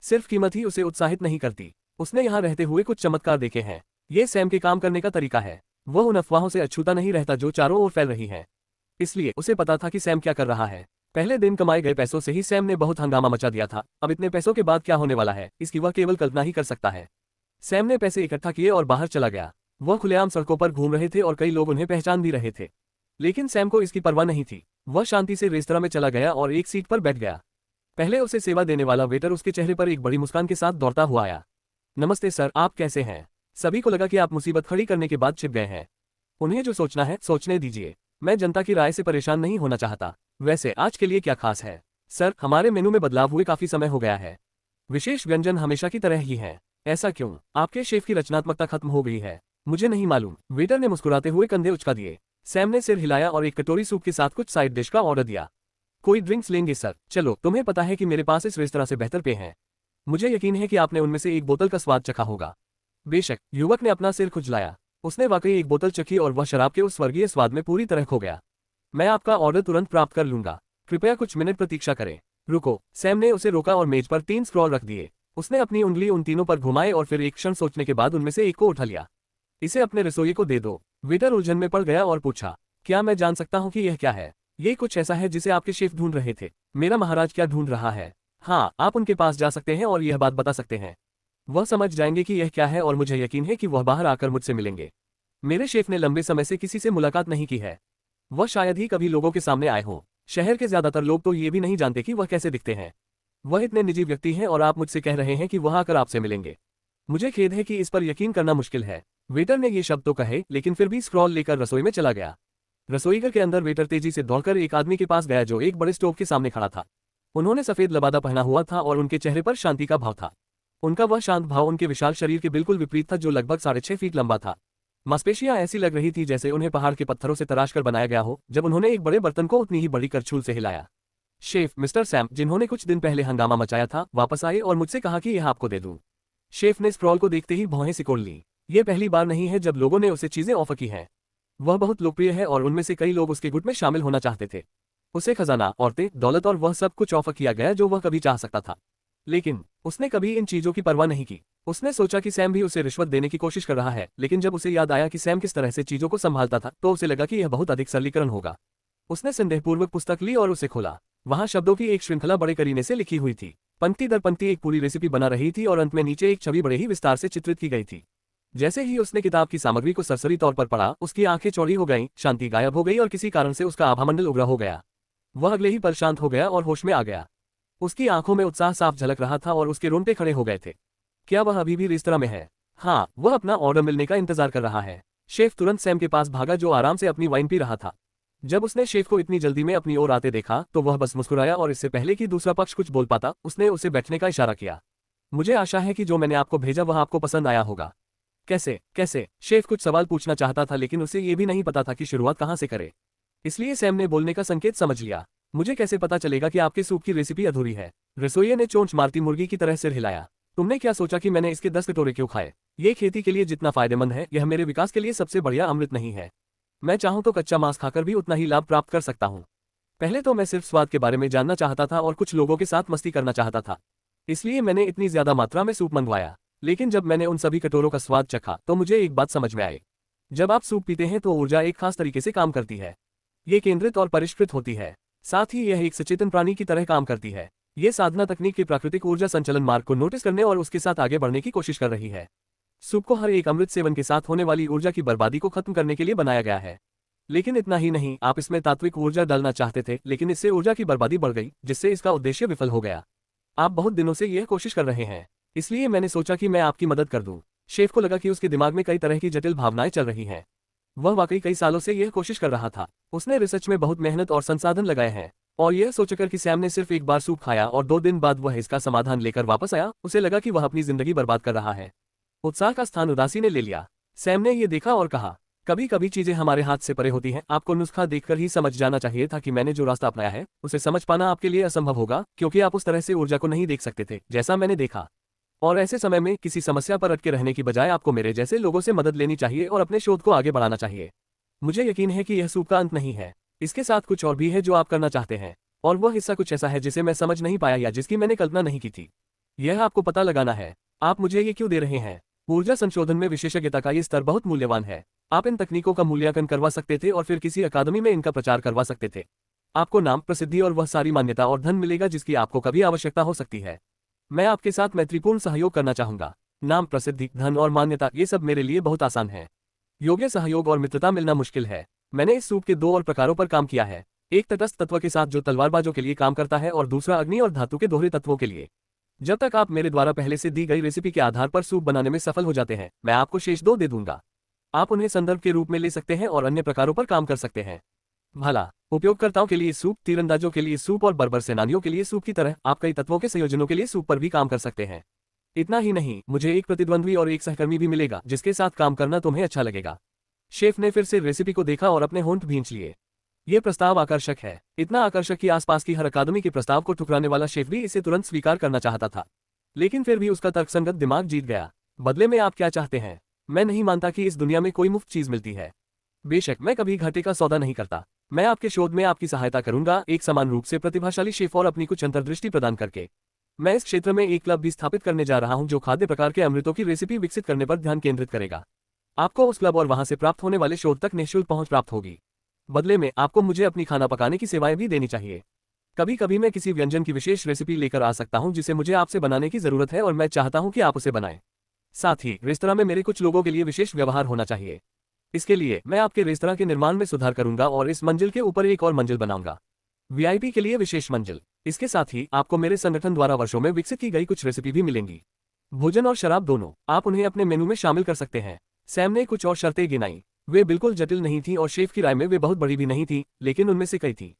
सिर्फ कीमत ही उसे उत्साहित नहीं करती, उसने यहाँ रहते हुए कुछ चमत्कार देखे हैं। ये सैम के काम करने का तरीका है। वह उन अफवाहों से अछूता नहीं रहता जो चारों ओर फैल रही हैं। इसलिए उसे पता था कि सैम क्या कर रहा है। पहले दिन कमाए गए पैसों से ही सैम ने बहुत हंगामा मचा दिया था। अब इतने पैसों के बाद क्या होने वाला है, इसकी वह केवल कल्पना ही कर सकता है। सैम ने पैसे इकट्ठा किए और बाहर चला गया। वह खुलेआम सड़कों पर घूम रहे थे और कई लोग उन्हें पहचान भी रहे थे, लेकिन सैम को इसकी परवाह नहीं थी। वह शांति से रेस्तरां में चला गया और एक सीट पर बैठ गया। पहले उसे सेवा देने वाला वेटर उसके चेहरे पर एक बड़ी मुस्कान के साथ दौड़ता हुआ आया। नमस्ते सर, आप कैसे हैं? सभी को लगा कि आप मुसीबत खड़ी करने के बाद छिप गए हैं। उन्हें जो सोचना है सोचने दीजिए, मैं जनता की राय से परेशान नहीं होना चाहता। वैसे आज के लिए क्या खास है? सर, हमारे मेनू में बदलाव हुए काफी समय हो गया है। विशेष व्यंजन हमेशा की तरह ही हैं। ऐसा क्यों? आपके शेफ की रचनात्मकता खत्म हो गई है? मुझे नहीं मालूम। वेटर ने मुस्कुराते हुए कंधे उचका दिए। सैम ने सिर हिलाया और एक कटोरी सूप के साथ कुछ साइड डिश का ऑर्डर दिया। कोई ड्रिंक्स लेंगे सर? चलो, तुम्हें पता है कि मेरे पास इस रेस्तरां से बेहतर पेय हैं। मुझे यकीन है कि आपने उनमें से एक बोतल का स्वाद चखा होगा। बेशक, युवक ने अपना सिर खुजलाया। उसने वाकई एक बोतल चखी और वह शराब के उस स्वर्गीय स्वाद में पूरी तरह खो गया। मैं आपका ऑर्डर तुरंत प्राप्त कर लूंगा, कृपया कुछ मिनट प्रतीक्षा करें। रुको, सैम ने उसे रोका और मेज पर 3 स्क्रॉल रख दिए। उसने अपनी उंगली उन तीनों पर घुमाए और फिर एक क्षण सोचने के बाद उनमें से एक को उठा लिया। इसे अपने रसोई को दे दो। वेटर उलझन में पड़ गया और पूछा, क्या मैं जान सकता हूँ कि यह क्या है? ये कुछ ऐसा है जिसे आपके शेफ ढूंढ रहे थे। मेरा महाराज क्या ढूंढ रहा है? हाँ, आप उनके पास जा सकते हैं और यह बात बता सकते हैं। वह समझ जाएंगे कि यह क्या है और मुझे यकीन है कि वह बाहर आकर मुझसे मिलेंगे। मेरे शेफ ने लंबे समय से किसी से मुलाकात नहीं की है। वह शायद ही कभी लोगों के सामने आए हों। शहर के ज्यादातर लोग तो ये भी नहीं जानते कि वह कैसे दिखते हैं। वह इतने निजी व्यक्ति हैं और आप मुझसे कह रहे हैं कि वह आकर आपसे मिलेंगे। मुझे खेद है कि इस पर यकीन करना मुश्किल है। वेटर ने ये शब्द तो कहे, लेकिन फिर भी स्क्रॉल लेकर रसोई में चला गया। रसोईघर के अंदर वेटर तेजी से दौड़कर एक आदमी के पास गया जो एक बड़े स्टोव के सामने खड़ा था। उन्होंने सफेद लबादा पहना हुआ था और उनके चेहरे पर शांति का भाव था। उनका वह शांत भाव उनके विशाल शरीर के बिल्कुल विपरीत था, जो लगभग 6.5 फीट लंबा था। मांसपेशियां ऐसी लग रही थी जैसे उन्हें पहाड़ के पत्थरों से तराश कर बनाया गया हो जब उन्होंने एक बड़े बर्तन को उतनी ही बड़ी करछूल से हिलाया। शेफ मिस्टर सैम, जिन्होंने कुछ दिन पहले हंगामा मचाया था, वापस आए और मुझसे कहा कि यह आपको दे दूं। शेफ ने स्क्रॉल को देखते ही भौहें सिकोड़ ली। ये पहली बार नहीं है जब लोगों ने उसे चीजें ऑफर की हैं। वह बहुत लोकप्रिय है और उनमें से कई लोग उसके गुट में शामिल होना चाहते थे। उसे खजाना, औरतें, दौलत और वह सब कुछ ऑफर किया गया जो वह कभी चाह सकता था, लेकिन उसने कभी इन चीजों की परवाह नहीं की। उसने सोचा कि सैम भी उसे रिश्वत देने की कोशिश कर रहा है, लेकिन जब उसे याद आया कि सैम किस तरह से चीजों को संभालता था तो उसे लगा कि यह बहुत अधिक सरलीकरण होगा। उसने संदेहपूर्वक पुस्तक ली और उसे खोला। वहां शब्दों की एक श्रृंखला बड़े करीने से लिखी हुई थी। पंक्ति दर पंक्ति एक पूरी रेसिपी बना रही थी और अंत में नीचे एक छवि बड़े ही विस्तार से चित्रित की गई थी। जैसे ही उसने किताब की सामग्री को सरसरी तौर पर पढ़ा, उसकी आंखें चौड़ी हो गईं, शांति गायब हो गई और किसी कारण से उसका आभामंडल उग्र हो गया। वह अगले ही पल शांत हो गया और होश में आ गया। उसकी आंखों में उत्साह साफ झलक रहा था और उसके रोंगटे खड़े हो गए थे। क्या वह अभी भी रेस्तरां में है? हाँ, वह अपना ऑर्डर मिलने का इंतजार कर रहा है। शेफ तुरंत सैम के पास भागा जो आराम से अपनी वाइन पी रहा था। जब उसने शेफ को इतनी जल्दी में अपनी ओर आते देखा तो वह बस मुस्कुराया और इससे पहले कि दूसरा पक्ष कुछ बोल पाता, उसने उसे बैठने का इशारा किया। मुझे आशा है कि जो मैंने आपको भेजा वह आपको पसंद आया होगा। कैसे कैसे? शेफ कुछ सवाल पूछना चाहता था, लेकिन उसे ये भी नहीं पता था कि शुरुआत कहाँ से करे। इसलिए सैम ने बोलने का संकेत समझ लिया। मुझे कैसे पता चलेगा कि आपके सूप की रेसिपी अधूरी है? रसोइये ने चोंच मारती मुर्गी की तरह सिर हिलाया। तुमने क्या सोचा कि मैंने इसके 10 कटोरे क्यों खाए? ये खेती के लिए जितना फायदेमंद है, यह मेरे विकास के लिए सबसे बढ़िया अमृत नहीं है। मैं चाहूं तो कच्चा मांस खाकर भी उतना ही लाभ प्राप्त कर सकता हूं। पहले तो मैं सिर्फ स्वाद के बारे में जानना चाहता था और कुछ लोगों के साथ मस्ती करना चाहता था, इसलिए मैंने इतनी ज्यादा मात्रा में सूप मंगवाया। लेकिन जब मैंने उन सभी कटोरों का स्वाद चखा तो मुझे एक बात समझ में आई। जब आप सूप पीते हैं तो ऊर्जा एक खास तरीके से काम करती है। ये केंद्रित और परिष्कृत होती है, साथ ही यह एक सचेतन प्राणी की तरह काम करती है। ये साधना तकनीक के प्राकृतिक ऊर्जा संचलन मार्ग को नोटिस करने और उसके साथ आगे बढ़ने की कोशिश कर रही है। सूप को हर एक अमृत सेवन के साथ होने वाली ऊर्जा की बर्बादी को खत्म करने के लिए बनाया गया है। लेकिन इतना ही नहीं, आप इसमें तात्विक ऊर्जा डालना चाहते थे, लेकिन इससे ऊर्जा की बर्बादी बढ़ गई, जिससे इसका उद्देश्य विफल हो गया। आप बहुत दिनों से यह कोशिश कर रहे हैं, इसलिए मैंने सोचा कि मैं आपकी मदद कर दूं। शेफ को लगा कि उसके दिमाग में कई तरह की जटिल भावनाएं चल रही हैं। वह वाकई कई सालों से यह कोशिश कर रहा था। उसने रिसर्च में बहुत मेहनत और संसाधन लगाए हैं, और यह सोचकर कि सैम ने सिर्फ एक बार सूप खाया और 2 दिन बाद वह इसका समाधान लेकर वापस आया, उसे लगा कि वह अपनी जिंदगी बर्बाद कर रहा है। उत्साह का स्थान उदासी ने ले लिया। सैम ने यह देखा और कहा, कभी कभी चीजें हमारे हाथ से परे होती हैं। आपको नुस्खा देखकर ही समझ जाना चाहिए था कि मैंने जो रास्ता अपनाया है उसे समझ पाना आपके लिए असंभव होगा, क्योंकि आप उस तरह से ऊर्जा को नहीं देख सकते थे जैसा मैंने देखा। और ऐसे समय में किसी समस्या पर अटके रहने की बजाय आपको मेरे जैसे लोगों से मदद लेनी चाहिए और अपने शोध को आगे बढ़ाना चाहिए। मुझे यकीन है कि यह सूप का अंत नहीं है, इसके साथ कुछ और भी है जो आप करना चाहते हैं, और वह हिस्सा कुछ ऐसा है जिसे मैं समझ नहीं पाया या जिसकी मैंने कल्पना नहीं की थी। यह आपको पता लगाना है। आप मुझे ये क्यों दे रहे हैं? ऊर्जा संशोधन में विशेषज्ञता का ये स्तर बहुत मूल्यवान है। आप इन तकनीकों का मूल्यांकन करवा सकते थे और फिर किसी अकादमी में इनका प्रचार करवा सकते थे। आपको नाम, प्रसिद्धि और वह सारी मान्यता और धन मिलेगा जिसकी आपको कभी आवश्यकता हो सकती है। मैं आपके साथ मैत्रीपूर्ण सहयोग करना चाहूंगा। नाम, प्रसिद्धि, धन और मान्यता, ये सब मेरे लिए बहुत आसान है। योग्य सहयोग और मित्रता मिलना मुश्किल है। मैंने इस सूप के दो और प्रकारों पर काम किया है, एक तटस्थ तत्व के साथ जो तलवारबाजों के लिए काम करता है और दूसरा अग्नि और धातु के दोहरे तत्वों के लिए। जब तक आप मेरे द्वारा पहले से दी गई रेसिपी के आधार पर सूप बनाने में सफल हो जाते हैं, मैं आपको शेष 2 दे दूंगा। आप उन्हें संदर्भ के रूप में ले सकते हैं और अन्य प्रकारों पर काम कर सकते हैं। भला उपयोगकर्ताओं के लिए सूप, तीरंदाजों के लिए सूप और बर्बर सेनानियों के लिए सूप की तरह आप कई तत्वों के संयोजनों के लिए सूप पर भी काम कर सकते हैं। इतना ही नहीं, मुझे एक प्रतिद्वंद्वी और एक सहकर्मी भी मिलेगा जिसके साथ काम करना तुम्हें अच्छा लगेगा। शेफ ने फिर से रेसिपी को देखा और अपने होंठ भींच लिए। यह प्रस्ताव आकर्षक है, इतना आकर्षक कि आसपास की हर अकादमी के प्रस्ताव को ठुकराने वाला शेफ भी इसे तुरंत स्वीकार करना चाहता था। लेकिन फिर भी उसका तर्कसंगत दिमाग जीत गया। बदले में आप क्या चाहते हैं? मैं नहीं मानता कि इस दुनिया में कोई मुफ्त चीज मिलती है। बेशक मैं कभी घाटे का सौदा नहीं करता। मैं आपके शोध में आपकी सहायता करूंगा, एक समान रूप से प्रतिभाशाली शेफ और अपनी कुछ अंतर्दृष्टि प्रदान करके। मैं इस क्षेत्र में एक क्लब भी स्थापित करने जा रहा हूं जो खाद्य प्रकार के अमृतों की रेसिपी विकसित करने पर ध्यान केंद्रित करेगा। आपको उस क्लब और वहां से प्राप्त होने वाले शोध तक निःशुल्क पहुंच प्राप्त होगी। बदले में आपको मुझे अपनी खाना पकाने की सेवाएं भी देनी चाहिए। कभी कभी मैं किसी व्यंजन की विशेष रेसिपी लेकर आ सकता हूं जिसे मुझे आपसे बनाने की जरूरत है और मैं चाहता हूं कि आप उसे बनाएं। साथ ही रेस्तरां में मेरे कुछ लोगों के लिए विशेष व्यवहार होना चाहिए। इसके लिए मैं आपके रेस्तरां के निर्माण में सुधार करूंगा और इस मंजिल के ऊपर एक और मंजिल बनाऊंगा, वीआईपी के लिए विशेष मंजिल। इसके साथ ही आपको मेरे संगठन द्वारा वर्षों में विकसित की गई कुछ रेसिपी भी मिलेंगी। भोजन और शराब दोनों, आप उन्हें अपने मेनू में शामिल कर सकते हैं। सैम ने कुछ और शर्तें गिनाई। वे बिल्कुल जटिल नहीं थीं और शेफ की राय में वे बहुत बड़ी भी नहीं थीं, लेकिन उनमें से कई थीं।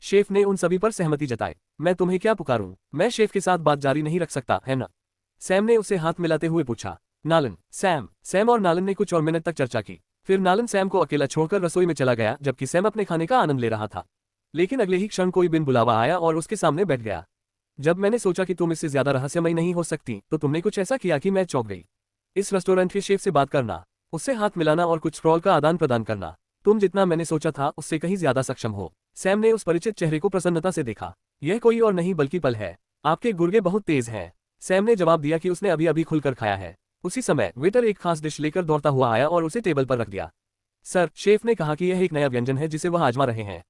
शेफ ने उन सभी पर सहमति जताई। मैं तुम्हें क्या पुकारूं? मैं शेफ के साथ बात जारी नहीं रख सकता, है ना? सैम ने उसे हाथ मिलाते हुए पूछा। नालन, सैम और नालन ने कुछ और मिनट तक चर्चा की। फिर नालन सैम को अकेला छोड़कर रसोई में चला गया जबकि सैम अपने खाने का आनंद ले रहा था। लेकिन अगले ही क्षण कोई बिन बुलावा आया और उसके सामने बैठ गया। जब मैंने सोचा कि तुम इससे ज्यादा रहस्यमयी नहीं हो सकती, तो तुमने कुछ ऐसा किया कि मैं चौंक गई। इस रेस्टोरेंट के शेफ से बात करना, उससे हाथ मिलाना और कुछ स्क्रॉल का आदान प्रदान करना। तुम जितना मैंने सोचा था उससे कहीं ज्यादा सक्षम हो। सैम ने उस परिचित चेहरे को प्रसन्नता से देखा। यह कोई और नहीं बल्कि पल है। आपके गुर्गे बहुत तेज हैं। सैम ने जवाब दिया कि उसने अभी अभी खुलकर खाया है। उसी समय वेटर एक खास डिश लेकर दौड़ता हुआ आया और उसे टेबल पर रख दिया। सर, शेफ ने कहा कि यह एक नया व्यंजन है जिसे वह आजमा रहे हैं।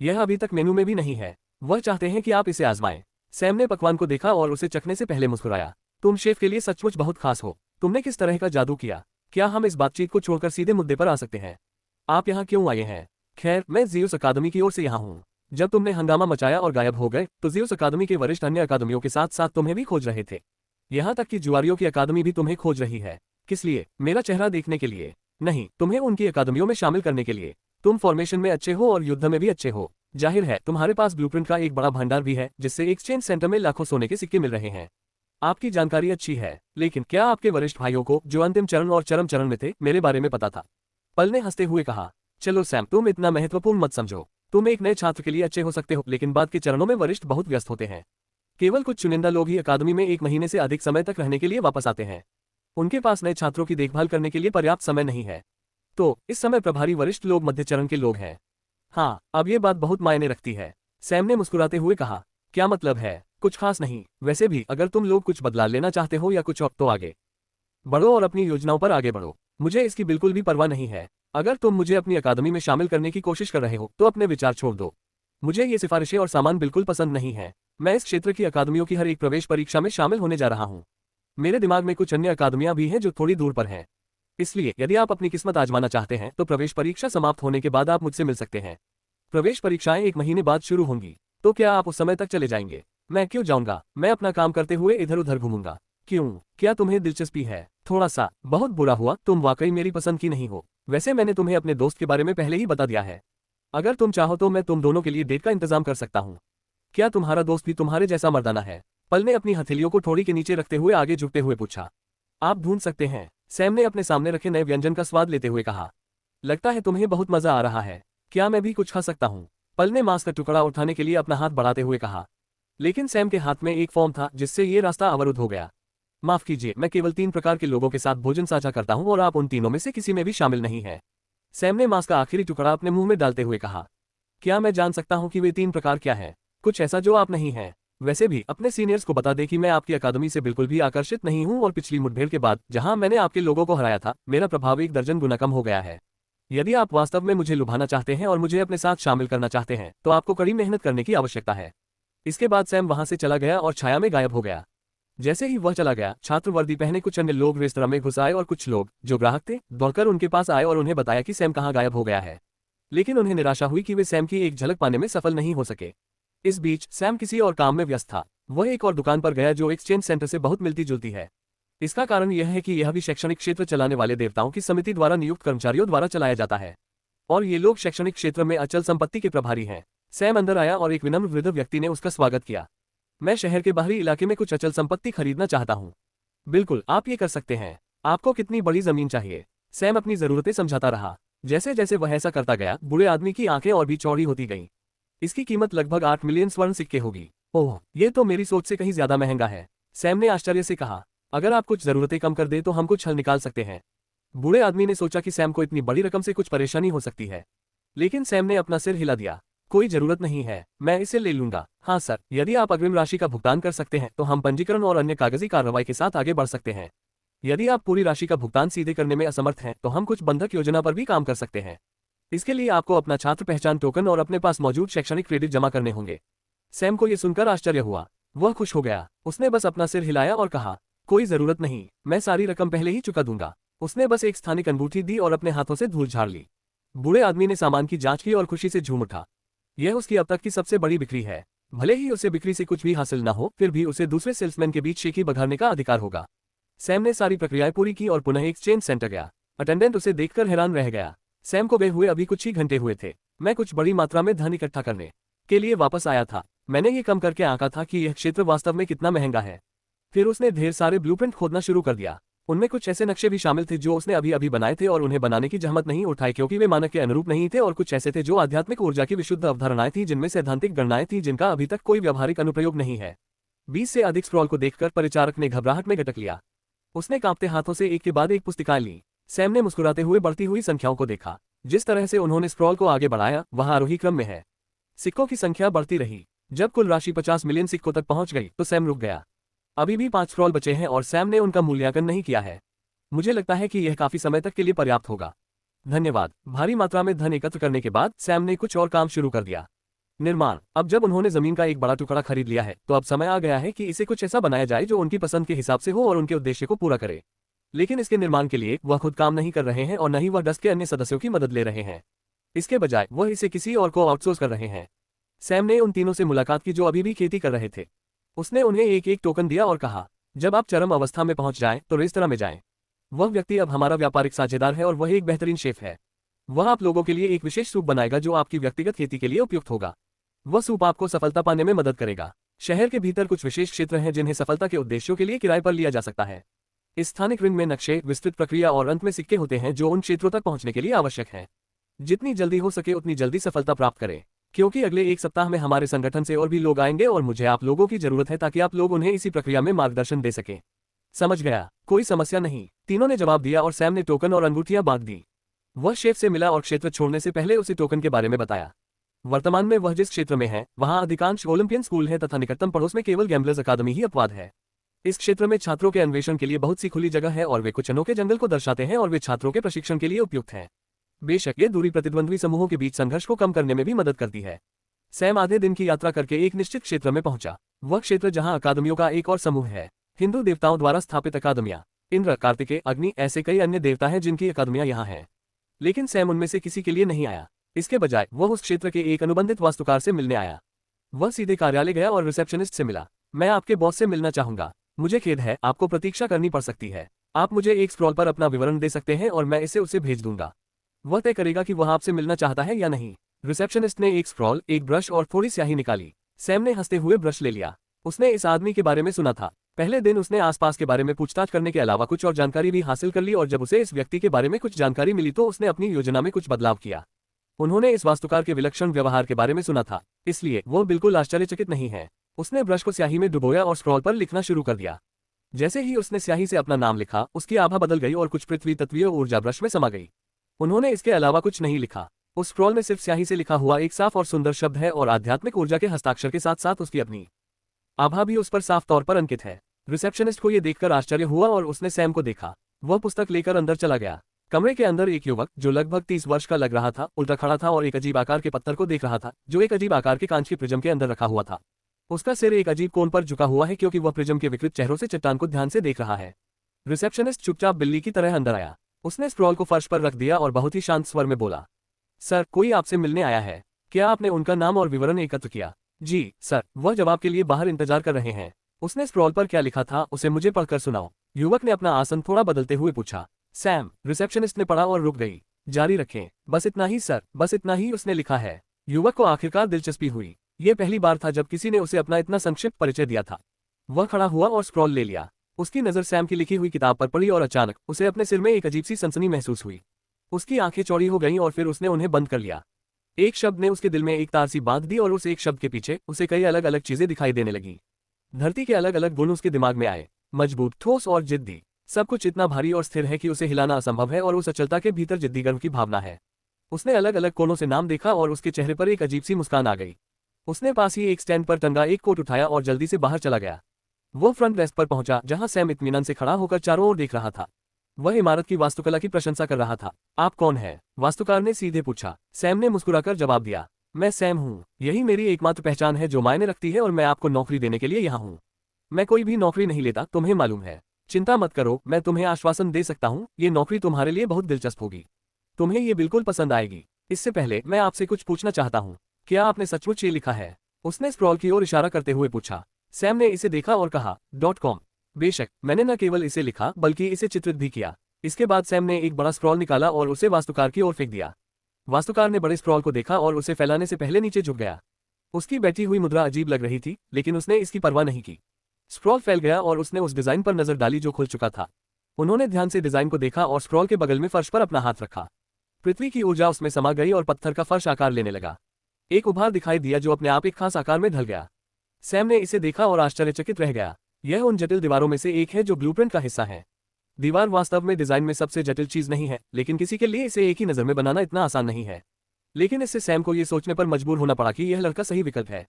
यह अभी तक मेनू में भी नहीं है। वह चाहते हैं कि आप इसे आजमाएं। सैम ने पकवान को देखा और उसे चखने से पहले मुस्कुराया। तुम शेफ के लिए सचमुच बहुत खास हो। तुमने किस तरह का जादू किया? क्या हम इस बातचीत को छोड़कर सीधे मुद्दे पर आ सकते हैं? आप यहाँ क्यों आए हैं? खैर, मैं ज़ीउस अकादमी की ओर से यहाँ हूँ। जब तुमने हंगामा मचाया और गायब हो गए तो ज़ीउस अकादमी के वरिष्ठ अन्य अकादमियों के साथ साथ तुम्हें भी खोज रहे थे। यहाँ तक कि जुआरियों की अकादमी भी तुम्हें खोज रही है। किस लिए? मेरा चेहरा देखने के लिए नहीं, तुम्हें उनकी अकादमियों में शामिल करने के लिए। तुम फॉर्मेशन में अच्छे हो और युद्ध में भी अच्छे हो। जाहिर है तुम्हारे पास ब्लूप्रिंट का एक बड़ा भंडार भी है जिससे एक्सचेंज सेंटर में लाखों सोने के सिक्के मिल रहे हैं। आपकी जानकारी अच्छी है, लेकिन क्या आपके वरिष्ठ भाइयों को जो अंतिम चरण और चरम चरण में थे मेरे बारे में पता था? पल ने हंसते हुए कहा। चलो सैम, तुम इतना महत्वपूर्ण मत समझो। तुम एक नए छात्र के लिए अच्छे हो सकते हो, लेकिन बाद के चरणों में वरिष्ठ बहुत व्यस्त होते हैं। केवल कुछ चुनिंदा लोग ही अकादमी में 1 महीने से अधिक समय तक रहने के लिए वापस आते हैं। उनके पास नए छात्रों की देखभाल करने के लिए पर्याप्त समय नहीं है। तो इस समय प्रभारी वरिष्ठ लोग मध्य चरण के लोग हैं। हाँ, अब ये बात बहुत मायने रखती है, सैम ने मुस्कुराते हुए कहा। क्या मतलब है? कुछ खास नहीं। वैसे भी अगर तुम लोग कुछ बदलाव लेना चाहते हो या कुछ और, तो आगे बढ़ो और अपनी योजनाओं पर आगे बढ़ो। मुझे इसकी बिल्कुल भी परवाह नहीं है। अगर तुम मुझे अपनी अकादमी में शामिल करने की कोशिश कर रहे हो तो अपने विचार छोड़ दो। मुझे ये सिफारिशें और सामान बिल्कुल पसंद नहीं है। मैं इस क्षेत्र की अकादमियों की हर एक प्रवेश परीक्षा में शामिल होने जा रहा हूँ। मेरे दिमाग में कुछ अन्य अकादमियां भी हैं जो थोड़ी दूर पर हैं। इसलिए यदि आप अपनी किस्मत आजमाना चाहते हैं तो प्रवेश परीक्षा समाप्त होने के बाद आप मुझसे मिल सकते हैं। प्रवेश परीक्षाएं 1 महीने बाद शुरू होंगी। तो क्या आप उस समय तक चले जाएंगे? मैं क्यों जाऊंगा? मैं अपना काम करते हुए इधर उधर घूमूंगा। क्यों? क्या तुम्हें दिलचस्पी है? थोड़ा सा। बहुत बुरा हुआ, तुम वाकई मेरी पसंद की नहीं हो। वैसे मैंने तुम्हें अपने दोस्त के बारे में पहले ही बता दिया है। अगर तुम चाहो तो मैं तुम दोनों के लिए डेट का इंतजाम कर सकता हूँ। क्या तुम्हारा दोस्त भी तुम्हारे जैसा मर्दाना है? पल ने अपनी हथेलियों को ठोड़ी के नीचे रखते हुए आगे झुकते हुए पूछा। आप ढूंढ सकते हैं, सैम ने अपने सामने रखे नए व्यंजन का स्वाद लेते हुए कहा। लगता है तुम्हें बहुत मजा आ रहा है। क्या मैं भी कुछ खा सकता हूँ? पल ने मांस का टुकड़ा उठाने के लिए अपना हाथ बढ़ाते हुए कहा। लेकिन सैम के हाथ में एक फॉर्म था जिससे ये रास्ता अवरुद्ध हो गया। माफ कीजिए, मैं केवल 3 प्रकार के लोगों के साथ भोजन साझा करता हूँ और आप उन तीनों में से किसी में भी शामिल नहीं है। सैम ने मांस का आखिरी टुकड़ा अपने मुंह में डालते हुए कहा। क्या मैं जान सकता हूँ कि वे 3 प्रकार क्या है? कुछ ऐसा जो आप नहीं हैं। वैसे भी अपने सीनियर्स को बता दे कि मैं आपकी अकादमी से बिल्कुल भी आकर्षित नहीं हूँ और पिछली मुठभेड़ के बाद जहाँ मैंने आपके लोगों को हराया था, मेरा प्रभाव 1 दर्जन गुना कम हो गया है। यदि आप वास्तव में मुझे लुभाना चाहते हैं और मुझे अपने साथ शामिल करना चाहते हैं तो आपको कड़ी मेहनत करने की आवश्यकता है। इसके बाद सैम वहां से चला गया और छाया में गायब हो गया। जैसे ही वह चला गया, छात्र वर्दी पहने कुछ अन्य लोग रेस्तरां में घुस आए और कुछ लोग जो ग्राहक थे दौड़कर उनके पास आए और उन्हें बताया कि सैम कहाँ गायब हो गया है। लेकिन उन्हें निराशा हुई कि वे सैम की एक झलक पाने में सफल नहीं हो सके। इस बीच सैम किसी और काम में व्यस्त था। वह एक और दुकान पर गया जो एक्सचेंज सेंटर से बहुत मिलती जुलती है। इसका कारण यह है कि यह भी शैक्षणिक क्षेत्र चलाने वाले देवताओं की समिति द्वारा नियुक्त कर्मचारियों द्वारा चलाया जाता है और ये लोग शैक्षणिक क्षेत्र में अचल संपत्ति के प्रभारी हैं। सैम अंदर आया और एक विनम्र वृद्ध व्यक्ति ने उसका स्वागत किया। मैं शहर के बाहरी इलाके में कुछ अचल संपत्ति खरीदना चाहता हूँ। बिल्कुल, आप ये कर सकते हैं। आपको कितनी बड़ी जमीन चाहिए? सैम अपनी जरूरतें समझाता रहा। जैसे जैसे वह ऐसा करता गया, बूढ़े आदमी की आंखें और भी चौड़ी होती गईं। इसकी कीमत लगभग 8 मिलियन स्वर्ण सिक्के होगी। ओह, ये तो मेरी सोच से कहीं ज्यादा महंगा है, सैम ने आश्चर्य से कहा। अगर आप कुछ जरूरतें कम कर दे तो हम कुछ हल निकाल सकते हैं। बूढ़े आदमी ने सोचा कि सैम को इतनी बड़ी रकम से कुछ परेशानी हो सकती है, लेकिन सैम ने अपना सिर हिला दिया। कोई जरूरत नहीं है, मैं इसे ले लूंगा। हाँ सर, यदि आप अग्रिम राशि का भुगतान कर सकते हैं तो हम पंजीकरण और अन्य कागजी कार्रवाई के साथ आगे बढ़ सकते हैं। यदि आप पूरी राशि का भुगतान सीधे करने में असमर्थ हैं तो हम कुछ बंधक योजना पर भी काम कर सकते हैं। इसके लिए आपको अपना छात्र पहचान टोकन और अपने पास मौजूद शैक्षणिक क्रेडिट जमा करने होंगे। सैम को यह सुनकर आश्चर्य हुआ। वह खुश हो गया। उसने बस अपना सिर हिलाया और कहा, कोई जरूरत नहीं, मैं सारी रकम पहले ही चुका दूंगा। उसने बस एक स्थानिक अंगूठी दी और अपने हाथों से धूल झाड़ ली। बूढ़े आदमी ने सामान की जांच की और खुशी से झूम उठा। यह उसकी अब तक की सबसे बड़ी बिक्री है। भले ही उसे बिक्री से कुछ भी हासिल न हो, फिर भी उसे दूसरे सेल्समैन के बीच शेखी बघारने का अधिकार होगा। सैम ने सारी प्रक्रियाएं पूरी की और पुनः एक्सचेंज सेंटर गया। अटेंडेंट उसे देखकर हैरान रह गया। सैम को गए हुए अभी कुछ ही घंटे हुए थे। मैं कुछ बड़ी मात्रा में धन इकट्ठा करने के लिए वापस आया था। मैंने ये कम करके आंका था कि यह क्षेत्र वास्तव में कितना महंगा है। फिर उसने ढेर सारे ब्लूप्रिंट खोदना शुरू कर दिया। उनमें कुछ ऐसे नक्शे भी शामिल थे जो उसने अभी अभी बनाए थे और उन्हें बनाने की जहमत नहीं उठाई क्योंकि वे मानक के अनुरूप नहीं थे, और कुछ ऐसे थे जो आध्यात्मिक ऊर्जा की विशुद्ध अवधारणाएं थी जिनमें सैद्धांतिक गणनाएं थी जिनका अभी तक कोई व्यावहारिक अनुप्रयोग नहीं है। 20 से अधिक स्क्रॉल को देखकर परिचारक ने घबराहट में गटक लिया। उसने कांपते हाथों से एक के बाद एक पुस्तिकाएं ली। सैम ने मुस्कुराते हुए बढ़ती हुई संख्याओं को देखा। जिस तरह से उन्होंने स्क्रॉल को आगे बढ़ाया वह आरोही क्रम में है। सिक्कों की संख्या बढ़ती रही। जब कुल राशि 50 मिलियन सिक्कों तक पहुंच गई तो सैम रुक गया। अभी भी 5 स्क्रॉल बचे हैं और सैम ने उनका मूल्यांकन नहीं किया है। मुझे लगता है कि यह काफी समय तक के लिए पर्याप्त होगा। धन्यवाद। भारी मात्रा में धन एकत्र करने के बाद सैम ने कुछ और काम शुरू कर दिया। निर्माण। अब जब उन्होंने जमीन का एक बड़ा टुकड़ा खरीद लिया है तो अब समय आ गया है कि इसे कुछ ऐसा बनाया जाए जो उनकी पसंद के हिसाब से हो और उनके उद्देश्य को पूरा करे। लेकिन इसके निर्माण के लिए वह खुद काम नहीं कर रहे हैं और न ही वह डस्ट के अन्य सदस्यों की मदद ले रहे हैं। इसके बजाय वह इसे किसी और को आउटसोर्स कर रहे हैं। सैम ने उन तीनों से मुलाकात की जो अभी भी खेती कर रहे थे। उसने उन्हें एक एक टोकन दिया और कहा, जब आप चरम अवस्था में पहुंच जाएं तो रेस्तरां में जाएं। वह व्यक्ति अब हमारा व्यापारिक साझेदार है और वह एक बेहतरीन शेफ है। वह आप लोगों के लिए एक विशेष सूप बनाएगा जो आपकी व्यक्तिगत खेती के लिए उपयुक्त होगा। वह सूप आपको सफलता पाने में मदद करेगा। शहर के भीतर कुछ विशेष क्षेत्र हैं जिन्हें सफलता के उद्देश्यों के लिए किराए पर लिया जा सकता है। इस स्थानिक रिंग में नक्शे, विस्तृत प्रक्रिया और अंत में सिक्के होते हैं जो उन क्षेत्रों तक पहुंचने के लिए आवश्यक हैं। जितनी जल्दी हो सके उतनी जल्दी सफलता प्राप्त करें, क्योंकि अगले एक सप्ताह में हमारे संगठन से और भी लोग आएंगे और मुझे आप लोगों की जरूरत है ताकि आप लोग उन्हें इसी प्रक्रिया में मार्गदर्शन दे सकें। समझ गया, कोई समस्या नहीं, तीनों ने जवाब दिया और सैम ने टोकन और अंगूठियां बांट दी। वह शेफ से मिला और क्षेत्र छोड़ने से पहले उसे टोकन के बारे में बताया। वर्तमान में वह जिस क्षेत्र में है वहां अधिकांश ओलंपियन स्कूल हैं तथा निकटतम पड़ोस में केवल गैम्बलर्स अकादमी ही अपवाद है। इस क्षेत्र में छात्रों के अन्वेषण के लिए बहुत सी खुली जगह है और वे कुछ अनोखे जंगल को दर्शाते हैं और वे छात्रों के प्रशिक्षण के लिए उपयुक्त हैं। बेशक ये दूरी प्रतिद्वंद्वी समूहों के बीच संघर्ष को कम करने में भी मदद करती है। सैम आधे दिन की यात्रा करके एक निश्चित क्षेत्र में पहुंचा। वह क्षेत्र जहां अकादमियों का एक और समूह है। हिंदू देवताओं द्वारा स्थापित अकादमियां। इंद्र, कार्तिकेय, अग्नि, ऐसे कई अन्य देवता हैं जिनकी अकादमियां यहाँ हैं। लेकिन सैम उनमें से किसी के लिए नहीं आया। इसके बजाय वह उस क्षेत्र के एक अनुबंधित वास्तुकार से मिलने आया। वह सीधे कार्यालय गया और रिसेप्शनिस्ट से मिला। मैं आपके बॉस से मिलना चाहूंगा। मुझे खेद है, आपको प्रतीक्षा करनी पड़ सकती है। आप मुझे एक स्क्रॉल पर अपना विवरण दे सकते हैं और मैं इसे उसे भेज दूंगा। वह तय करेगा कि वह आपसे मिलना चाहता है या नहीं। रिसेप्शनिस्ट ने एक स्क्रॉल, एक ब्रश और थोड़ी स्याही निकाली। सैम ने हंसते हुए ब्रश ले लिया। उसने इस आदमी के बारे में सुना था। पहले दिन उसने आसपास के बारे में पूछताछ करने के अलावा कुछ और जानकारी भी हासिल कर ली और जब उसे इस व्यक्ति के बारे में कुछ जानकारी मिली तो उसने अपनी योजना में कुछ बदलाव किया। उन्होंने इस वास्तुकार के विलक्षण व्यवहार के बारे में सुना था, इसलिए वो बिल्कुल आश्चर्यचकित नहीं है। उसने ब्रश को स्याही में डुबोया और स्क्रॉल पर लिखना शुरू कर दिया। जैसे ही उसने स्याही से अपना नाम लिखा, उसकी आभा बदल गई और कुछ पृथ्वी तत्वीय ऊर्जा ब्रश में समा गई। उन्होंने इसके अलावा कुछ नहीं लिखा। उस स्क्रॉल में सिर्फ स्याही से लिखा हुआ एक साफ और सुंदर शब्द है और आध्यात्मिक ऊर्जा के हस्ताक्षर के साथ साथ उसकी अपनी आभा भी उस पर साफ तौर पर अंकित है। रिसेप्शनिस्ट को यह देखकर आश्चर्य हुआ और उसने सैम को देखा। वह पुस्तक लेकर अंदर चला गया। कमरे के अंदर एक युवक जो लगभग 30 वर्ष का लग रहा था उल्टा खड़ा था और एक अजीब आकार के पत्थर को देख रहा था जो एक अजीब आकार के कांच के प्रिज्म के अंदर रखा हुआ था। उसका सिर एक अजीब कोण पर झुका हुआ है क्योंकि वह प्रिज्म के विकृत चेहरों से चट्टान को ध्यान से देख रहा है। रिसेप्शनिस्ट चुपचाप बिल्ली की तरह अंदर आया। उसने स्क्रॉल को फर्श पर रख दिया और बहुत ही शांत स्वर में बोला, सर, कोई आपसे मिलने आया है। क्या आपने उनका नाम और विवरण एकत्र किया? जी सर, वह जवाब के लिए बाहर इंतजार कर रहे हैं। उसने स्क्रॉल पर क्या लिखा था उसे मुझे पढ़कर सुनाओ। युवक ने अपना आसन थोड़ा बदलते हुए पूछा। सैम, रिसेप्शनिस्ट ने पढ़ा और रुक गई। जारी रखें। बस इतना ही सर, बस इतना ही उसने लिखा है। युवक को आखिरकार दिलचस्पी हुई। ये पहली बार था जब किसी ने उसे अपना इतना संक्षिप्त परिचय दिया था। वह खड़ा हुआ और स्क्रॉल ले लिया। उसकी नज़र सैम की लिखी हुई किताब पर पड़ी और अचानक उसे अपने सिर में एक अजीब सी सनसनी महसूस हुई। उसकी आंखें चौड़ी हो गईं और फिर उसने उन्हें बंद कर लिया। एक शब्द ने उसके दिल में एक तार सी बांध दी और उस एक शब्द के पीछे उसे कई अलग अलग चीजें दिखाई देने लगी। धरती के अलग अलग गुण उसके दिमाग में आए, मजबूत, ठोस और जिद्दी। सब कुछ इतना भारी और स्थिर है कि उसे हिलाना असंभव है और उस अचलता के भीतर जिद्दी गर्व की भावना है। उसने अलग अलग कोनों से नाम देखा और उसके चेहरे पर एक अजीब सी मुस्कान आ गई। उसने पास ही एक स्टैंड पर टंगा एक कोट उठाया और जल्दी से बाहर चला गया। वो फ्रंट डेस्क पर पहुंचा जहां सैम इत्मीनान से खड़ा होकर चारों ओर देख रहा था। वह इमारत की वास्तुकला की प्रशंसा कर रहा था। आप कौन है? वास्तुकार ने सीधे पूछा। सैम ने मुस्कुराकर जवाब दिया, मैं सैम हूँ। यही मेरी एकमात्र पहचान है जो मायने रखती है और मैं आपको नौकरी देने के लिए यहाँ हूँ। मैं कोई भी नौकरी नहीं लेता, तुम्हें मालूम है। चिंता मत करो, मैं तुम्हें आश्वासन दे सकता हूँ, ये नौकरी तुम्हारे लिए बहुत दिलचस्प होगी। तुम्हें ये बिल्कुल पसंद आएगी। इससे पहले मैं आपसे कुछ पूछना चाहता हूँ, क्या आपने सचमुच ये लिखा है? उसने स्क्रॉल की ओर इशारा करते हुए पूछा। सैम ने इसे देखा और कहा, .com। बेशक, मैंने न केवल इसे लिखा बल्कि इसे चित्रित भी किया। इसके बाद सैम ने एक बड़ा स्क्रॉल निकाला और उसे वास्तुकार की ओर फेंक दिया। वास्तुकार ने बड़े स्क्रॉल को देखा और उसे फैलाने से पहले नीचे झुक गया। उसकी बैठी हुई मुद्रा अजीब लग रही थी, लेकिन उसने इसकी परवाह नहीं की। स्क्रॉल फैल गया और उसने उस डिजाइन पर नजर डाली जो खुल चुका था। उन्होंने ध्यान से डिजाइन को देखा और स्क्रॉल के बगल में फर्श पर अपना हाथ रखा। पृथ्वी की ऊर्जा उसमें समा गई और पत्थर का फर्श आकार लेने लगा। एक उभार दिखाई दिया जो अपने आप एक खास आकार में ढल गया। सैम ने इसे देखा और आश्चर्यचकित रह गया। यह उन जटिल दीवारों में से एक है जो ब्लूप्रिंट का हिस्सा है। दीवार वास्तव में डिजाइन में सबसे जटिल चीज नहीं है, लेकिन किसी के लिए इसे एक ही नजर में बनाना इतना आसान नहीं है। लेकिन इससे सैम को यह सोचने पर मजबूर होना पड़ा कि यह लड़का सही विकल्प है।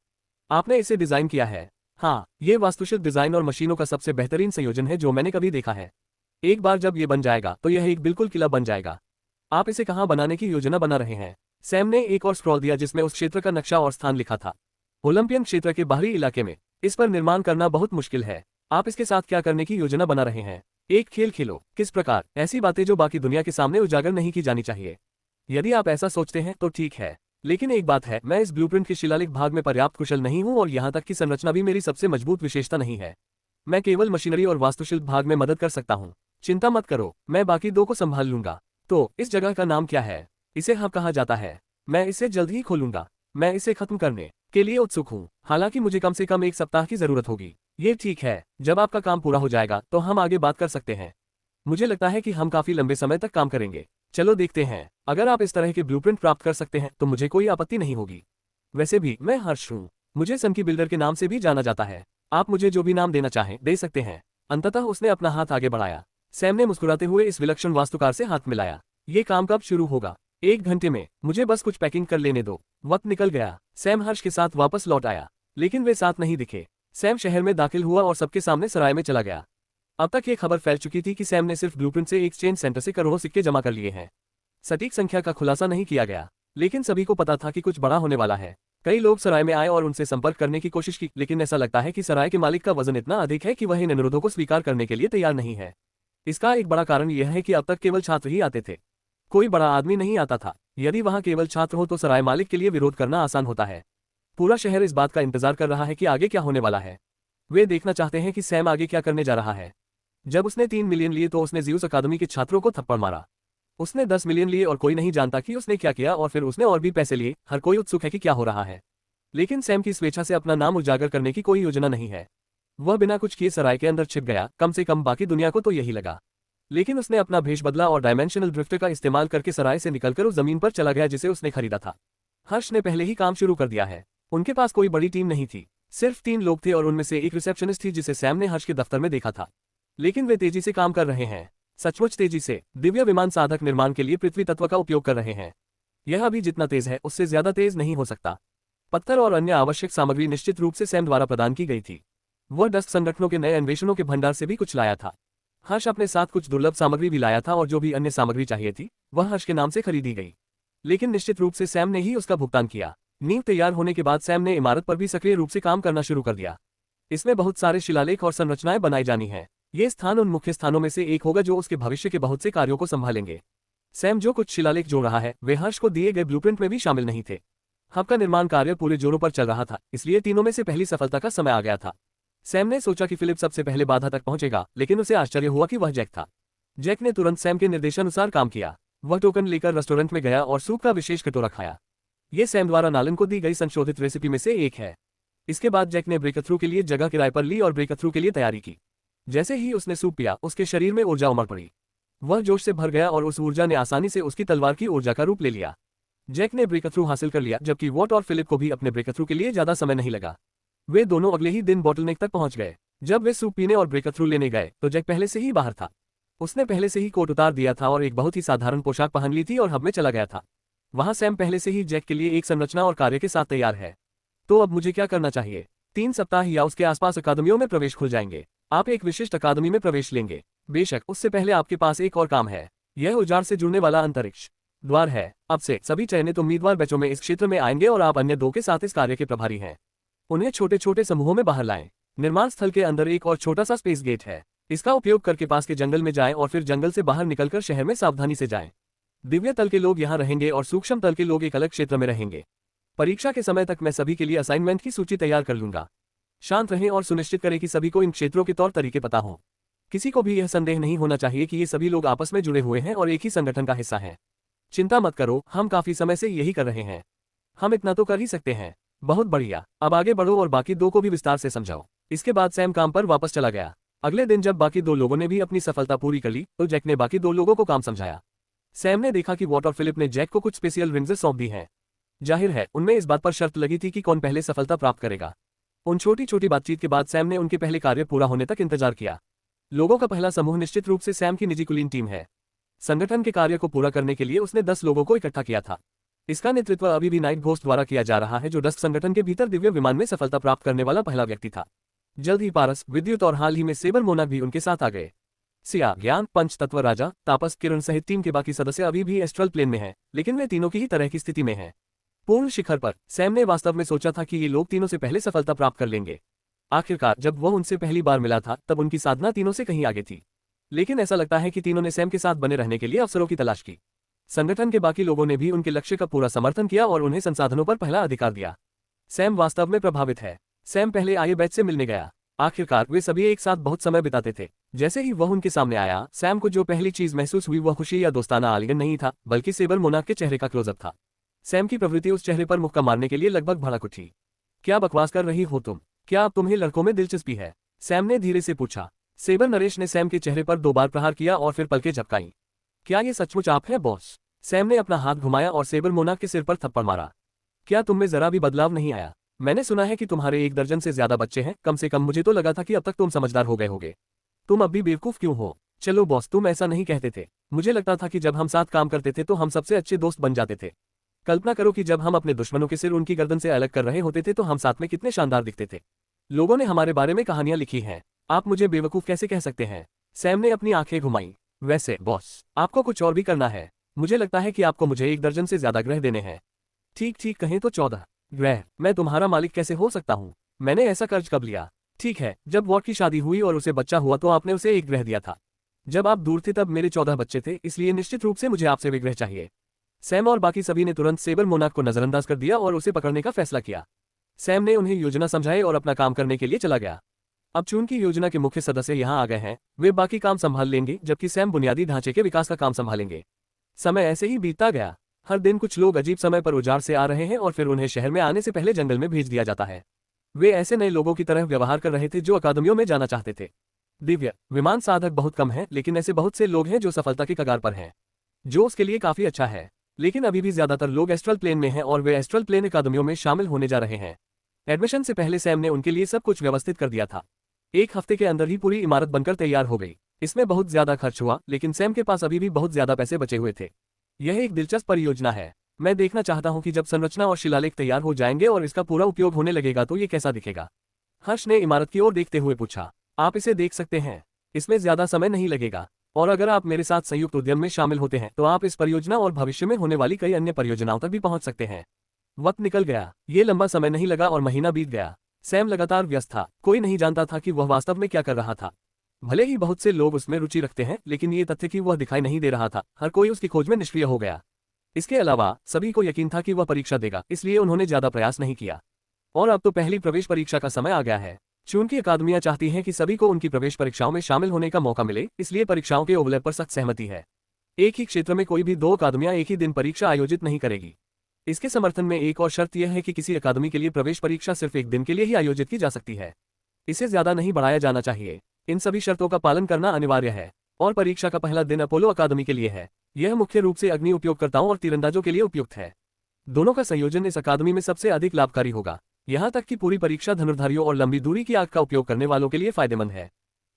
आपने इसे डिजाइन किया है? हाँ, यह वास्तुशिल्प डिजाइन और मशीनों का सबसे बेहतरीन संयोजन है जो मैंने कभी देखा है। एक बार जब यह बन जाएगा तो यह एक बिल्कुल किला बन जाएगा। आप इसे कहाँ बनाने की योजना बना रहे हैं? सैम ने एक और स्क्रॉल दिया जिसमें उस क्षेत्र का नक्शा और स्थान लिखा था। ओलंपियन क्षेत्र के बाहरी इलाके में। इस पर निर्माण करना बहुत मुश्किल है। आप इसके साथ क्या करने की योजना बना रहे हैं? एक खेल खेलो। किस प्रकार? ऐसी बातें जो बाकी दुनिया के सामने उजागर नहीं की जानी चाहिए। यदि आप ऐसा सोचते हैं तो ठीक है, लेकिन एक बात है, मैं इस ब्लूप्रिंट के शिलालेख भाग में पर्याप्त कुशल नहीं हूं और यहां तक कि संरचना भी मेरी सबसे मजबूत विशेषता नहीं है। मैं केवल मशीनरी और वास्तुशिल्प भाग में मदद कर सकता हूं। चिंता मत करो, मैं बाकी दो को संभाल लूंगा। तो इस जगह का नाम क्या है? इसे हब कहा जाता है। मैं इसे जल्द ही खोलूंगा। मैं इसे खत्म करने के लिए उत्सुक हूँ। हालांकि मुझे कम से कम एक सप्ताह की जरूरत होगी। ये ठीक है, जब आपका काम पूरा हो जाएगा तो हम आगे बात कर सकते हैं। मुझे लगता है कि हम काफी लंबे समय तक काम करेंगे। चलो देखते हैं। अगर आप इस तरह के ब्लूप्रिंट प्राप्त कर सकते हैं तो मुझे कोई आपत्ति नहीं होगी। वैसे भी मैं हर्ष हूँ। मुझे सनकी बिल्डर के नाम से भी जाना जाता है। आप मुझे जो भी नाम देना चाहें दे सकते हैं। अंततः उसने अपना हाथ आगे बढ़ाया। सैम ने मुस्कुराते हुए इस विलक्षण वास्तुकार से हाथ मिलाया। ये काम कब शुरू होगा? 1 घंटे में। मुझे बस कुछ पैकिंग कर लेने दो। वक्त निकल गया। सैम हर्ष के साथ वापस लौट आया, लेकिन वे साथ नहीं दिखे। सैम शहर में दाखिल हुआ और सबके सामने सराय में चला गया। अब तक ये खबर फैल चुकी थी कि सैम ने सिर्फ ब्लूप्रिंट से एक्सचेंज सेंटर से करोड़ों सिक्के जमा कर लिए हैं। सटीक संख्या का खुलासा नहीं किया गया, लेकिन सभी को पता था कि कुछ बड़ा होने वाला है। कई लोग सराय में आए और उनसे संपर्क करने की कोशिश की, लेकिन ऐसा लगता है कि सराय के मालिक का वजन इतना अधिक है कि वह इन अनुरोधों को स्वीकार करने के लिए तैयार नहीं है। इसका एक बड़ा कारण यह है कि अब तक केवल छात्र ही आते थे। कोई बड़ा आदमी नहीं आता था। यदि वहां केवल छात्र हो तो सराय मालिक के लिए विरोध करना आसान होता है। पूरा शहर इस बात का इंतजार कर रहा है कि आगे क्या होने वाला है। वे देखना चाहते हैं कि सैम आगे क्या करने जा रहा है। जब उसने 3 मिलियन लिए तो उसने ज़्यूस अकादमी के छात्रों को थप्पड़ मारा। उसने 10 मिलियन लिए और कोई नहीं जानता कि उसने क्या किया, और फिर उसने और भी पैसे लिए। हर कोई उत्सुक है कि क्या हो रहा है, लेकिन सैम की स्वेच्छा से अपना नाम उजागर करने की कोई योजना नहीं है। वह बिना कुछ किए सराय के अंदर छिप गया। कम से कम बाकी दुनिया को तो यही लगा। लेकिन उसने अपना भेष बदला और डायमेंशनल ड्रिफ्ट का इस्तेमाल करके सराय से निकलकर उस जमीन पर चला गया जिसे उसने खरीदा था। हर्ष ने पहले ही काम शुरू कर दिया है। उनके पास कोई बड़ी टीम नहीं थी, सिर्फ 3 लोग थे और उनमें से एक रिसेप्शनिस्ट थी जिसे सैम ने हर्ष के दफ्तर में देखा था। लेकिन वे तेजी से काम कर रहे हैं, सचमुच तेजी से। दिव्य विमान साधक निर्माण के लिए पृथ्वी तत्व का उपयोग कर रहे हैं। यह अभी जितना तेज है उससे ज्यादा तेज नहीं हो सकता। पत्थर और अन्य आवश्यक सामग्री निश्चित रूप से सैम द्वारा प्रदान की गई थी। वह डस्ट संगठनों के नए अन्वेषणों के भंडार से भी कुछ लाया था। हर्ष अपने साथ कुछ दुर्लभ सामग्री भी लाया था और जो भी अन्य सामग्री चाहिए थी वह हर्ष के नाम से खरीदी गई। लेकिन निश्चित रूप से सैम ने ही उसका भुगतान किया। नींव तैयार होने के बाद सैम ने इमारत पर भी सक्रिय रूप से काम करना शुरू कर दिया। इसमें बहुत सारे शिलालेख और संरचनाएं बनाई जानी हैं। ये स्थान उन मुख्य स्थानों में से एक होगा जो उसके भविष्य के बहुत से कार्यों को संभालेंगे। सैम जो कुछ शिलालेख जोड़ रहा है वे हर्ष को दिए गए ब्लूप्रिंट में भी शामिल नहीं थे। हब का निर्माण कार्य पूरे जोरों पर चल रहा था, इसलिए तीनों में से पहली सफलता का समय आ गया था। सैम ने सोचा कि फिलिप सबसे पहले बाधा तक पहुंचेगा, लेकिन उसे आश्चर्य हुआ कि वह जैक था। जैक ने तुरंत सैम के निर्देशानुसार काम किया। वह टोकन लेकर रेस्टोरेंट में गया और सूप का विशेष कटोरा खाया। यह सैम द्वारा नालन को दी गई संशोधित रेसिपी में से एक है। इसके बाद जैक ने ब्रेकथ्रू के लिए जगह किराए पर ली और ब्रेकथ्रू के लिए तैयारी की। जैसे ही उसने सूप पिया उसके शरीर में ऊर्जा उमड़ पड़ी। वह जोश से भर गया और उस ऊर्जा ने आसानी से उसकी तलवार की ऊर्जा का रूप ले लिया। जैक ने ब्रेकथ्रू हासिल कर लिया, जबकि वॉट और फिलिप को भी अपने ब्रेकथ्रू के लिए ज्यादा समय नहीं लगा। वे दोनों अगले ही दिन बॉटलनेक तक पहुंच गए। जब वे सूप पीने और ब्रेकथ्रू लेने गए तो जैक पहले से ही बाहर था। उसने पहले से ही कोट उतार दिया था और एक बहुत ही साधारण पोशाक पहन ली थी और हब में चला गया था। वहां सैम पहले से ही जैक के लिए एक संरचना और कार्य के साथ तैयार है। तो अब मुझे क्या करना चाहिए? 3 सप्ताह या उसके आसपास अकादमियों में प्रवेश खुल जाएंगे। आप एक विशिष्ट अकादमी में प्रवेश लेंगे। बेशक उससे पहले आपके पास एक और काम है। यह उजाड़ से जुड़ने वाला अंतरिक्ष द्वार है। अब से सभी चयनित उम्मीदवार बैचों में इस क्षेत्र में आएंगे और आप अन्य 2 के साथ इस कार्य के प्रभारी हैं। उन्हें छोटे छोटे समूहों में बाहर लाएं। निर्माण स्थल के अंदर एक और छोटा सा स्पेस गेट है। इसका उपयोग करके पास के जंगल में जाएं और फिर जंगल से बाहर निकलकर शहर में सावधानी से जाएं। दिव्य तल के लोग यहाँ रहेंगे और सूक्ष्म तल के लोग एक अलग क्षेत्र में रहेंगे। परीक्षा के समय तक मैं सभी के लिए असाइनमेंट की सूची तैयार कर लूंगा। शांत रहें और सुनिश्चित करें कि सभी को इन क्षेत्रों के तौर तरीके पता हों। किसी को भी यह संदेह नहीं होना चाहिए कि ये सभी लोग आपस में जुड़े हुए हैं और एक ही संगठन का हिस्सा हैं। चिंता मत करो, हम काफी समय से यही कर रहे हैं। हम इतना तो कर ही सकते हैं। बहुत बढ़िया, अब आगे बढ़ो और बाकी 2 को भी विस्तार से समझाओ। इसके बाद सैम काम पर वापस चला गया। अगले दिन जब बाकी 2 लोगों ने भी अपनी सफलता पूरी कर ली तो जैक ने बाकी 2 लोगों को काम समझाया। सैम ने देखा कि वॉट और फिलिप ने जैक को कुछ स्पेशल रिंग्स सौंप दी हैं। जाहिर है उनमें इस बात पर शर्त लगी थी कि कौन पहले सफलता प्राप्त करेगा। उन छोटी छोटी बातचीत के बाद सैम ने उनके पहले कार्य पूरा होने तक इंतजार किया। लोगों का पहला समूह निश्चित रूप से सैम की निजी कुलीन टीम है। संगठन के कार्य को पूरा करने के लिए उसने 10 लोगों को इकट्ठा किया था। इसका नेतृत्व अभी भी नाइट घोस्ट द्वारा किया जा रहा है, जो डस्क संगठन के भीतर दिव्य विमान में सफलता प्राप्त करने वाला पहला व्यक्ति था। जल्द ही पारस, विद्युत और हाल ही में सेबर मोनाक भी उनके साथ आ गए। सिया, ज्ञान, पंच तत्व राजा, तापस, किरण सहित टीम के बाकी सदस्य अभी भी एस्ट्रल प्लेन में हैं, लेकिन वे तीनों की ही तरह की स्थिति में हैं। पूर्ण शिखर पर सैम ने वास्तव में सोचा था कि ये लोग तीनों से पहले सफलता प्राप्त कर लेंगे। आखिरकार जब वह उनसे पहली बार मिला था तब उनकी साधना तीनों से कहीं आगे थी। लेकिन ऐसा लगता है कि तीनों ने सैम के साथ बने रहने के लिए अवसरों की तलाश की। संगठन के बाकी लोगों ने भी उनके लक्ष्य का पूरा समर्थन किया और उन्हें संसाधनों पर पहला अधिकार दिया। सैम वास्तव में प्रभावित है। सैम पहले आए बैच से मिलने गया। आखिरकार वे सभी एक साथ बहुत समय बिताते थे। जैसे ही वह उनके सामने आया, सैम को जो पहली चीज महसूस हुई वह खुशी या दोस्ताना आलिंगन नहीं था, बल्कि सेबर मोनाक के चेहरे का क्लोजअप था। सैम की प्रवृत्ति उस चेहरे पर मुक्का मारने के लिए लगभग भड़क उठी। क्या बकवास कर रही हो तुम? क्या अब तुम्हें लड़कों में दिलचस्पी है? सैम ने धीरे से पूछा। सेबर नरेश ने सैम के चेहरे पर 2 बार प्रहार किया और फिर पलकें झपकाईं। क्या ये सचमुच आप हैं बॉस? सैम ने अपना हाथ घुमाया और सेबर मोनाक के सिर पर थप्पड़ मारा। क्या तुम में जरा भी बदलाव नहीं आया? मैंने सुना है कि तुम्हारे 1 दर्जन से ज्यादा बच्चे हैं। कम से कम मुझे तो लगा था कि अब तक तुम समझदार हो गए होगे। तुम अब भी बेवकूफ क्यों हो? चलो बॉस, तुम ऐसा नहीं कहते थे। मुझे लगता था कि जब हम साथ काम करते थे तो हम सबसे अच्छे दोस्त बन जाते थे। कल्पना करो कि जब हम अपने दुश्मनों के सिर उनकी गर्दन से अलग कर रहे होते थे तो हम साथ में कितने शानदार दिखते थे। लोगों ने हमारे बारे में कहानियां लिखी हैं। आप मुझे बेवकूफ कैसे कह सकते हैं? सैम ने अपनी आंखें घुमाई। वैसे बॉस, आपको कुछ और भी करना है। मुझे लगता है कि आपको मुझे 1 दर्जन से ज्यादा ग्रह देने हैं। ठीक कहें तो 14 ग्रह। मैं तुम्हारा मालिक कैसे हो सकता हूँ? मैंने ऐसा कर्ज कब लिया? ठीक है, जब वॉट की शादी हुई और उसे बच्चा हुआ तो आपने उसे 1 ग्रह दिया था। जब आप दूर थे तब मेरे 14 बच्चे थे, इसलिए निश्चित रूप से मुझे आपसे वे ग्रह चाहिए। सैम और बाकी सभी ने तुरंत सेबर मोनाक को नजरअंदाज कर दिया और उसे पकड़ने का फैसला किया। सैम ने उन्हें योजना समझाई और अपना काम करने के लिए चला गया। अब चूंकि योजना के मुख्य सदस्य यहाँ आ गए हैं, वे बाकी काम संभाल लेंगे, जबकि सैम बुनियादी ढांचे के विकास का काम संभालेंगे। समय ऐसे ही बीतता गया। हर दिन कुछ लोग अजीब समय पर उजाड़ से आ रहे हैं और फिर उन्हें शहर में आने से पहले जंगल में भेज दिया जाता है। वे ऐसे नए लोगों की तरह व्यवहार कर रहे थे जो अकादमियों में जाना चाहते थे। दिव्य विमान साधक बहुत कम हैं, लेकिन ऐसे बहुत से लोग हैं जो सफलता की कगार पर हैं, जो उसके लिए काफी अच्छा है। लेकिन अभी भी ज्यादातर लोग एस्ट्रल प्लेन में हैं और वे एस्ट्रल प्लेन अकादमियों में शामिल होने जा रहे हैं। एडमिशन से पहले सैम ने उनके लिए सब कुछ व्यवस्थित कर दिया था। 1 हफ्ते के अंदर ही पूरी इमारत बनकर तैयार हो गई। इसमें बहुत ज्यादा खर्च हुआ, लेकिन सैम के पास अभी भी बहुत ज्यादा पैसे बचे हुए थे। यह एक दिलचस्प परियोजना है। मैं देखना चाहता हूं कि जब संरचना और शिलालेख तैयार हो जाएंगे और इसका पूरा उपयोग होने लगेगा तो ये कैसा दिखेगा। हर्ष ने इमारत की ओर देखते हुए पूछा। आप इसे देख सकते हैं। इसमें ज्यादा समय नहीं लगेगा, और अगर आप मेरे साथ संयुक्त उद्यम में शामिल होते हैं तो आप इस परियोजना और भविष्य में होने वाली कई अन्य परियोजनाओं तक भी पहुंच सकते हैं। वक्त निकल गया, ये लंबा समय नहीं लगा और महीना बीत गया। सैम लगातार व्यस्त था, कोई नहीं जानता था कि वह वास्तव में क्या कर रहा था। भले ही बहुत से लोग उसमें रुचि रखते हैं, लेकिन ये तथ्य कि वह दिखाई नहीं दे रहा था, हर कोई उसकी खोज में निष्क्रिय हो गया। इसके अलावा सभी को यकीन था कि वह परीक्षा देगा, इसलिए उन्होंने ज्यादा प्रयास नहीं किया। और अब तो पहली प्रवेश परीक्षा का समय आ गया है। चूंकि अकादमियां चाहती हैं कि सभी को उनकी प्रवेश परीक्षाओं में शामिल होने का मौका मिले, इसलिए परीक्षाओं के ओवरलैप पर सख्त सहमति है। एक ही क्षेत्र में कोई भी दो अकादमियां एक ही दिन परीक्षा आयोजित नहीं करेगी। इसके समर्थन में एक और शर्त यह है कि किसी अकादमी के लिए प्रवेश परीक्षा सिर्फ एक दिन के लिए ही आयोजित की जा सकती है। इसे ज्यादा नहीं बढ़ाया जाना चाहिए। इन सभी शर्तों का पालन करना अनिवार्य है। और परीक्षा का पहला दिन अपोलो अकादमी के लिए है। यह मुख्य रूप से अग्नि उपयोगकर्ताओं और तीरंदाजों के लिए उपयुक्त है। दोनों का संयोजन इस अकादमी में सबसे अधिक लाभकारी होगा। यहाँ तक कि पूरी परीक्षा धनुर्धारियों और लंबी दूरी की आग का उपयोग करने वालों के लिए फायदेमंद है।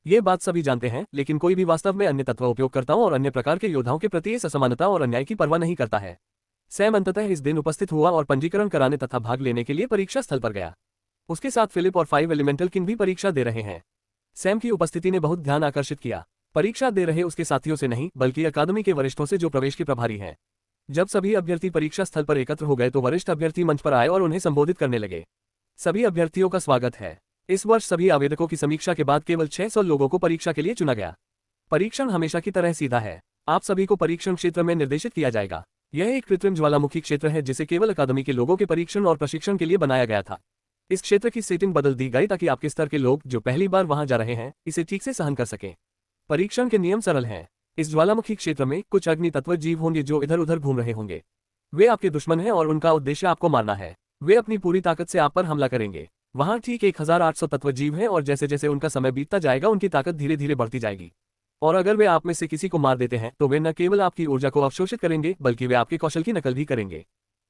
ये बात सभी जानते हैं, लेकिन कोई भी वास्तव में अन्य तत्व उपयोगकर्ताओं और अन्य प्रकार के योद्धाओं के प्रति इस असमानता और अन्याय की परवाह नहीं करता है। सैम अंततः इस दिन उपस्थित हुआ और पंजीकरण कराने तथा भाग लेने के लिए परीक्षा स्थल पर गया। उसके साथ फिलिप और 5 एलिमेंटल किंग भी परीक्षा दे रहे हैं। सैम की उपस्थिति ने बहुत ध्यान आकर्षित किया, परीक्षा दे रहे उसके साथियों से नहीं, बल्कि अकादमी के वरिष्ठों से जो प्रवेश के प्रभारी हैं। जब सभी अभ्यर्थी परीक्षा स्थल पर एकत्र हो गए तो वरिष्ठ अभ्यर्थी मंच पर आए और उन्हें संबोधित करने लगे। सभी अभ्यर्थियों का स्वागत है। इस वर्ष सभी आवेदकों की समीक्षा के बाद केवल 600 लोगों को परीक्षा के लिए चुना गया। परीक्षण हमेशा की तरह सीधा है। आप सभी को परीक्षण क्षेत्र में निर्देशित किया जाएगा। यह एक कृत्रिम ज्वालामुखी क्षेत्र है जिसे केवल अकादमी के लोगों के परीक्षण और प्रशिक्षण के लिए बनाया गया था। इस क्षेत्र की सेटिंग बदल दी गई ताकि आपके स्तर के लोग जो पहली बार वहां जा रहे हैं इसे ठीक से सहन कर सकें। परीक्षण के नियम सरल हैं। इस ज्वालामुखी क्षेत्र में कुछ अग्नि तत्व जीव होंगे जो इधर उधर घूम रहे होंगे। वे आपके दुश्मन हैं और उनका उद्देश्य आपको मारना है। वे अपनी पूरी ताकत से आप पर हमला करेंगे। वहां ठीक 1800 तत्व जीव हैं और जैसे जैसे उनका समय बीतता जाएगा उनकी ताकत धीरे धीरे बढ़ती जाएगी। और अगर वे आप में से किसी को मार देते हैं तो वे न केवल आपकी ऊर्जा को अवशोषित करेंगे बल्कि वे आपके कौशल की नकल भी करेंगे।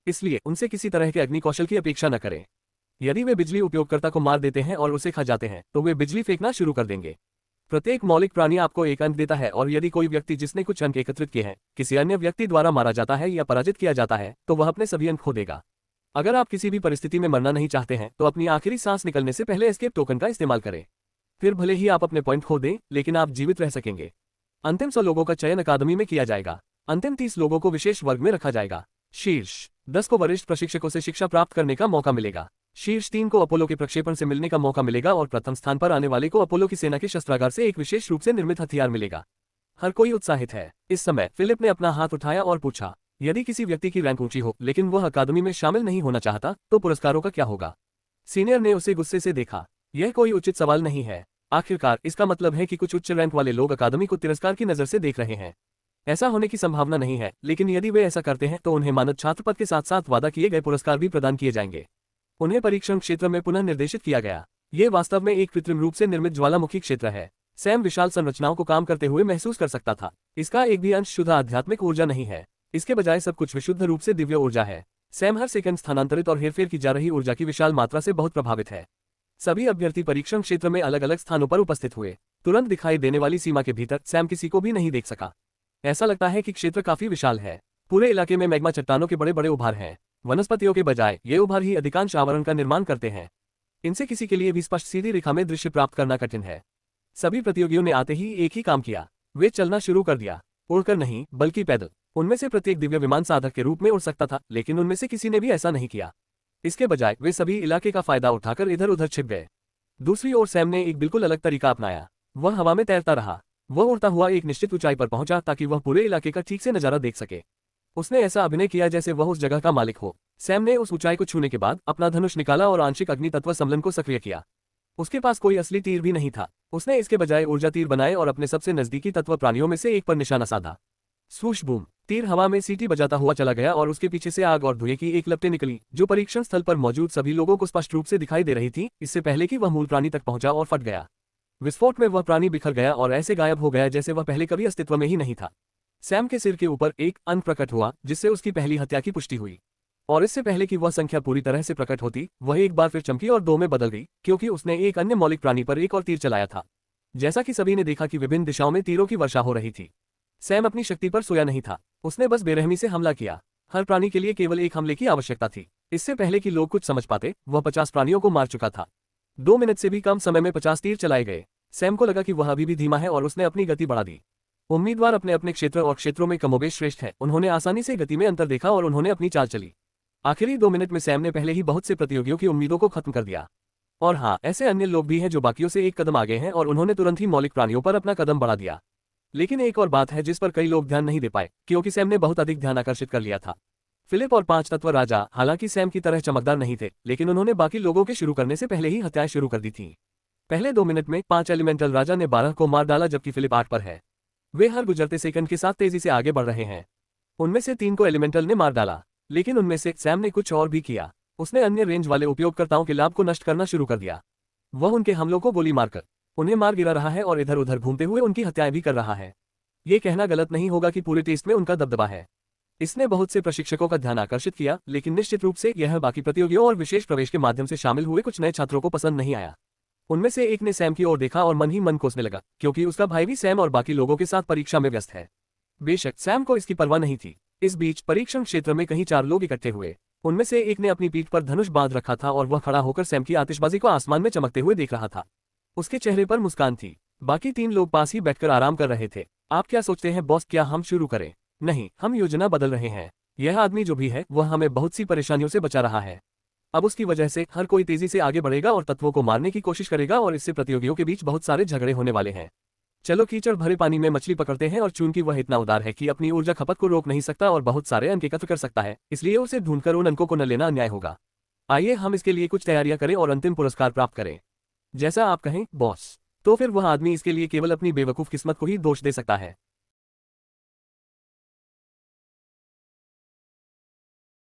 इसलिए उनसे किसी तरह के अग्नि कौशल की अपेक्षा न करें। यदि वे बिजली उपयोगकर्ता को मार देते हैं और उसे खा जाते हैं तो वे बिजली फेंकना शुरू कर देंगे। प्रत्येक मौलिक प्राणी आपको एक अंक देता है और यदि कोई व्यक्ति जिसने कुछ अंक एकत्रित किए हैं किसी अन्य व्यक्ति द्वारा मारा जाता है या पराजित किया जाता है तो वह अपने सभी अंक खो देगा। अगर आप किसी भी परिस्थिति में मरना नहीं चाहते हैं तो अपनी आखिरी सांस निकलने से पहले एस्केप टोकन का इस्तेमाल करें। फिर भले ही आप अपने पॉइंट खो दें, लेकिन आप जीवित रह सकेंगे। अंतिम 100 लोगों का चयन अकादमी में किया जाएगा। अंतिम 30 लोगों को विशेष वर्ग में रखा जाएगा। शीर्ष 10 को वरिष्ठ प्रशिक्षकों से शिक्षा प्राप्त करने का मौका मिलेगा। शीर्ष 3 को अपोलो के प्रक्षेपण से मिलने का मौका मिलेगा और प्रथम स्थान पर आने वाले को अपोलो की सेना के शस्त्रागार से एक विशेष रूप से निर्मित हथियार मिलेगा। हर कोई उत्साहित है। इस समय फिलिप ने अपना हाथ उठाया और पूछा, यदि किसी व्यक्ति की रैंक ऊंची हो लेकिन वह अकादमी में शामिल नहीं होना चाहता तो पुरस्कारों का क्या होगा? सीनियर ने उसे गुस्से से देखा। यह कोई उचित सवाल नहीं है। आखिरकार इसका मतलब है कि कुछ उच्च रैंक वाले लोग अकादमी को तिरस्कार की नजर से देख रहे हैं। ऐसा होने की संभावना नहीं है, लेकिन यदि वे ऐसा करते हैं तो उन्हें मानद छात्र पद के साथ साथ वादा किए गए पुरस्कार भी प्रदान किए जाएंगे। उन्हें परीक्षण क्षेत्र में पुनः निर्देशित किया गया। ये वास्तव में एक कृत्रिम रूप से निर्मित ज्वालामुखी क्षेत्र है। सैम विशाल संरचनाओं को काम करते हुए महसूस कर सकता था। इसका एक भी अंश शुद्ध आध्यात्मिक ऊर्जा नहीं है। इसके बजाय सब कुछ विशुद्ध रूप से दिव्य ऊर्जा है। सैम हर सेकंड स्थानांतरित और हेरफेर की जा रही ऊर्जा की विशाल मात्रा से बहुत प्रभावित है। सभी अभ्यर्थी परीक्षण क्षेत्र में अलग अलग स्थानों पर उपस्थित हुए। तुरंत दिखाई देने वाली सीमा के भीतर सैम किसी को भी नहीं देख सका। ऐसा लगता है कि क्षेत्र काफी विशाल है। पूरे इलाके में मैग्मा चट्टानों के बड़े बड़े उभार हैं। वनस्पतियों के बजाय ये उभार ही अधिकांश आवरण का निर्माण करते हैं। इनसे किसी के लिए भी स्पष्ट सीधी रेखा में दृश्य प्राप्त करना कठिन है। सभी प्रतियोगियों ने आते ही एक ही काम किया। वे चलना शुरू कर दिया। उड़कर नहीं, बल्कि पैदल। उनमें से प्रत्येक दिव्य विमान साधक के रूप में उड़ सकता था, लेकिन उनमें से किसी ने भी ऐसा नहीं किया। इसके बजाय वे सभी इलाके का फायदा उठाकर इधर उधर छिप गए। दूसरी ओर सैम ने एक बिल्कुल अलग तरीका अपनाया। वह हवा में तैरता रहा। वह उड़ता हुआ एक निश्चित ऊंचाई पर पहुंचा ताकि वह पूरे इलाके का ठीक से नजारा देख सके। उसने ऐसा अभिनय किया जैसे वह उस जगह का मालिक हो। सैम ने उस ऊंचाई को छूने के बाद अपना धनुष निकाला और आंशिक अग्नि तत्व सम्मेलन को सक्रिय किया। उसके पास कोई असली तीर भी नहीं था। उसने इसके बजाय ऊर्जा तीर बनाए और अपने सबसे नजदीकी तत्व प्राणियों में से एक पर निशाना साधा। स्वूश बूम! तीर हवा में सीटी बजाता हुआ चला गया और उसके पीछे से आग और धुएं की एक लपटें निकली जो परीक्षण स्थल पर मौजूद सभी लोगों को स्पष्ट रूप से दिखाई दे रही थी, इससे पहले कि वह मूल प्राणी तक पहुंचा और फट गया। विस्फोट में वह प्राणी बिखर गया और ऐसे गायब हो गया जैसे वह पहले कभी अस्तित्व में ही नहीं था। सैम के सिर के ऊपर एक अंक प्रकट हुआ जिससे उसकी पहली हत्या की पुष्टि हुई। और इससे पहले कि वह संख्या पूरी तरह से प्रकट होती, वह एक बार फिर चमकी और 2 में बदल गई, क्योंकि उसने एक अन्य मौलिक प्राणी पर एक और तीर चलाया था। जैसा कि सभी ने देखा कि विभिन्न दिशाओं में तीरों की वर्षा हो रही थी। सैम अपनी शक्ति पर सोया नहीं था। उसने बस बेरहमी से हमला किया। हर प्राणी के लिए केवल एक हमले की आवश्यकता थी। इससे पहले कि लोग कुछ समझ पाते, वह 50 प्राणियों को मार चुका था। 2 मिनट से भी कम समय में 50 तीर चलाए गए। सैम को लगा कि वह अभी भी धीमा है और उसने अपनी गति बढ़ा दी। उम्मीदवार अपने अपने क्षेत्र और क्षेत्रों में कमोबेश श्रेष्ठ है, उन्होंने आसानी से गति में अंतर देखा और उन्होंने अपनी चाल चली। आखिरी 2 मिनट में सैम ने पहले ही बहुत से प्रतियोगियों की उम्मीदों को खत्म कर दिया। और हाँ, ऐसे अन्य लोग भी हैं जो बाकियों से एक कदम आगे हैं और उन्होंने तुरंत ही मौलिक प्राणियों पर अपना कदम बढ़ा दिया। लेकिन एक और बात है जिस पर कई लोग ध्यान नहीं दे पाए, क्योंकि सैम ने बहुत अधिक ध्यान आकर्षित कर लिया था। फिलिप और 5 तत्व राजा हालांकि सैम की तरह चमकदार नहीं थे, लेकिन उन्होंने बाकी लोगों के शुरू करने से पहले ही हत्याएं शुरू कर दी थीं। पहले 2 मिनट में 5 एलिमेंटल राजा ने 12 को मार डाला, जबकि फिलिप 8 पर है। वे हर गुजरते सेकंड के साथ तेजी से आगे बढ़ रहे हैं। उनमें से 3 को एलिमेंटल ने मार डाला, लेकिन उनमें से सैम ने कुछ और भी किया। उसने अन्य रेंज वाले उपयोगकर्ताओं के लाभ को नष्ट करना शुरू कर दिया। वह उनके हमलों को गोली मारकर उन्हें मार गिरा रहा है और इधर उधर घूमते हुए उनकी हत्याएं भी कर रहा है। ये कहना गलत नहीं होगा कि पूरे टेस्ट में उनका दबदबा है। इसने बहुत से प्रशिक्षकों का ध्यान आकर्षित किया, लेकिन निश्चित रूप से यह बाकी प्रतियोगियों और विशेष प्रवेश के माध्यम से शामिल हुए कुछ नए छात्रों को पसंद नहीं आया। उनमें से एक ने सैम की ओर देखा और मन ही मन कोसने लगा, क्योंकि उसका भाई भी सैम और बाकी लोगों के साथ परीक्षा में व्यस्त है। बेशक सैम को इसकी परवाह नहीं थी। इस बीच परीक्षण क्षेत्र में कहीं 4 लोग इकट्ठे हुए। उनमें से एक ने अपनी पीठ पर धनुष बांध रखा था और वह खड़ा होकर सैम की आतिशबाजी को आसमान में चमकते हुए देख रहा था। उसके चेहरे पर मुस्कान थी। बाकी 3 लोग पास ही बैठकर आराम कर रहे थे। आप क्या सोचते हैं बॉस, क्या हम शुरू करें? नहीं, हम योजना बदल रहे हैं। यह आदमी जो भी है वह हमें बहुत सी परेशानियों से बचा रहा है। अब उसकी वजह से हर कोई तेजी से आगे बढ़ेगा और तत्वों को मारने की कोशिश करेगा और इससे प्रतियोगियों के बीच बहुत सारे झगड़े होने वाले हैं। चलो कीचड़ भरे पानी में मछली पकड़ते हैं, और चूंकि वह इतना उदार है कि अपनी ऊर्जा खपत को रोक नहीं सकता और बहुत सारे अंक एकत्र कर सकता है, इसलिए उसे ढूंढकर उन अंकों को न लेना अन्याय होगा। आइए हम इसके लिए कुछ तैयारियां करें और अंतिम पुरस्कार प्राप्त करें। जैसा आप कहें बॉस। तो फिर वह आदमी इसके लिए केवल अपनी बेवकूफ किस्मत को ही दोष दे सकता है।